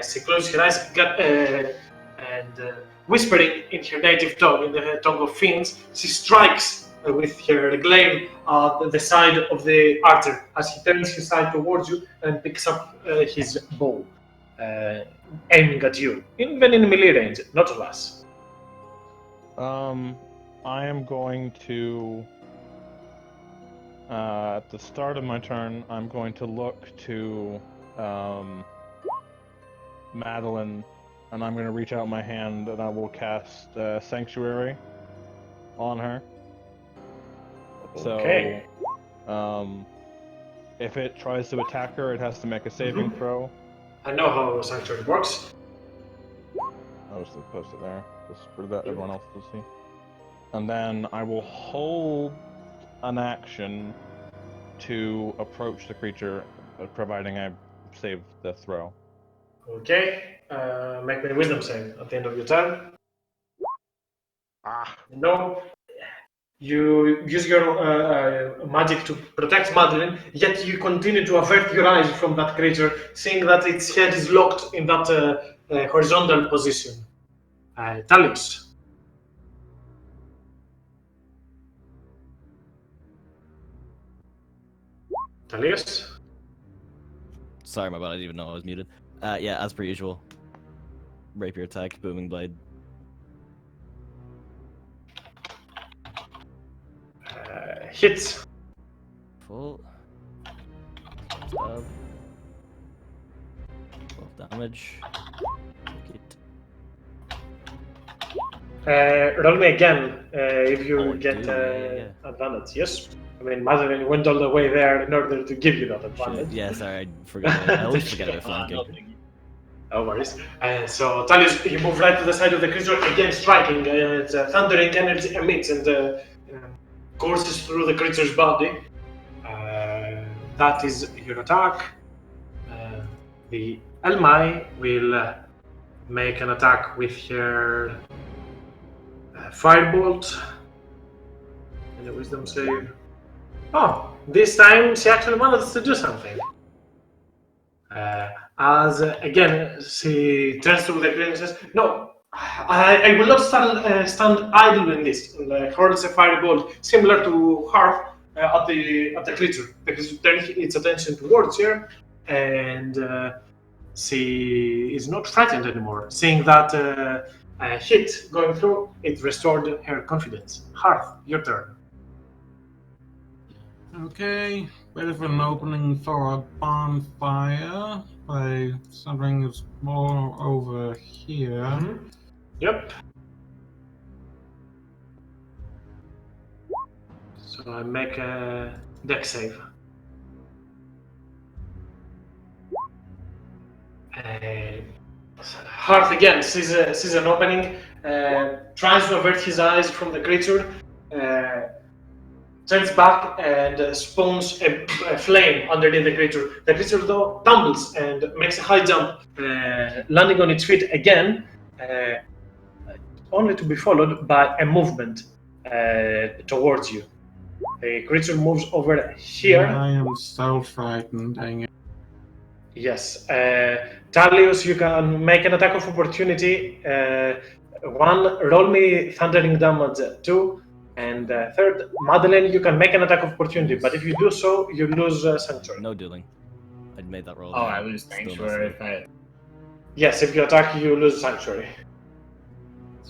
she closes her eyes and whispering in her native tongue, in the tongue of fiends, she strikes with her glaive the side of the archer as he turns his side towards you and picks up his bow, aiming at you, even in melee range, not less. I am going to. At the start of my turn, I'm going to look to Madeline, and I'm going to reach out my hand and I will cast Sanctuary on her. Okay. So, if it tries to attack her, it has to make a saving throw. I know how Sanctuary works. I'll just post it there, just for that everyone else to see. And then I will hold an action to approach the creature, providing I save the throw. Okay, make me a wisdom save at the end of your turn. No, you use your magic to protect Madeline, yet you continue to avert your eyes from that creature, seeing that its head is locked in that horizontal position. Talius. Talius? Sorry, my bad. I didn't even know I was muted. Yeah, as per usual. Rapier attack, booming blade. Hits. Full. Stab. 12 damage. Take it. Roll me again if you Oh, I get do, yeah. advantage, yes? I mean, Madeline went all the way there in order to give you that advantage. Shit. Yeah, sorry, I forgot. I always forget about flanking. No worries. So, Talius, you move right to the side of the creature, again striking. Its thundering energy emits and courses through the creature's body. That is your attack. The Elmai will make an attack with her Firebolt. And a wisdom save. Oh, this time she actually managed to do something. As again, she turns to the creature and says, "No, I will not stand idle in this." And hurls a firebolt similar to Harp at the creature. The creature turns its attention towards her, and she is not frightened anymore. Seeing that a hit going through, it restored her confidence. Harp, your turn. Okay, bit of an opening for a bonfire by something that's more over here. Yep. So I make a deck save. Hearth again sees an opening, tries to avert his eyes from the creature, turns back and spawns a flame underneath the creature. The creature though tumbles and makes a high jump, landing on its feet again, only to be followed by a movement towards you. The creature moves over here. I am so frightened, dang it. Yes. Talius, you can make an attack of opportunity. One, roll me thundering damage 2. And third, Madeline, you can make an attack of opportunity. But if you do so, you lose Sanctuary. No dueling. I'd made that roll. Oh, I lose Sanctuary if I Yes, if you attack, you lose Sanctuary.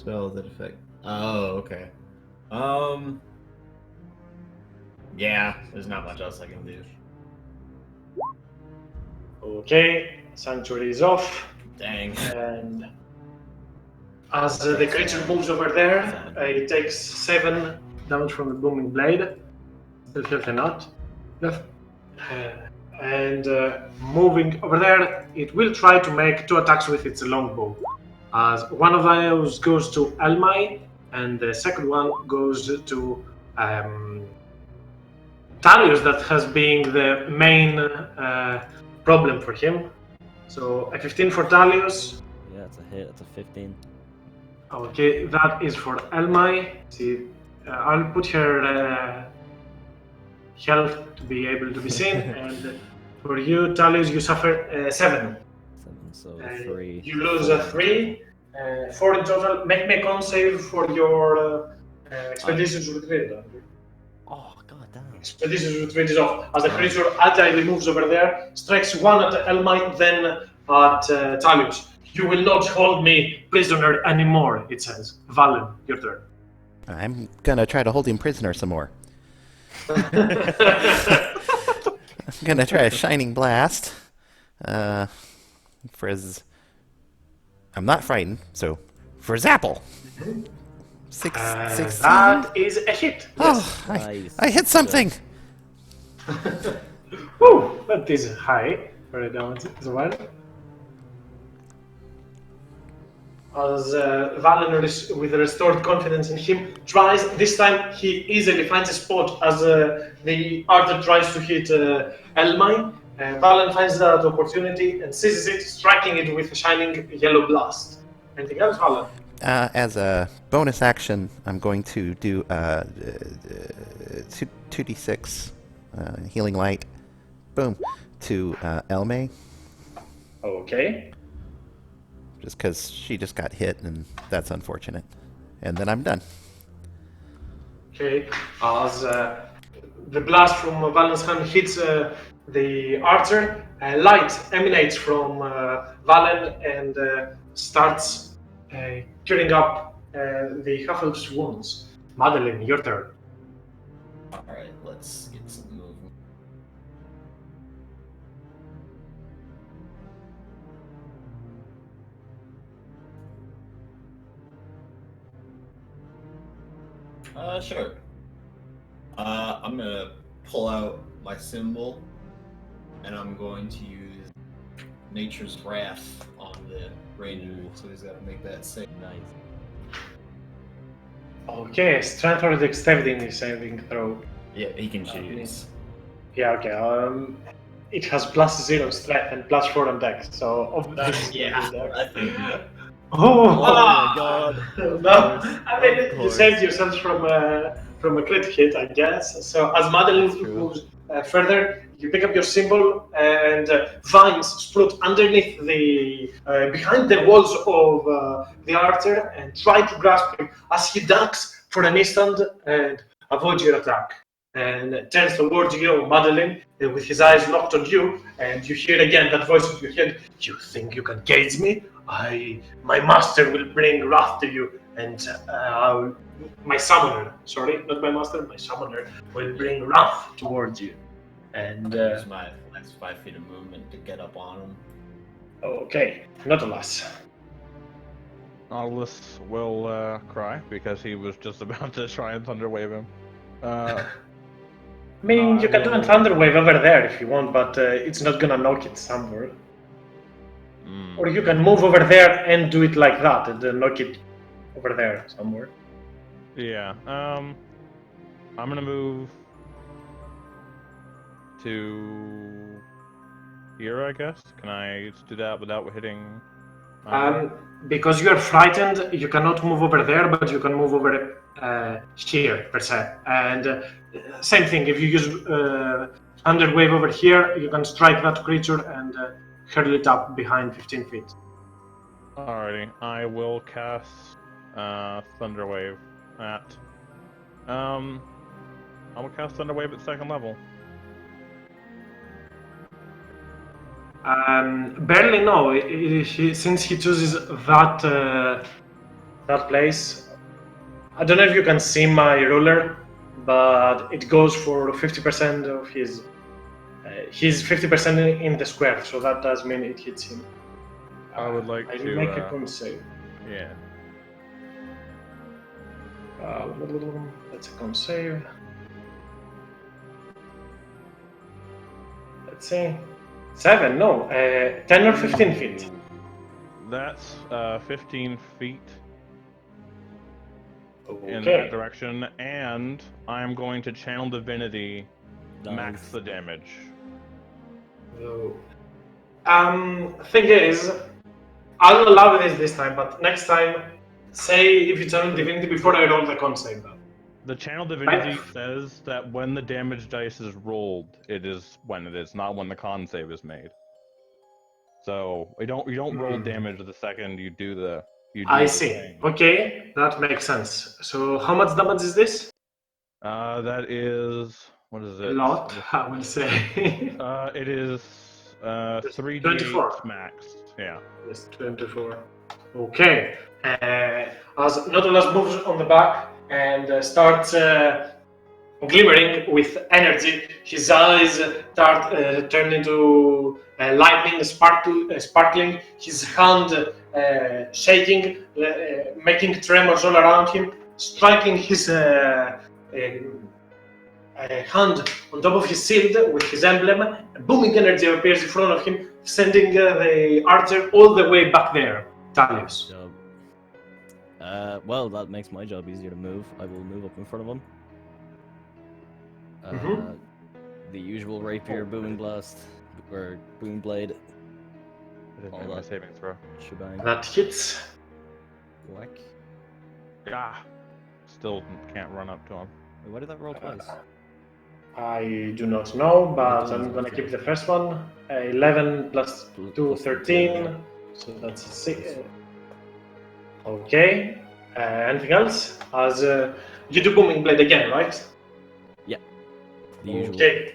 spell that effect. Oh, okay. Yeah, there's not much else I can do. Okay, Sanctuary is off. Dang. And as the creature moves over there, it takes 7 damage from the booming blade. Still healthy not. And moving over there, it will try to make 2 attacks with its longbow. As one of those goes to Elmai, and the second one goes to Talius that has been the main problem for him. So a 15 for Talius. Yeah, it's a hit. It's a 15. Okay, that is for Elmai. See, I'll put her health to be able to be seen, and for you, Talius, you suffer 7. 7, so 3. You lose a 3, 4 in total. Make me a con save for your expeditions retreat. Oh, god damn. Expeditions retreat is off. As the creature agilely moves over there, strikes one at Elmai, then at Talius. You will not hold me prisoner anymore, it says. Valen, your turn. I'm gonna try to hold him prisoner some more. I'm gonna try a shining blast. For his, I'm not frightened, so for Zapple. 16. That is a hit. Oh, Nice. I hit something. Woo, that is high for a damage as well. As Valen, with restored confidence in him, tries, this time he easily finds a spot as the archer tries to hit Elmai. Valen finds that opportunity and seizes it, striking it with a shining yellow blast. Anything else, Valen? As a bonus action, I'm going to do 2d6 healing light. Boom. To Elmay. Okay. Just because she just got hit, and that's unfortunate. And then I'm done. Okay. As the blast from Valen's hand hits the archer, light emanates from Valen and starts curing up the Hufflepuff's wounds. Madeline, your turn. Alright, let's get some movement. Sure. I'm gonna pull out my symbol, and I'm going to use Nature's Wrath on the ranger, so he's gotta make that save. Nice. Okay, strength or dexterity saving throw. Yeah, he can choose. Yeah, okay. It has +0 strength and +4 on dex, so obviously. I think. Oh, my god. No, I mean, Of you course. saved yourself from a crit hit, I guess. So as Madeline That's true. moves further, you pick up your symbol, and vines sprout underneath the behind the walls of the archer and try to grasp him as he ducks for an instant and avoids your attack. And turns towards you, Madeline, with his eyes locked on you, and you hear again that voice in your head. You think you can cage me? My master will bring wrath to you, and my summoner, sorry, not my master, my summoner will bring wrath towards you. And Use my next 5 feet of movement to get up on him. okay, not alas. Nautilus will cry because he was just about to try and thunderwave him. I mean, you can do a thunder wave over there if you want, but it's not gonna knock it somewhere. Or you can move over there and do it like that, and then knock it over there somewhere. Yeah. I'm gonna move to here, I guess. Can I do that without hitting? Because you are frightened, you cannot move over there, but you can move over here per se. And same thing, if you use thunder wave over here, you can strike that creature and hurl it up behind 15 feet. Alrighty, I will cast Thunderwave at. I will cast Thunderwave at 2nd level. Barely no. Since he chooses that place, I don't know if you can see my ruler, but it goes for 50% of his. He's 50% in the square, so that does mean it hits him. I would like I to make a con save. Yeah. That's a con save. Let's see. 7, no. 10 or 15 feet. That's 15 feet in that Okay. direction, and I'm going to channel divinity max Nice. the damage. No. Thing is, I'll allow this time, but next time, say if you channel divinity before I roll the con save. The channel divinity Right. says that when the damage dice is rolled, it is when it is, not when the con save is made. So you don't roll damage the second you do the I the see. thing. Okay, that makes sense. So how much damage is this? That is, what is A it? lot, I will say. It is Just 3d8 24. max. Yeah. Yes, 24. Okay. As Nautilus moves on the back and starts glimmering with energy, his eyes start turn into lightning, sparkling. His hand shaking, making tremors all around him, striking his hand on top of his shield with his emblem. Booming energy appears in front of him, sending the archer all the way back there. Talius. Job. Well, that makes my job easier to move. I will move up in front of him. Mhm. The usual rapier, booming blast, or boom blade, I didn't All make my that. saving throw. shebang. That hits. Whack. Ah, still can't run up to him. Wait, why did that roll twice? I do not know, but It does, I'm gonna actually. keep the first one. 11 plus 2, Plus 13. So that's 6. Okay. Anything else? As you do booming blade again, right? The usual. Okay.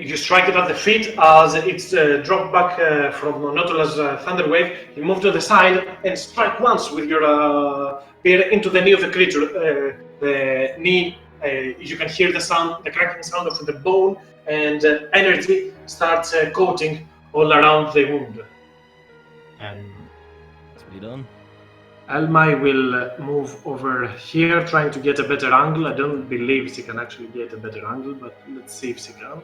You strike it at the feet as it's dropped back from Nautilus Thunder Wave. You move to the side and strike once with your spear into the knee of the creature. The knee, you can hear the sound, the cracking sound of the bone, and energy starts coating all around the wound. And That's what he done. Elmai will move over here, trying to get a better angle. I don't believe she can actually get a better angle, but let's see if she can.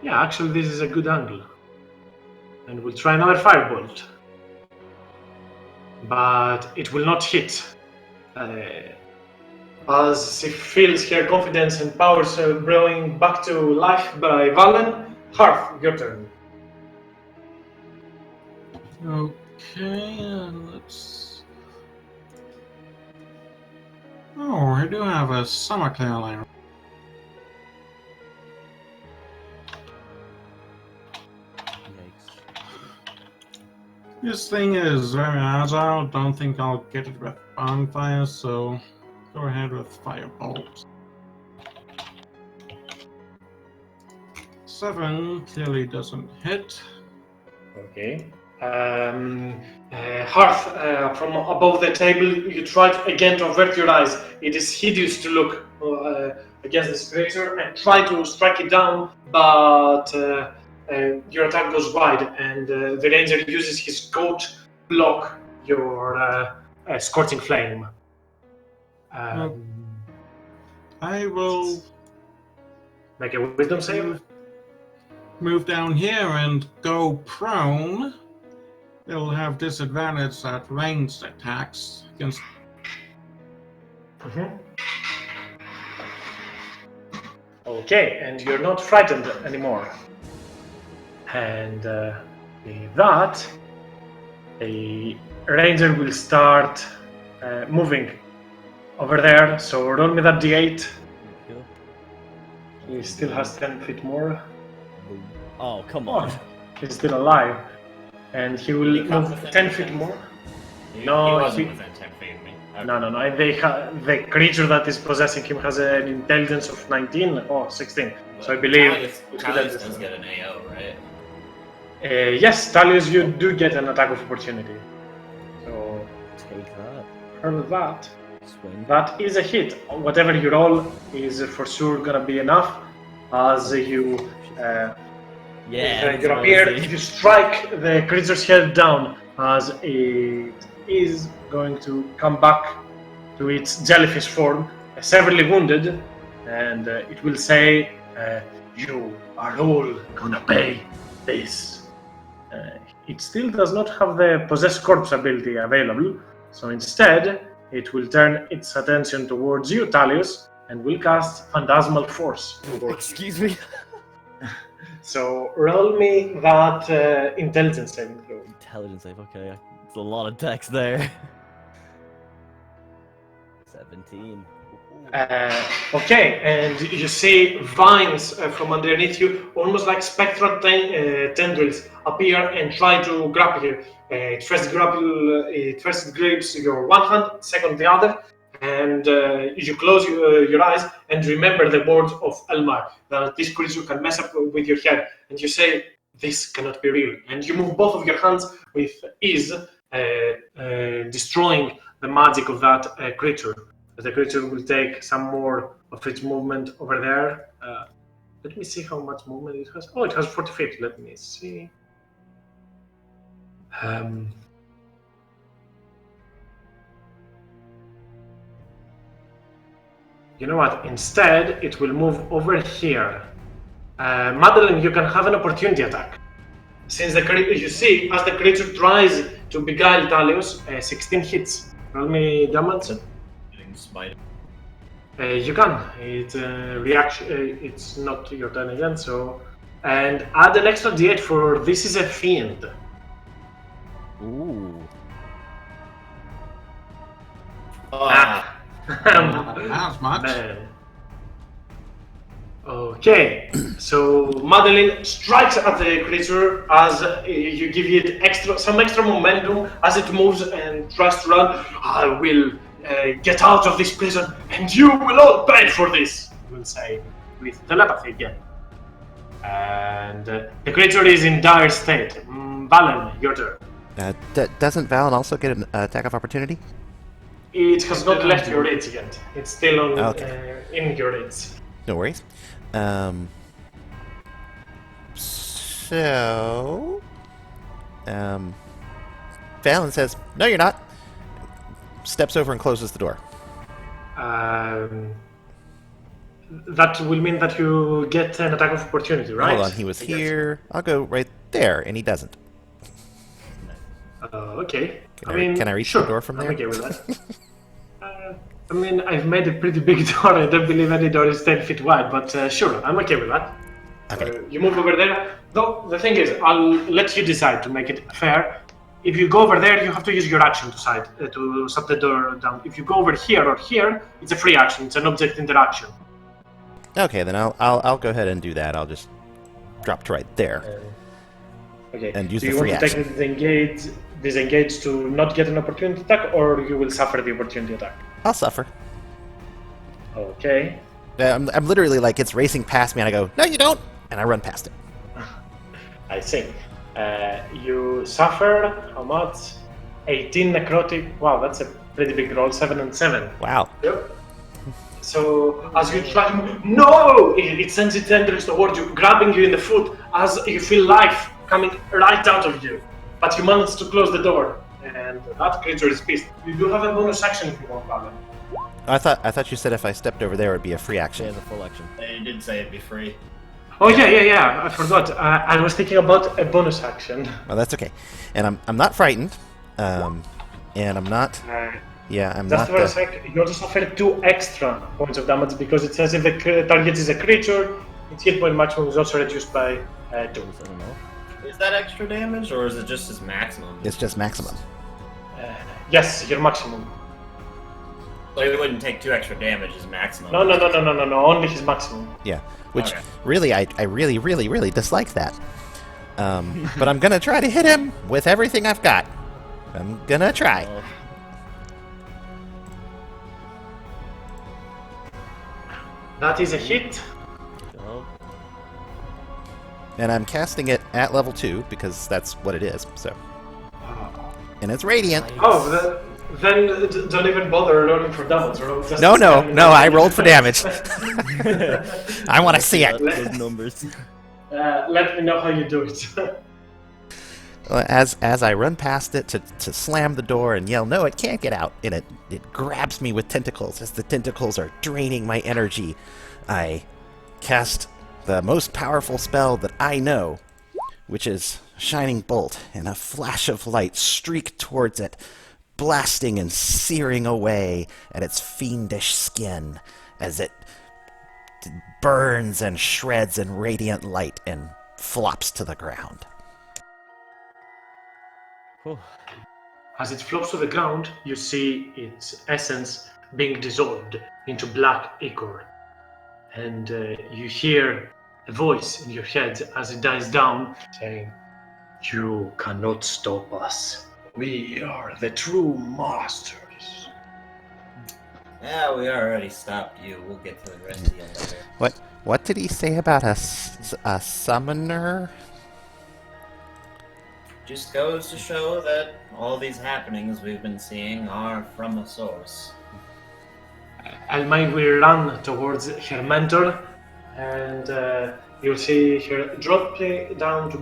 Yeah, actually, this is a good angle. And we'll try another firebolt. But it will not hit. As she feels her confidence and powers growing back to life by Valen. Hearth, your turn. Okay, let's. Oh, I do have a summer clear. Yikes. This thing is very agile. Don't think I'll get it with bonfire, so go ahead with firebolt. 7 clearly doesn't hit. Okay. Hearth, from above the table, you try again to avert your eyes. It is hideous to look against this creature and try to strike it down, but your attack goes wide, and the ranger uses his coat block your scorching flame. I will Make a wisdom save. move down here and go prone. It'll have disadvantage at ranged attacks against. Okay, and you're not frightened anymore. And with that, the ranger will start moving over there. So roll me that d8. Go. He still has 10 feet more. Boom. Oh, come on. Oh, he's still alive. And he will He comes move within 10 10 feet feet. more. He No, wasn't he- within 10 feet of me. Okay. No. The creature that is possessing him has an intelligence of 19 or 16. So I believe Talius does get an AO, right? yes, Talius, you do get an attack of opportunity. So Take that. hurl that. Swing. That is a hit. Whatever you roll is for sure gonna be enough. As you Yeah. you appear, you strike the creature's head down as it is going to come back to its jellyfish form, severely wounded, and it will say, "You are all gonna pay this." It still does not have the possess corpse ability available, so instead it will turn its attention towards you, Talius, and will cast Phantasmal Force. Excuse me. So roll me that intelligence saving throw. Intelligence save. Okay, it's a lot of text there. 17. Okay, and you see vines from underneath you, almost like spectral tendrils, appear and try to grab you. It first grabs your one hand, second the other, and you close your eyes and remember the words of Elmar, that this creature can mess up with your head, and you say, this cannot be real. And you move both of your hands with ease, destroying the magic of that creature. The creature will take some more of its movement over there. Let me see how much movement it has. Oh, it has 40 feet. Let me see. You know what? Instead, it will move over here. Madeline, you can have an opportunity attack. Since you see, as the creature tries to beguile Talius, 16 hits. Roll me damage. Getting smite. You can. It reaction. It's not your turn again. So, and add an extra d8 for this is a fiend. Ooh. Not much. Man. Okay, so Madeline strikes at the creature as you give it some extra momentum as it moves and tries to run. I will get out of this prison, and you will all pay for this. I will say with telepathy again. And the creature is in dire state. Valen, your turn. Doesn't Valen also get an attack of opportunity? It has not left your reach yet. It's still on in your reach. No worries. So, Valen says, "No, you're not." Steps over and closes the door. That will mean that you get an attack of opportunity, right? Hold on, he was here. I'll go right there, and he doesn't. Okay. Can I reach sure, the door from there? I'm okay with that. I've made a pretty big door. I don't believe any door is 10 feet wide, but sure, I'm okay with that. Okay. You move over there. Though, the thing is, I'll let you decide to make it fair. If you go over there, you have to use your action to shut the door down. If you go over here or here, it's a free action. It's an object interaction. Okay, then I'll go ahead and do that. I'll just drop to right there. Okay. And use Do the you free want to action. take disengage to not get an opportunity attack, or you will suffer the opportunity attack? I'll suffer. Okay. I'm literally like, it's racing past me, and I go, "No, you don't!" And I run past it. I see. You suffer how much? 18 necrotic. Wow, that's a pretty big roll. 7 and 7. Wow. Yep. So as you try to move, no! It sends its tendrils towards you, grabbing you in the foot as you feel life coming right out of you. But you manage to close the door, and that creature is pissed. You do have a bonus action if you want, Valen. I thought you said if I stepped over there, it would be a free action. There's a full action. They did say it'd be free. Oh yeah. I forgot. I was thinking about a bonus action. Well, that's okay. And I'm not frightened. And I'm not. Yeah, I'm Just not. for a sec, you also suffer 2 extra points of damage because it says if the target is a creature, its hit point maximum is also reduced by 2. I don't know. Is that extra damage, or is it just his maximum? It's just maximum. Yes, your maximum. So he wouldn't take 2 extra damage as maximum. No. Only his maximum. Yeah. Which Okay. really, I really dislike that. But I'm gonna try to hit him with everything I've got. I'm gonna try. That is a hit. Oh, And I'm casting it at level 2 because that's what it is. So. And it's radiant. Oh, then don't even bother rolling for damage. Just No. I rolled for damage. I want to see it. those numbers. Let me know how you do it. As I run past it to slam the door and yell, "No, it can't get out!" and it grabs me with tentacles. As the tentacles are draining my energy, I cast the most powerful spell that I know, which is Shining Bolt, and a flash of light streaked towards it, blasting and searing away at its fiendish skin as it burns and shreds in radiant light and flops to the ground. Whew. As it flops to the ground, you see its essence being dissolved into black ichor. And you hear a voice in your head as it dies down saying, "You cannot stop us. We are the true masters." Yeah, we already stopped you. We'll get to the rest of you later. What did he say about a summoner? Just goes to show that all these happenings we've been seeing are from a source. Almay will run towards her mentor, and you'll see her drop down to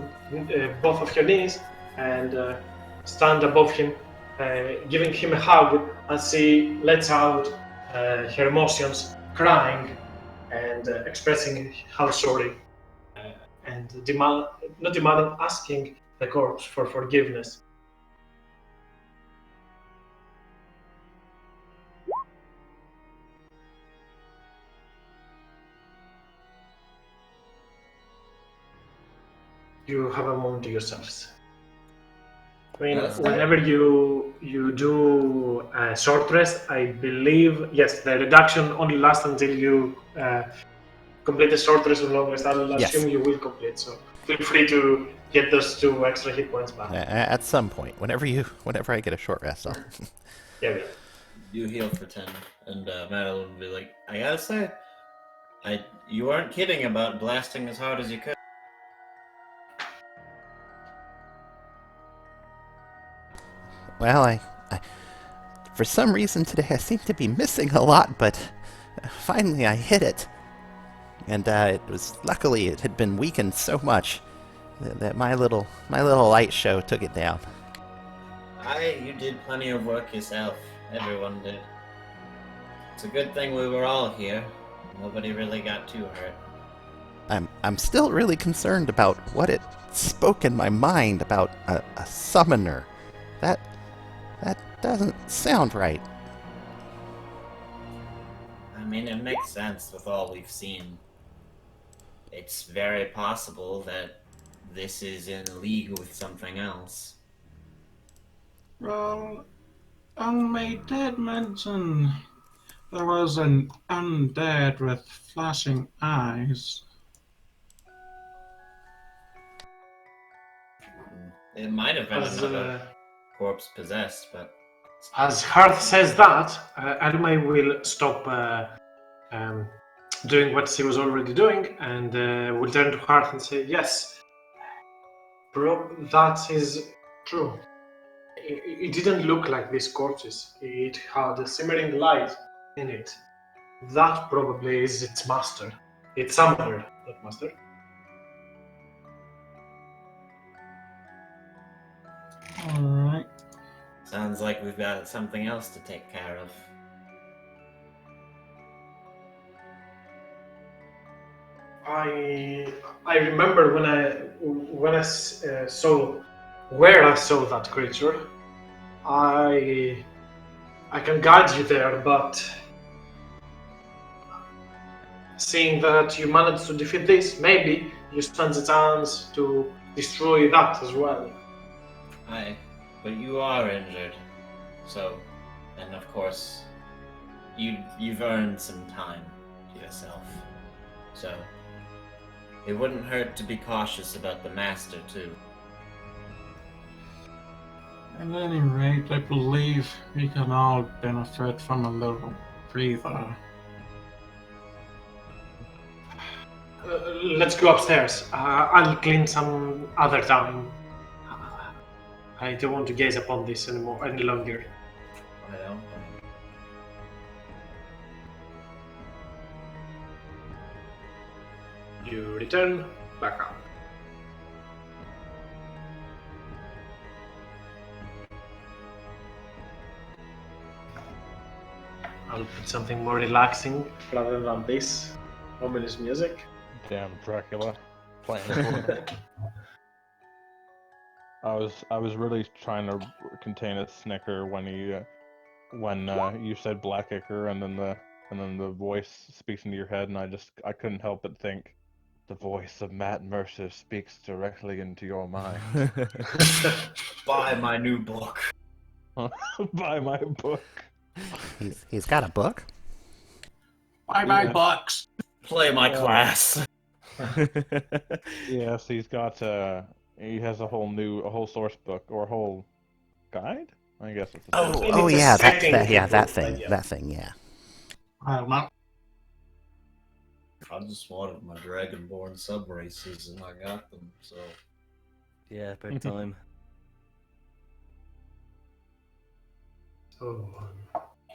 both of her knees and stand above him, giving him a hug as she lets out her emotions, crying and expressing how sorry, and not demanding, asking the corpse for forgiveness. You have a moment to yourselves. I mean, whenever you do a short rest, I believe, yes, the reduction only lasts until you complete the short rest or long rest. I'll Yes. assume you will complete, so feel free to get those 2 extra hit points back. At some point, whenever I get a short rest, I'll. Yeah. You heal for 10, and Madeline will be like, I gotta say, you weren't kidding about blasting as hard as you could. Well, I for some reason today I seem to be missing a lot, but finally I hit it. And luckily it had been weakened so much that my little light show took it down. You did plenty of work yourself. Everyone did. It's a good thing we were all here. Nobody really got too hurt. I'm still really concerned about what it spoke in my mind about a summoner. That doesn't sound right. I mean, it makes sense with all we've seen. It's very possible that this is in league with something else. Well, Unmade did mention there was an undead with flashing eyes. It might have been As, another corpse possessed, but As Hearth says that, Almay will stop doing what she was already doing and will turn to Hearth and say, "Yes, bro, that is true. It didn't look like these corpses. It had a simmering light in it. That probably is its master. Its summoner, not master." Alright. sounds like we've got something else to take care of. I remember when I saw where I saw that creature. I can guide you there, but seeing that you managed to defeat this, maybe you stand a chance to destroy that as well. Aye, but you are injured, so, and of course, you've earned some time to yourself, so it wouldn't hurt to be cautious about the master too. At any rate, I believe we can all benefit from a little breather. Let's go upstairs. I'll clean some other time. I don't want to gaze upon this any longer. I don't. You return back up. I'll put something more relaxing rather than this ominous music. Damn Dracula playing for I was really trying to contain a snicker when you said Blackacre and then the voice speaks into your head, and I couldn't help but think the voice of Matt Mercer speaks directly into your mind. Buy my new book. Buy my book. He's got a book. Buy my Yeah. books. Play my class. Yes, he's got he has a whole source book or a whole guide. I guess it's a source book. Oh It's a yeah, setting that book, thing, yeah. that thing, yeah. I don't know. I just wanted my Dragonborn sub races, and I got them. So Yeah, about time. So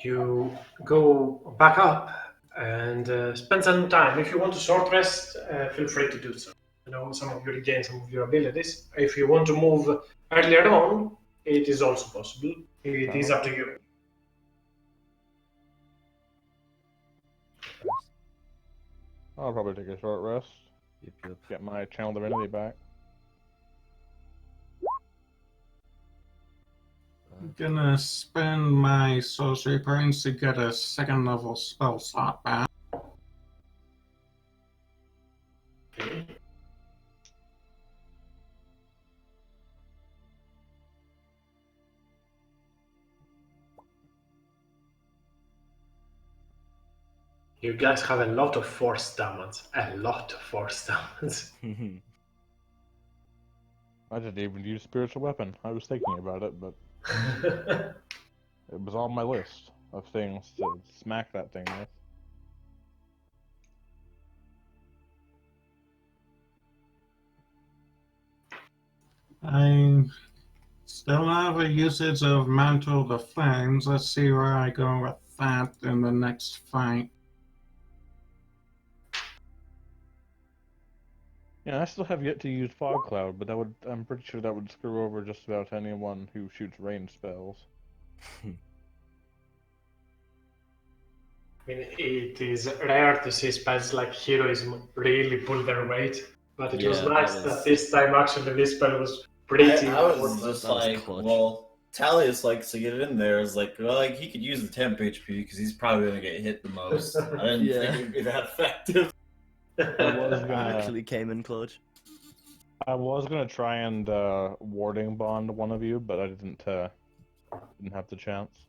you go back up and spend some time. If you want to short rest, feel free to do so. You know, some of you regain some of your abilities. If you want to move earlier on, it is also possible. It is up to you. I'll probably take a short rest. Yep. Get my channel divinity back. I'm gonna spend my sorcery points to get a second level spell slot back. Okay. You guys have a lot of force damage. A lot of force damage. I didn't even use spiritual weapon. I was thinking about it, but it was on my list of things to smack that thing with. I still have a usage of Mantle of the Flames. Let's see where I go with that in the next fight. Yeah, I still have yet to use Fog Cloud, but I'm pretty sure that would screw over just about anyone who shoots range spells. I mean, it is rare to see spells like Heroism really pull their weight, but it was Yeah, nice that this time actually this spell was pretty I was important. just That was like, clutch. well, Talius likes to get it in there. It's like, well, like he could use the temp HP because he's probably gonna get hit the most. I didn't Yeah. think it'd be that effective. I was That gonna actually came in clutch. try and warding bond one of you, but I didn't have the chance.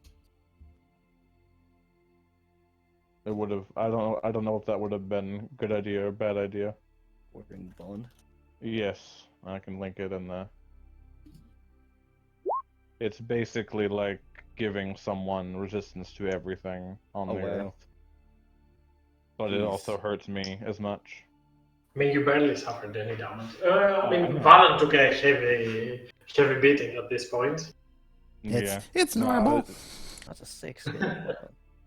It would have. I don't know if that would have been good idea or bad idea. Working bond. Yes, I can link it in the. It's basically like giving someone resistance to everything on Oh, the wow. earth. But it Jeez. also hurts me as much. I mean, you barely suffered any damage. I mean, I know. Valen took a heavy beating at this point. Yeah. It's No, normal. That's a 6 skill. Wow.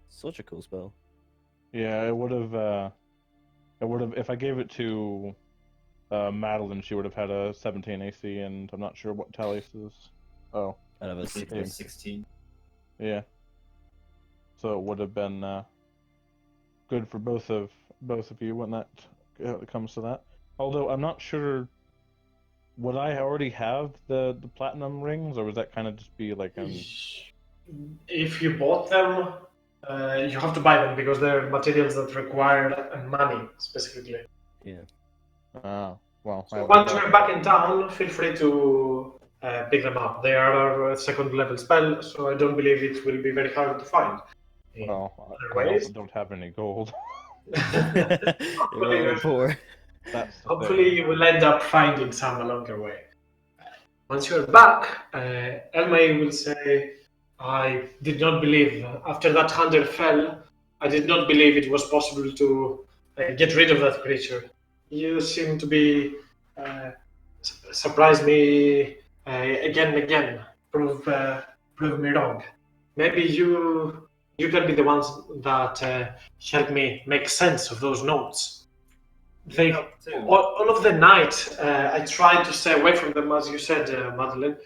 Such a cool spell. Yeah, it would have. If I gave it to Madeline, she would have had a 17 AC, and I'm not sure what Talus is. Oh, I'd have a I think it 16. was 16. yeah. So it would have been good for both of you when that comes to that. Although I'm not sure. Would I already have the platinum rings, or would that kind of just be like If you bought them, you have to buy them because they're materials that require money specifically. Yeah. well. I So haven't once got you're it. back in town, feel free to pick them up. They are a second level spell, so I don't believe it will be very hard to find. in Well, other I ways. also don't have any gold. You're all poor. That's the Hopefully, thing. you will end up finding some along your way. Once you're back, Elmay will say, I did not believe, after that hunter fell, I did not believe it was possible to get rid of that creature. You seem to be surprise me again and again. Prove me wrong. Maybe you can be the ones that help me make sense of those notes. They all of the night I tried to stay away from them, as you said, Madeline.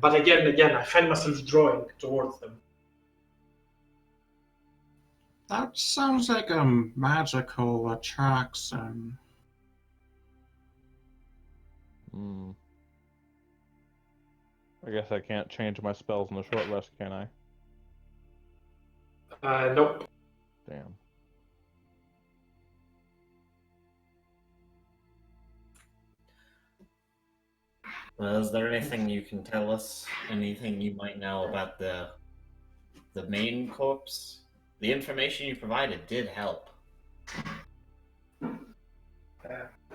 But again and again, I find myself drawing towards them. That sounds like a magical attraction. Hmm. I guess I can't change my spells in the short rest, can I? Nope. Damn. Well, is there anything you can tell us? Anything you might know about the main corpse? The information you provided did help.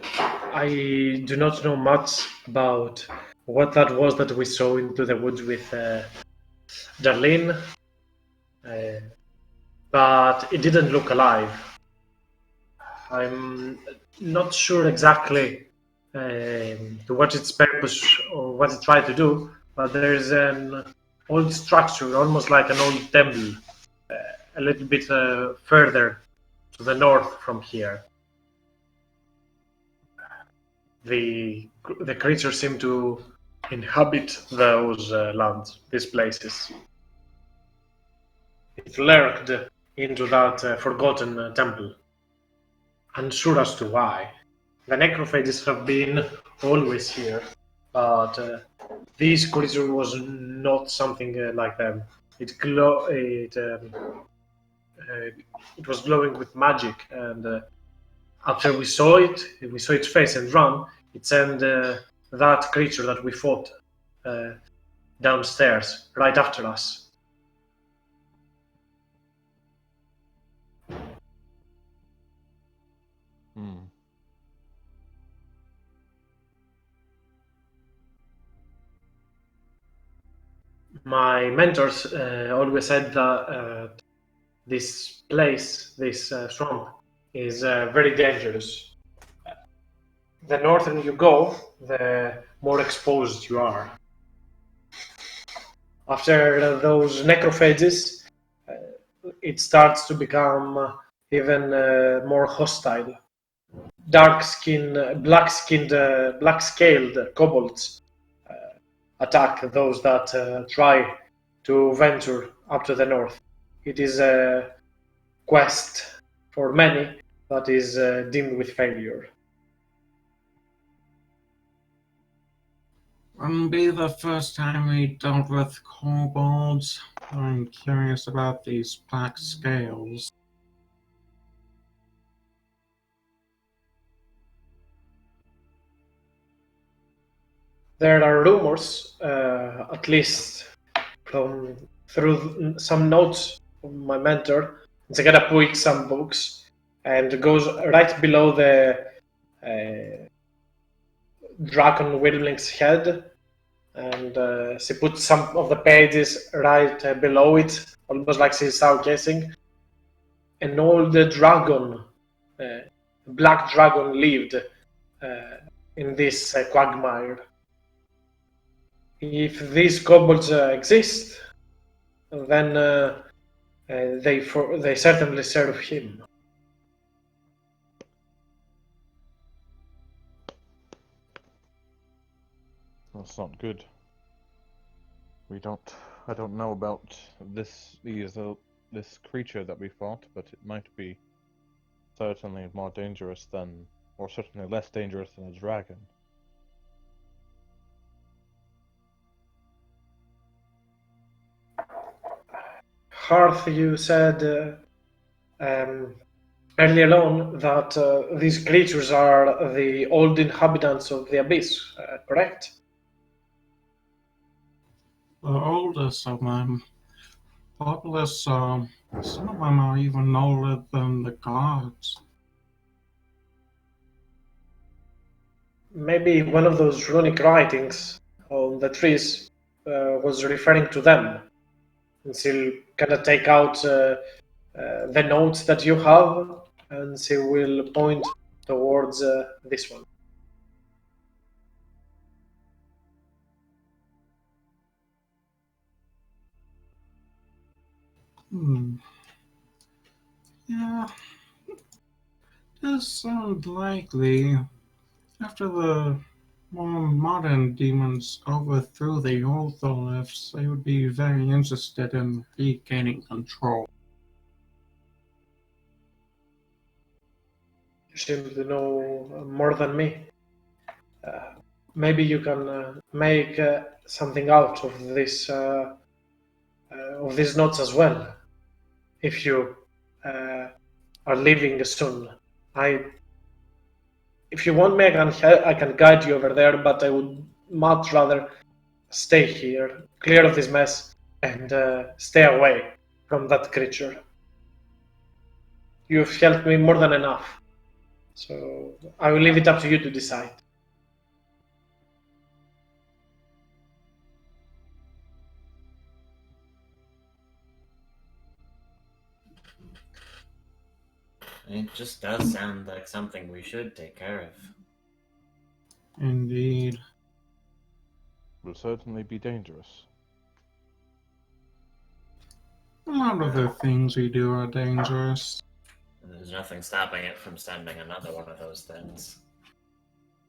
I do not know much about what that was that we saw into the woods with Darlene, but it didn't look alive. I'm not sure exactly to what its purpose or what it tried to do, but there's an old structure, almost like an old temple, a little bit further to the north from here. The creatures seem to inhabit those lands, these places. It lurked into that forgotten temple. Unsure as to why. The necrophages have been always here, but this creature was not something like them. It was glowing with magic, and after we saw its face and run. It sent that creature that we fought downstairs right after us. Hmm. My mentors always said that this place, this swamp, is very dangerous. The northern you go, the more exposed you are. After those necrophages, it starts to become even more hostile. Dark-skinned, black-scaled kobolds attack those that try to venture up to the north. It is a quest for many that is dimmed with failure. Wouldn't be the first time we dealt with kobolds. I'm curious about these black scales. There are rumors, at least through some notes of my mentor. Zagada pulled some books and goes right below the dragon wyrmling's head, and she puts some of the pages right below it, almost like she's showcasing. An old dragon, black dragon, lived in this quagmire. If these kobolds exist, then they certainly serve him. That's not good. I don't know about this creature that we fought, but it might be certainly more dangerous than, or certainly less dangerous than a dragon. Hearth, you said earlier on that these creatures are the old inhabitants of the abyss, correct? The oldest of them, populous, some of them are even older than the gods. Maybe one of those runic writings on the trees was referring to them. And she'll kind of take out the notes that you have, and she will point towards this one. Yeah, does sound likely. After the more modern demons overthrew the ortholiths, they would be very interested in regaining control. You seem to know more than me. Maybe you can make something out of these notes as well. If you are leaving soon, if you want me, I can guide you over there, but I would much rather stay here, clear of this mess, and stay away from that creature. You've helped me more than enough, so I will leave it up to you to decide. It just does sound like something we should take care of. Indeed. Will certainly be dangerous. A lot of the things we do are dangerous. There's nothing stopping it from sending another one of those things.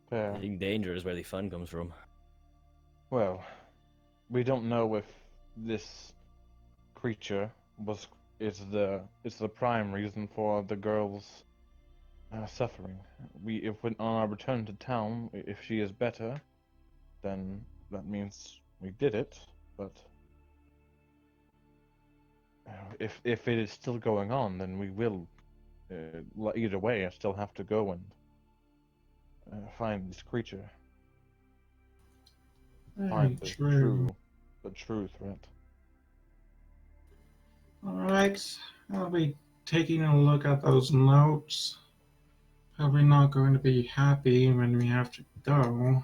Fair. I think danger is where the fun comes from. Well, we don't know if this creature is the prime reason for the girl's suffering. If on our return to town, if she is better, then that means we did it. But if it is still going on, then we will. Either way, I still have to go and find this creature. Very Find true. the true threat. Alright, I'll be taking a look at those notes. Probably not going to be happy when we have to go.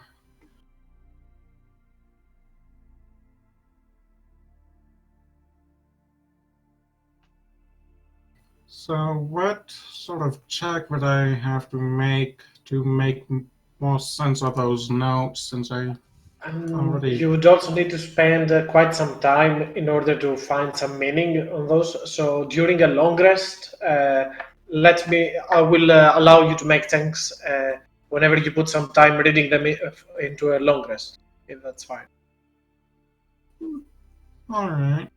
So, what sort of check would I have to make more sense of those notes since I already. You would also need to spend quite some time in order to find some meaning on those. So during a long rest, I will allow you to make tanks whenever you put some time reading them into a long rest, if that's fine. Alright.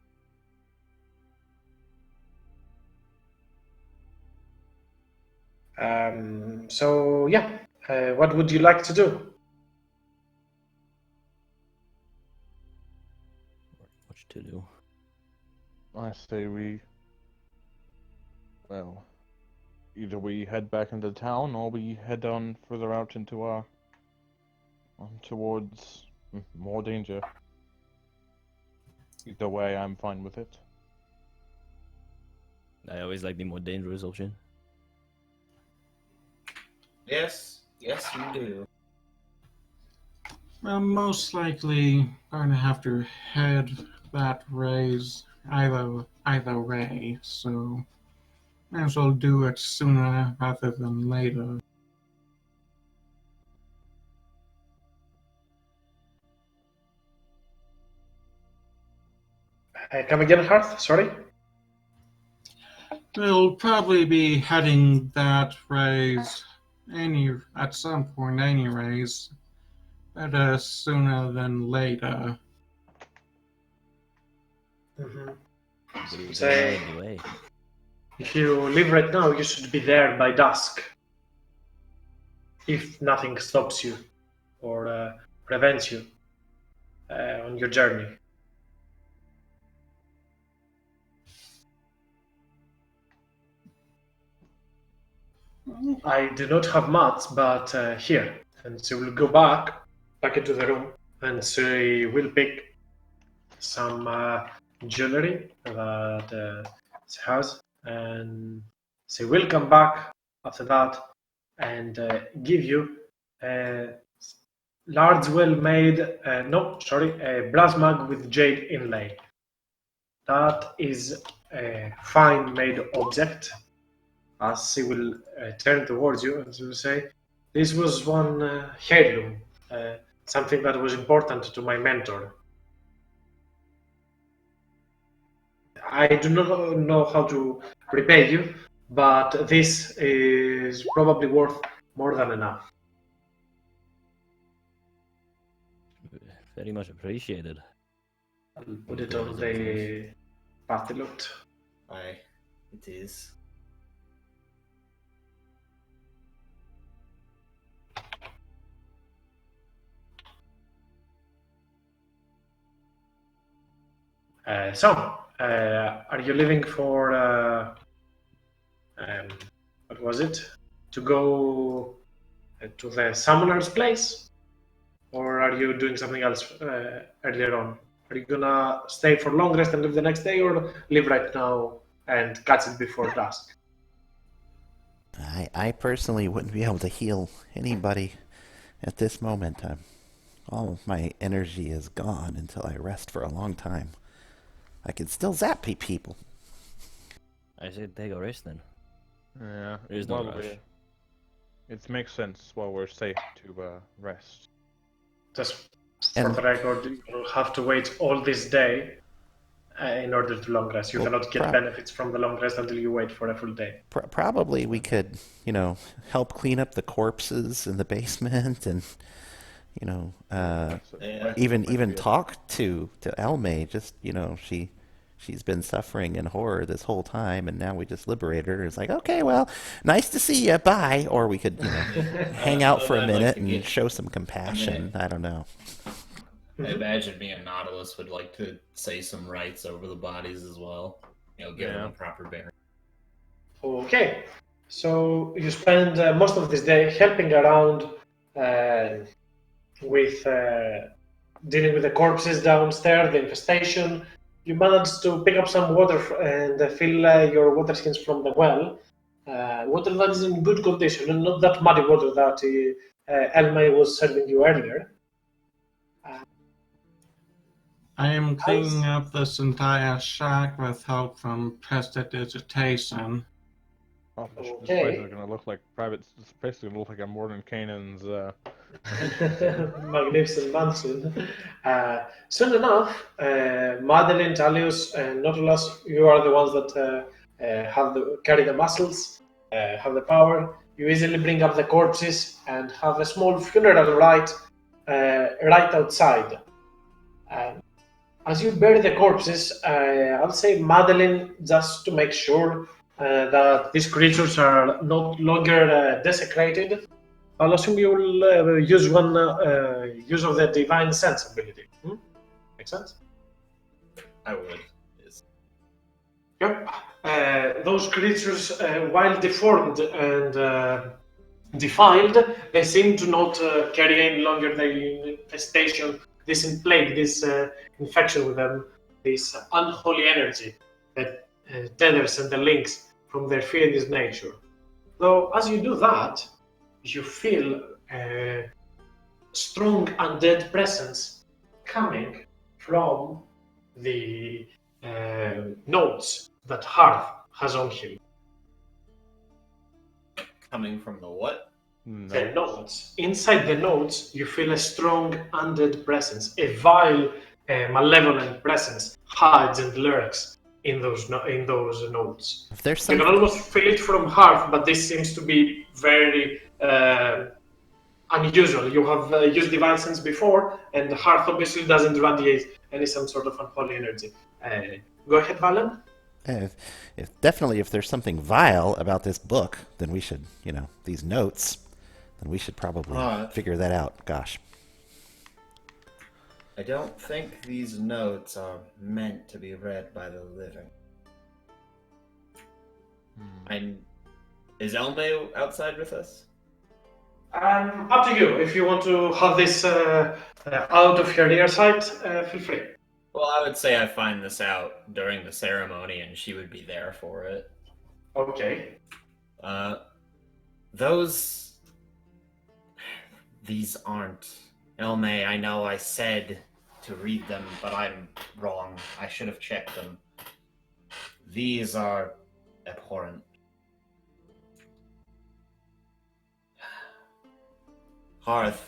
So yeah, what would you like to do? Much to do. I say well, either we head back into town or we head on further out into towards more danger. Either way, I'm fine with it. I always like the more dangerous option. Yes, you do. I'm most likely going to have to head that ways either way, so might as well do it sooner rather than later. Come again, Hearth? Sorry. We'll probably be heading that ways at some point anyways. Better sooner than later. Mm-hmm. But it was Say- out of the way. If you leave right now, you should be there by dusk. If nothing stops you or prevents you on your journey. I do not have much, but here. And she will go back into the room, and she will pick some jewelry that she has, and she will come back after that and give you a large, well-made, a brass mug with jade inlay. That is a fine-made object. As she will turn towards you and she will say, "This was one heirloom, something that was important to my mentor. I do not know how to repay you, but this is probably worth more than enough." Very much appreciated. I'll put it on the party lot. Aye, it is. Are you leaving for what was it? To go to the summoner's place, or are you doing something else earlier on? Are you gonna stay for long rest and leave the next day, or leave right now and catch it before dusk? I personally wouldn't be able to heal anybody at this moment. All of my energy is gone until I rest for a long time. I can still zap people. I said take a rest then. Yeah. There's no while rush. it makes sense while we're safe to rest. Just for And- the record, you'll have to wait all this day in order to long rest. You Well, cannot get benefits from the long rest until you wait for a full day. Probably we could, help clean up the corpses in the basement, and Yeah. even talk to Elme. Just she's been suffering in horror this whole time, and now we just liberate her. It's like, okay, well, nice to see you, bye. Or we could hang out for a I'd like minute to and get- show some compassion. I don't know. I imagine me and Nautilus would like to say some rites over the bodies as well. Give them a proper burial. Okay, so you spend most of this day helping around with dealing with the corpses downstairs, the infestation. You managed to pick up some water and fill your water skins from the well. Water that is in good condition and not that muddy water that Elmay was serving you earlier. I am cleaning up this entire shack with help from prestidigitation. Oh, this Okay. place is gonna look like This place is gonna look like a Morton Canaan's. Magnificent mansion. Soon enough, Madeline, Talius, and Nautilus, you are the ones that carry the muscles, have the power. You easily bring up the corpses and have a small funeral rite right outside. As you bury the corpses, I'll say Madeline, just to make sure that these creatures are no longer desecrated. I'll assume you'll use one use of the divine sense ability. Make sense? I would. Yes. Yep. Those creatures, while deformed and defiled, they seem to not carry any longer the infestation, this plague, this infection with them, this unholy energy that tethers and the links from their fearless nature. Though, as you do that, you feel a strong undead presence coming from the notes that Hearth has on him. Coming from the what? The notes. Inside the notes, you feel a strong undead presence, a vile, malevolent presence hides and lurks in those notes. If there's You can almost feel it from Hearth, but this seems to be very unusual. You have used divine sense before, and Hearth obviously doesn't radiate any some sort of unholy energy. Go ahead, Valen. If there's something vile about this book, then we should, these notes, then we should probably figure that out. Gosh. I don't think these notes are meant to be read by the living. Is Elme outside with us? Up to you. If you want to have this out of your ear sight, feel free. Well, I would say I find this out during the ceremony, and she would be there for it. Okay. These aren't. Elme, I know I said to read them, but I'm wrong. I should have checked them. These are abhorrent. Hearth,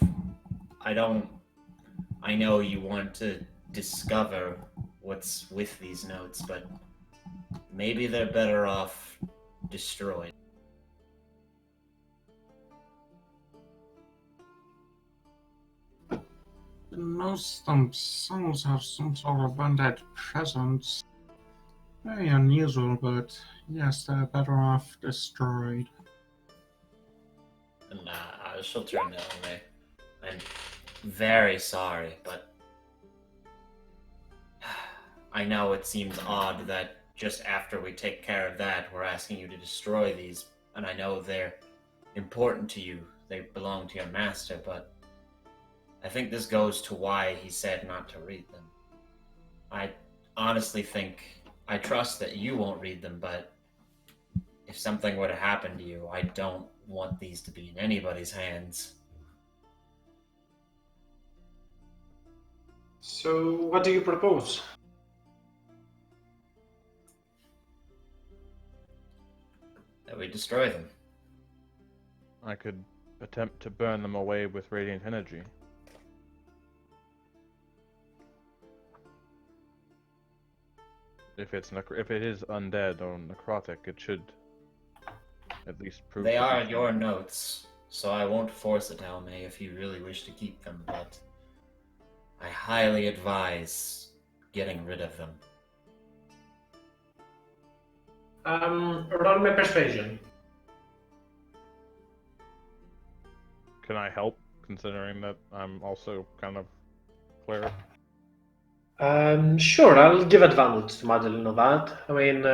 I know you want to discover what's with these notes, but maybe they're better off destroyed. The notes themselves have some sort of undead presence. Very unusual, but yes, they're better off destroyed. And she'll turn to Elme. I'm very sorry, but I know it seems odd that just after we take care of that, we're asking you to destroy these, and I know they're important to you. They belong to your master, but I think this goes to why he said not to read them. I honestly think, I trust that you won't read them, but if something were to happen to you, I don't want these to be in anybody's hands. So, what do you propose? That we destroy them. I could attempt to burn them away with radiant energy. If it is undead or necrotic, it should at least prove. They to are be your notes, so I won't force it, Alme, if you really wish to keep them, but I highly advise getting rid of them. Roll me persuasion. Can I help, considering that I'm also kind of cleric? Sure, I'll give advantage to Madeline on that. I mean,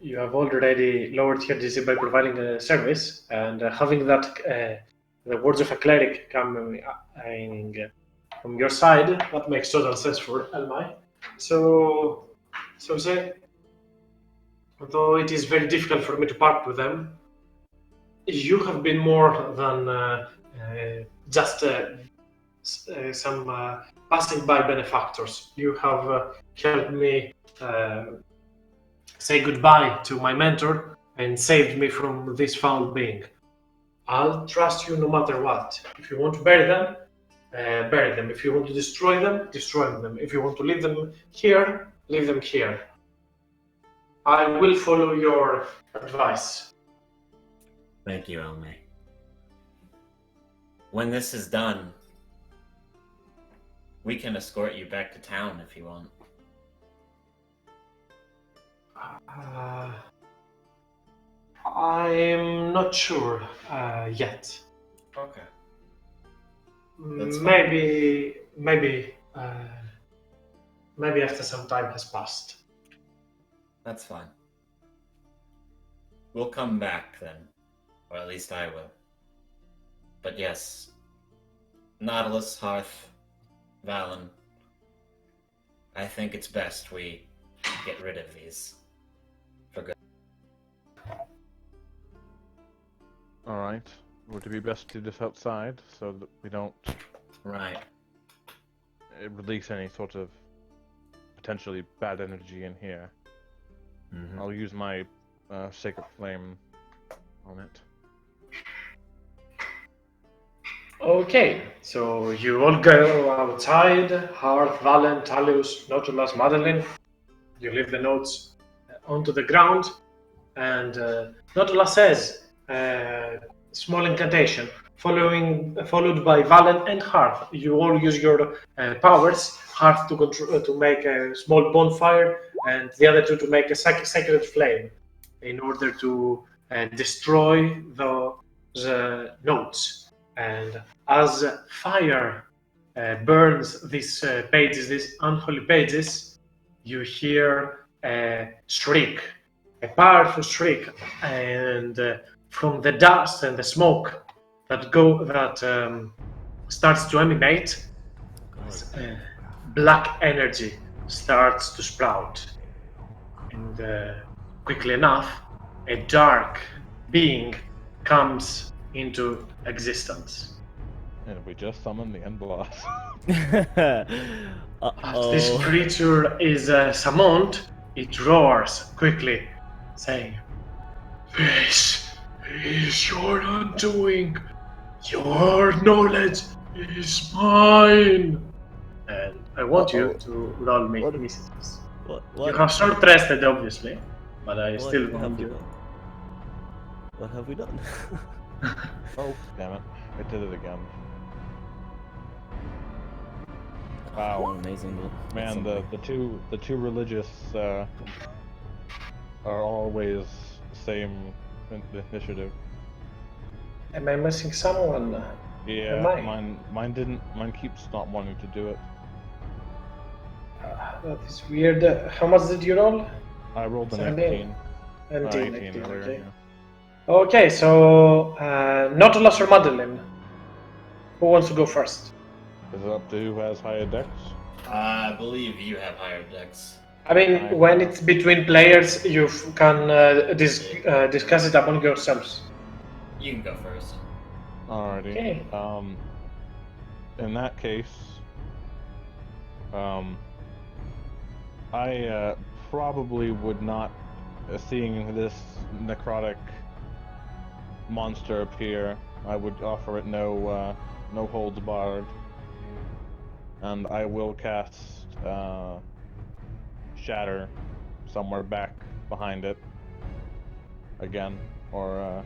you have already lowered her DC by providing a service, and having that, the words of a cleric coming from your side, that makes total sense for Elmai. So say, although it is very difficult for me to part with them, you have been more than just some passing by benefactors. You have helped me say goodbye to my mentor and saved me from this foul being. I'll trust you no matter what. If you want to bury them, bury them. If you want to destroy them, destroy them. If you want to leave them here, leave them here. I will follow your advice. Thank you, Alme. When this is done, we can escort you back to town if you want. I'm not sure yet. Okay. That's fine. Maybe after some time has passed. That's fine. We'll come back then. Or at least I will. But yes, Nautilus, Hearth, Valen, I think it's best we get rid of these. For good. Alright. Would it be best to do this outside so that we don't Right. release any sort of potentially bad energy in here? Mm-hmm. I'll use my Sacred Flame on it. Okay, so you all go outside. Hearth, Valen, Talius, Nautilus, Madeline. You leave the notes onto the ground, and Nautilus says, small incantation, followed by Valen and Hearth. You all use your powers. Hearth to make a small bonfire, and the other two to make a sacred flame, in order to destroy the notes. And as fire burns these pages, these unholy pages, you hear a shriek, a powerful shriek, and from the dust and the smoke that starts to emanate, black energy starts to sprout, and quickly enough, a dark being comes into existence. And we just summoned the end boss. As this creature is summoned, it roars quickly, saying, "This is your undoing. Your knowledge is mine." And I want you to roll me initiatives. You have short rested, obviously, but I still want you. What have we done? Oh, damn it. I did it again. Wow. Amazing. Man, the two religious are always the same initiative. Am I missing someone? Yeah, Am I? mine keeps not wanting to do it. That is weird. How much did you roll? I rolled a 17. 19. 18, 18 earlier. okay. Yeah. Okay, so Nautilus or Madeline? Who wants to go first? Is it up to who has higher dex? I believe you have higher decks. I mean, I when have- it's between players, you can discuss it among yourselves. You can go first. Alrighty. Okay. In that case, I probably would not, seeing this necrotic monster appear, I would offer it no holds barred, and I will cast Shatter somewhere back behind it again, or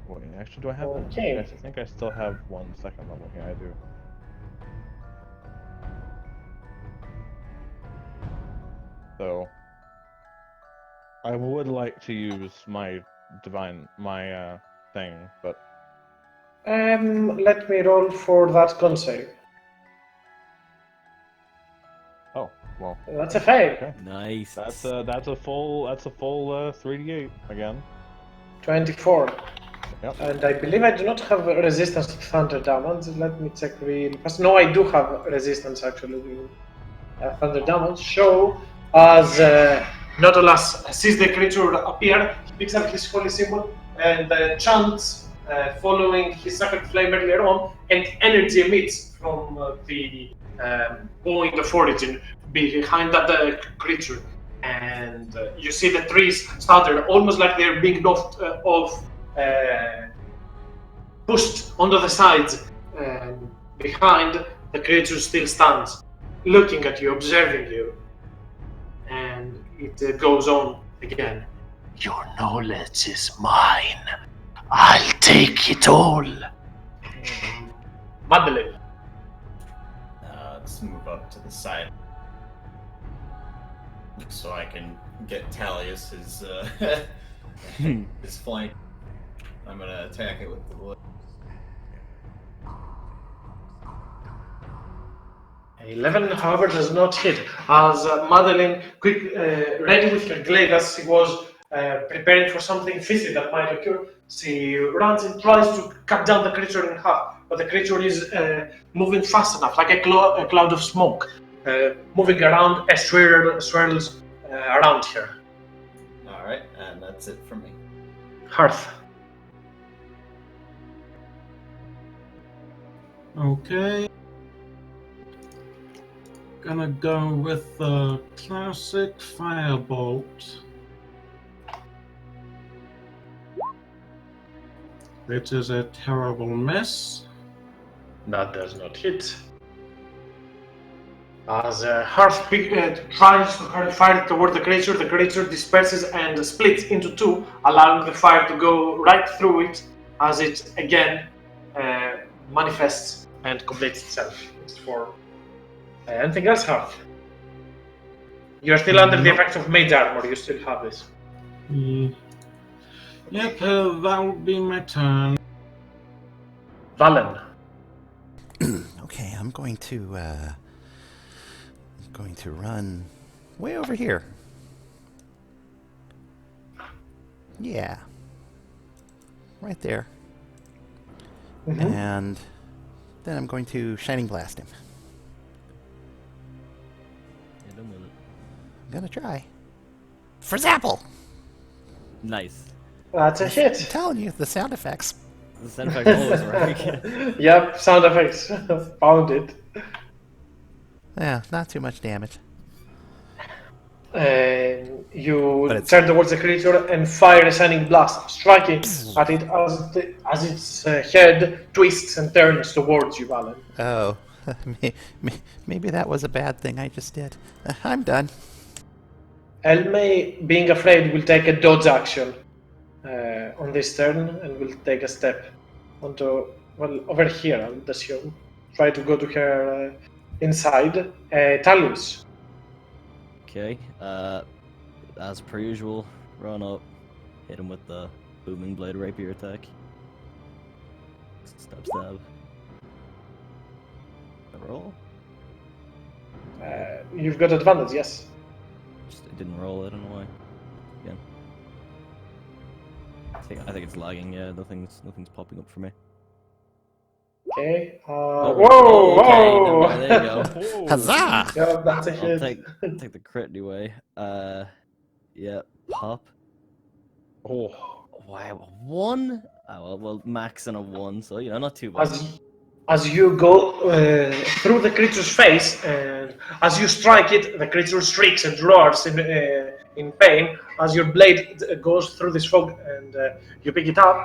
wait, actually, do I have that? Okay. I think I still have one second level. Yeah, I do. So I would like to use my thing, but Let me roll for that con save. oh well. That's a fail. Okay. Nice. That's a full 3d8 again. 24. Yep. And I believe I do not have resistance to thunder damage. Let me check real fast. No, I do have resistance actually to thunder damage. So, as Nautilus sees the creature appear, he picks up his holy symbol and chants following his sacred flame earlier on, and energy emits from the point of origin behind that creature. And you see the trees stutter, almost like they're being knocked off. Pushed onto the sides, and behind the creature still stands, looking at you, observing you, and it goes on again. Your knowledge is mine. I'll take it all. Madeline. Let's move up to the side so I can get Talius his flank. I'm gonna attack it with the blade. 11, however, does not hit. As Madeline, ready with her glaive as she was preparing for something fishy that might occur, she runs and tries to cut down the creature in half. But the creature is moving fast enough, like a cloud of smoke, moving around as swirls around her. Alright, and that's it for me. Hearth. Okay. Gonna go with the classic firebolt. Which is a terrible miss. That does not hit. As Hearth tries to fire toward the creature disperses and splits into two, allowing the fire to go right through it as it again manifests and completes itself. It's for anything else, Hearth? You're still under the effects of mage armor, you still have this. Yep, that will be my turn. Valen. Okay, I'm going to run way over here. Yeah. Right there. And then I'm going to Shining Blast him. In a minute. I'm gonna try. For Zapple! Nice. That's a I'm hit. telling you, the sound effects. The sound effects always work. Yep, sound effects. Found it. Yeah, not too much damage. You But it's- turn towards the creature and fire a shining blast, striking at it as its head twists and turns towards you, Valen. Oh, maybe that was a bad thing I just did. I'm done. Elme, being afraid, will take a dodge action on this turn and will take a step onto, well, over here, I would assume. Try to go to her inside. Talus. Okay. As per usual, run up, hit him with the booming blade rapier attack. Stab. A roll. You've got advantage, yes. Just I didn't roll. I don't know why. Again. I think it's lagging. Yeah, nothing's popping up for me. Okay. Oh, Whoa! okay, Whoa! never mind, there you go. Huzzah! Yeah, that's a I'll hit. take the crit anyway. Yeah, pop. Oh, Wow, 1? Oh, well, max and a 1, so not too bad. As you go through the creature's face, and as you strike it, the creature shrieks and roars in pain. As your blade goes through this fog, and you pick it up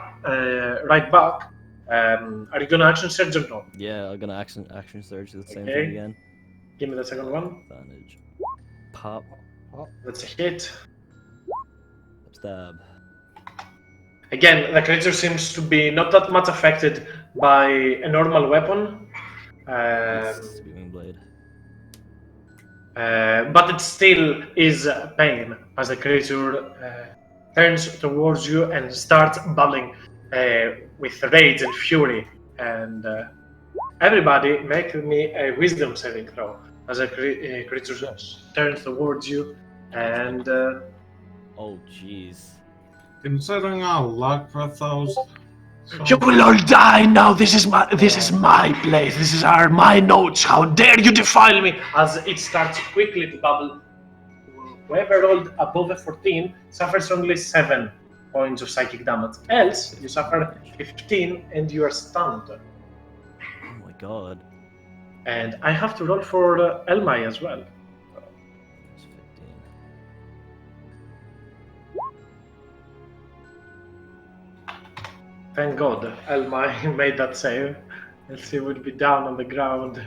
right back. Are you gonna action surge or no? Yeah, I'm gonna action surge the same Okay. thing again. Give me the second one. Advantage. Pop. That's a hit. Stab. Again, the creature seems to be not that much affected by a normal weapon. Sweeping blade. But it still is pain as the creature turns towards you and starts babbling with rage and fury. And everybody, make me a wisdom saving throw as a creature turns towards you. And Oh, jeez. Considering our luck with those. you will all die now. This is my place. This is my notes. How dare you defile me? As it starts quickly to bubble. Whoever rolled above a 14 suffers only 7 points of psychic damage. Else, you suffer 15 and you are stunned. Oh my god. And I have to roll for Elmai as well. It's 15. Thank God, Elmai made that save. Else he would be down on the ground.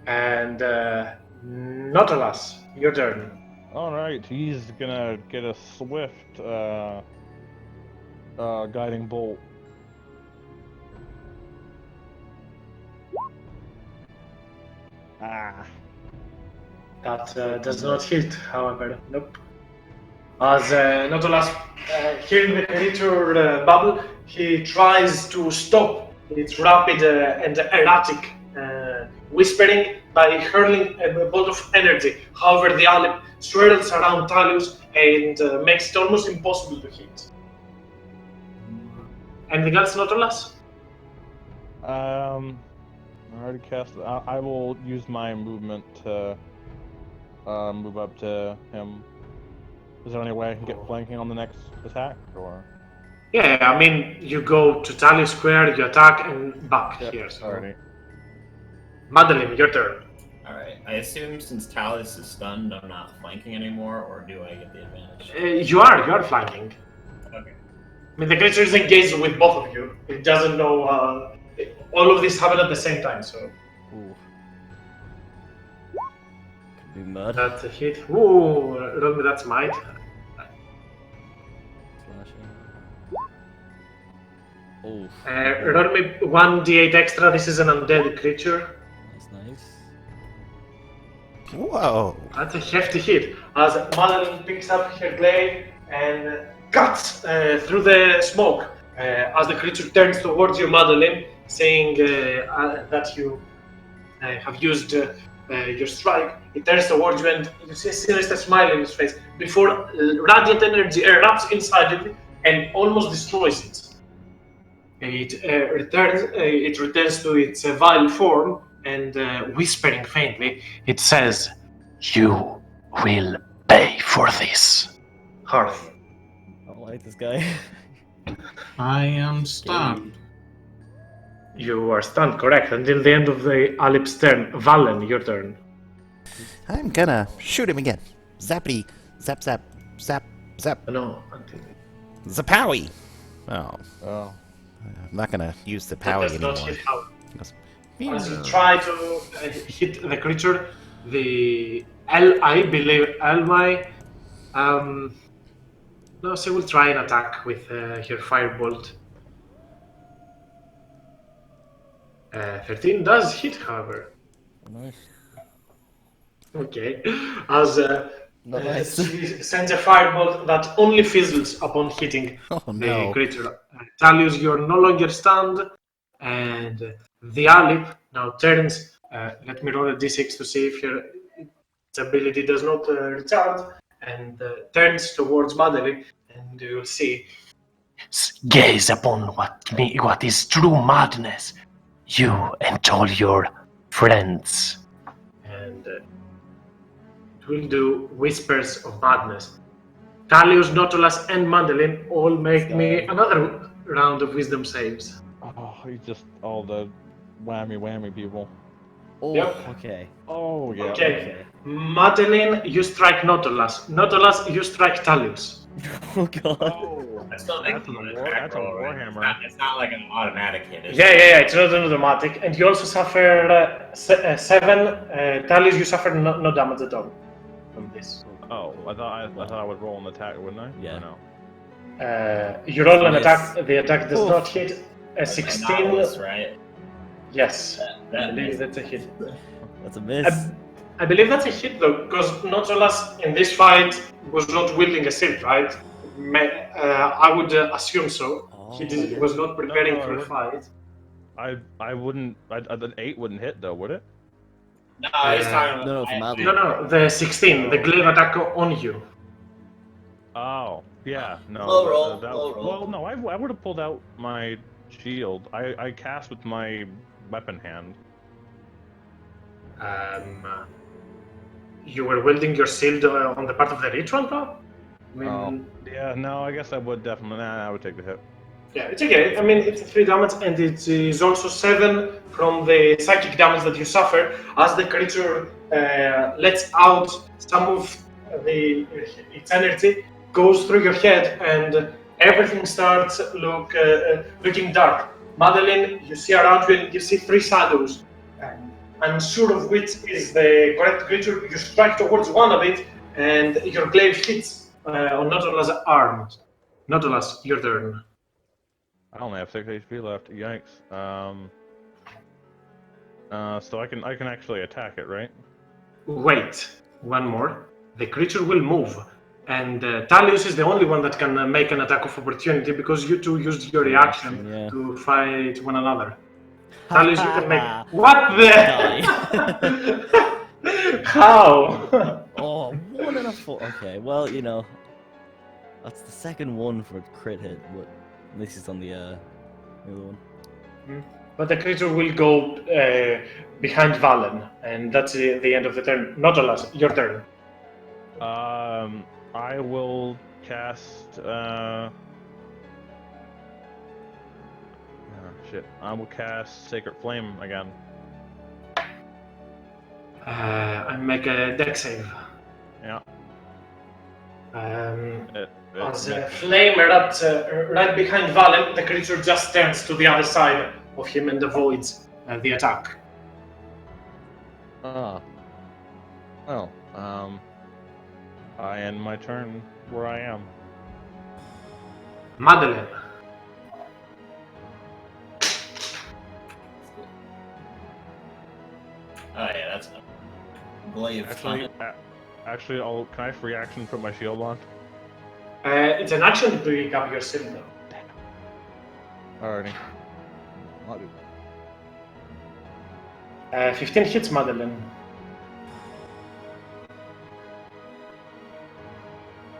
And Nautilus, your turn. alright, he's gonna get a swift guiding bolt. Ah. That does not hit, however. Nope. As Nautilus, hearing the creature bubble, he tries to stop its rapid and erratic whispering by hurling a bolt of energy. However, the Alip swirls around Talius and makes it almost impossible to hit. Anything else, Nautilus? I already cast. I will use my movement to move up to him. Is there any way I can get flanking on the next attack, or? Yeah, I mean, you go to Talius Square, you attack, and back here. So. Alrighty. Madeline, your turn. Alright, I assume since Talus is stunned, I'm not flanking anymore, or do I get the advantage? You are flanking. Okay. I mean, the creature is engaged with both of you. It doesn't know. All of this happened at the same time, so. Ooh. Could be mud. That's a hit. Ooh, roll me that smite. Slashing. Oh. Roll me 1d8 extra. This is an undead creature. That's nice. Whoa! That's a hefty hit. As Madeline picks up her blade and cuts through the smoke. As the creature turns towards you, Madeline, saying that you have used your strike, it turns towards you and you see a sinister smile in his face before radiant energy erupts inside it and almost destroys it. It returns to its vile form and whispering faintly, it says, "You will pay for this." Hearth. I don't like this guy. I am stunned. You are stunned, correct, until the end of the Alip's turn. Valen, your turn. I'm gonna shoot him again. Zappity, zap, zap, zap, zap. No, until Zapowie! Oh, Oh. I'm not gonna use the that powie does not anymore. hit how. Meow. As you try to hit the creature, I believe Elmai, no, she will try an attack with her firebolt. 13 does hit, however. Nice. Okay, as Not nice. she sends a firebolt that only fizzles upon hitting Oh the no. creature. Talius, you're no longer stunned, and the Alip now turns Let me roll a d6 to see if its ability does not recharge, and turns towards Madeline, and you'll see. Gaze upon what is true madness, you and all your friends. And it will do Whispers of Madness. Talius, Nautilus, and Madeline all make me another round of wisdom saves. Oh, he's just all the whammy people. Oh, Yep. okay. Oh, yeah. Okay. Madeline, you strike Nautilus. Nautilus, you strike Talius. Oh god. Oh, That's not like that's a an war. attack That's a roll, right? warhammer. It's not like an automatic hit. Is Yeah, it? it's not an automatic. And you also suffer 7. Talius, you suffer no damage at all from this. Oh, I thought I would roll an attack, wouldn't I? Yeah. Or no. You roll an Yes. attack. The attack does Oof. not hit. A That's 16. Nautilus, right? Yes, I That believe is- that's a hit. That's a miss. I believe that's a hit though, because Nautilus in this fight was not wielding a shield, right? I would assume so. Was not preparing No, I for a wouldn't. fight. I wouldn't. An 8 wouldn't hit though, would it? No, he's talking about. No, from I- Madeline. No, the 16, the glaive attack on you. Oh, yeah. No. Low roll, that- low roll. Well, no. I would have pulled out my shield. I cast with my weapon hand. You were wielding your shield on the part of the ritual, though? I mean, Oh. Yeah. No. I guess I would definitely. Nah, I would take the hit. yeah, it's okay. I mean, it's 3 damage, and it is also 7 from the psychic damage that you suffer as the creature lets out some of its energy, goes through your head, and everything starts looking dark. Madeline, you see around you, and you see 3 shadows. Unsure of which is the correct creature, you strike towards one of it, and your glaive hits on Nautilus' arm. Nautilus, your turn. I only have 6 HP left. Yikes. So I can actually attack it, right? Wait, one more. The creature will move, and Talius is the only one that can make an attack of opportunity because you two used your reaction Yeah. to fight one another. Talius, you can make. What the? How? Oh, 1 and a 4. Okay, well, you know, that's the second one for crit hit, but this is on the other one. But the creature will go behind Valen, and that's the end of the turn. Nautilus, your turn. I will cast. Shit. I will cast Sacred Flame again. I make a dex save. Yeah. It As a makes- flame erupts right behind Valen, the creature just turns to the other side of him and avoids the attack. Ah. Well, I end my turn where I am. Madeline. Oh yeah, that's glaive. Actually, can I free action put my shield on? It's an action to pick up your shield, though. Alrighty. 15 hits, Madeline.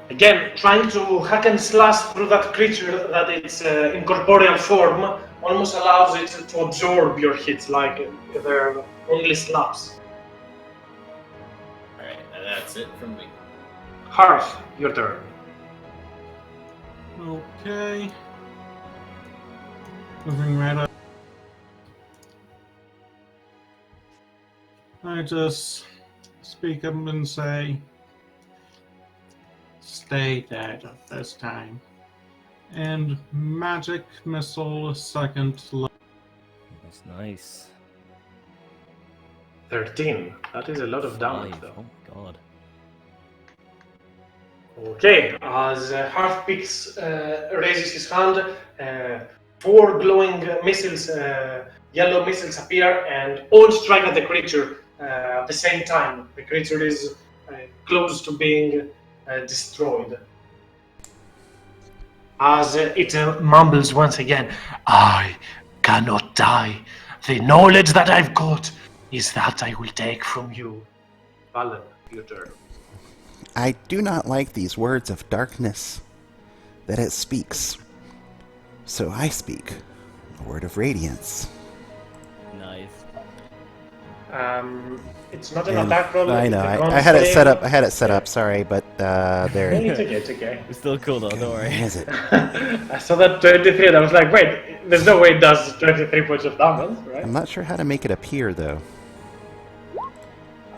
Again, trying to hack and slash through that creature that its incorporeal form almost allows it to absorb your hits like they're only slaps. Alright, and that's it from me. Harth, your turn. Okay. Moving right up. I just speak up and say, stay dead this time. And magic missile second level. That's nice. 13. That is a lot of damage, 5. though. Oh god. Okay, as Harth raises his hand, 4 glowing missiles, yellow missiles appear and all strike at the creature at the same time. The creature is close to being destroyed. As it mumbles once again, I cannot die. The knowledge that I've got is that I will take from you. Valen, your turn. I do not like these words of darkness that it speaks. So I speak a word of radiance. Nice. It's not an And attack roll. I it's know. a I con had it set up. save. I had it set Yeah. up. Sorry, but there. It's okay, it's okay. We're still cool though, don't worry. Is it? I saw that 23 and I was like, wait, there's no way it does 23 points of damage, right? I'm not sure how to make it appear though.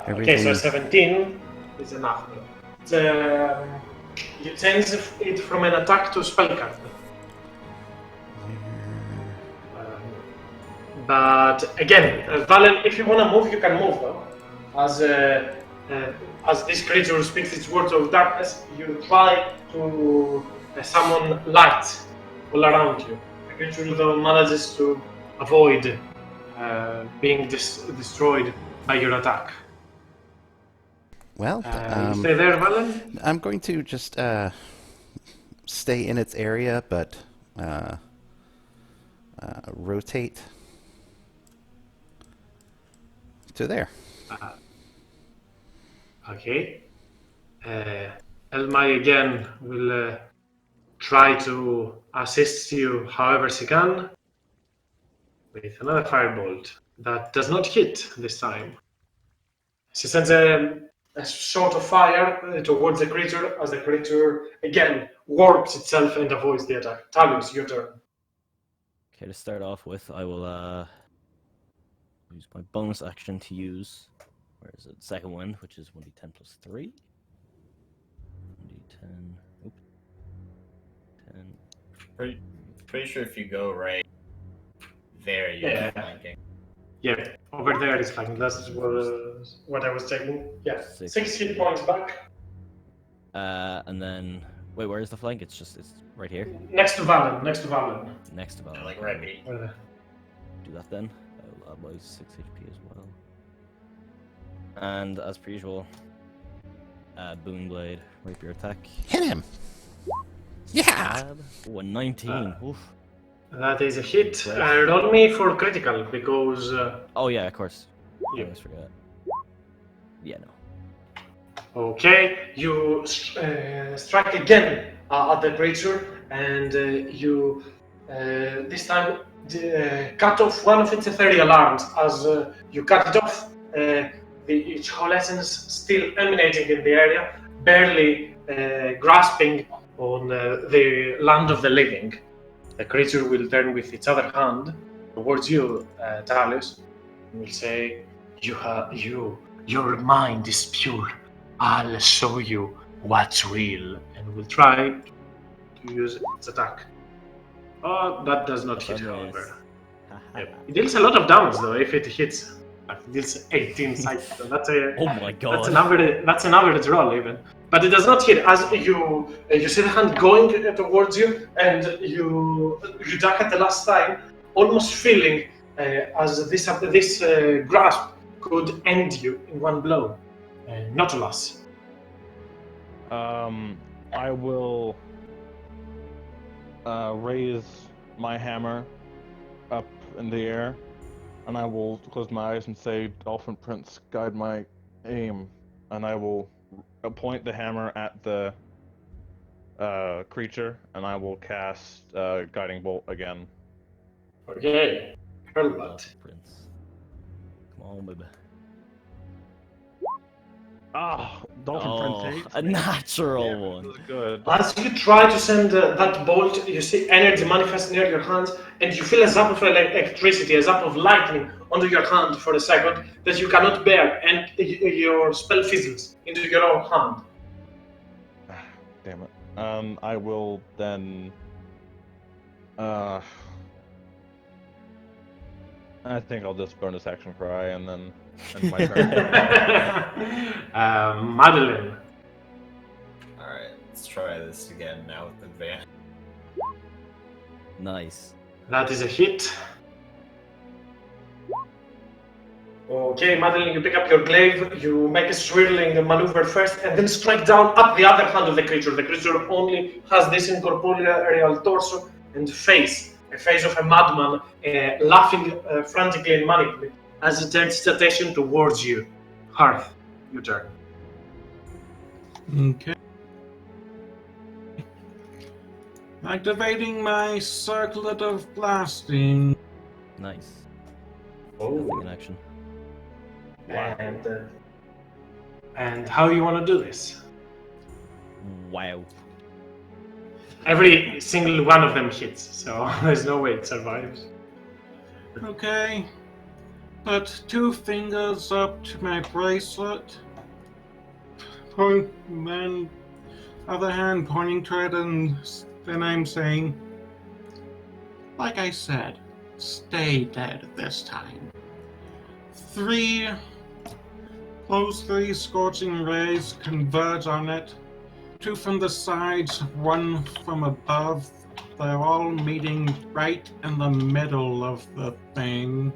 Okay, so Everything. 17 is enough. It's, you change it from an attack to spell card. But again, Valen, if you want to move, you can move though. As this creature speaks its words of darkness, you try to summon light all around you. The creature though manages to avoid being destroyed by your attack. Well, You stay there, Valen? I'm going to just stay in its area, but rotate to there. Okay. Elmai again will try to assist you however she can with another firebolt that does not hit this time. She sends a shot of fire towards the creature as the creature again warps itself and avoids the attack. Talus, your turn. Okay, to start off with, I will use my bonus action to use. Where is it? Second wind, which is 1d10 plus 3. 1d10. Oop. 10. Pretty sure if you go right there, you're Yeah. flanking. Yeah, over there is fine. That's what I was checking. Yeah, 6 hit points back. And then wait, where is the flank? It's right here. Next to Valen. Next to Valen. Next to Val. Like right beneath. Do that then. I'll add my 6 HP as well. And as per usual, booming blade, rapier attack. Hit him. Yeah. Stab. Oh, a 19. Oof. That is a hit. Roll me for critical because. Oh yeah, of course. I Yeah. always forget. Yeah, no. Okay, you strike again at the creature, and you this time cut off one of its ethereal arms. As you cut it off, its whole essence still emanating in the area, barely grasping on the land of the living. The creature will turn with its other hand towards you, Talus, and will say, Your mind is pure. I'll show you what's real," and will try to use its attack. Oh, that does not hit, however. Yep. It deals a lot of damage, though, if it hits. Like, it deals 18 psychic. So that's a Oh my god. that's an average roll, even. But it does not hit as you see the hand going towards you, and you duck at the last time, almost feeling as this grasp could end you in one blow. Not alas. I will raise my hammer up in the air, and I will close my eyes and say, "Dolphin Prince, guide my aim," and I will point the hammer at the creature, and I will cast Guiding Bolt again. Okay. Hurlbutt. Prince. Come on, baby. Ah, Dolphin Oh, Prince 8. a natural one. This is good. As you try to send that bolt, you see energy manifest near your hands, and you feel a zap of electricity, a zap of lightning onto your hand for a second that you cannot bear, and your spell fizzles into your own hand. Damn it. I will then. I think I'll just bonus action cry and then end my turn. Madeline. Alright, let's try this again now with advantage. Nice. That is a hit. Okay, Madeline, you pick up your glaive, you make a swirling maneuver first, and then strike down at the other hand of the creature. The creature only has this incorporeal torso and face, a face of a madman, laughing frantically and manically. as it turns its attention towards you. Hearth, your turn. Okay. Activating my circlet of blasting. Nice. Oh, Nothing in action. and how you want to do this? Wow. Every single one of them hits, so there's no way it survives. Okay. Put 2 fingers up to my bracelet. Then other hand pointing to it, and then I'm saying, like I said, stay dead this time. 3 scorching rays converge on it. 2 from the sides, 1 from above. They're all meeting right in the middle of the thing.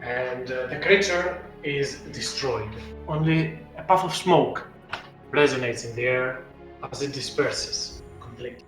And the creature is destroyed. Only a puff of smoke resonates in the air as it disperses completely.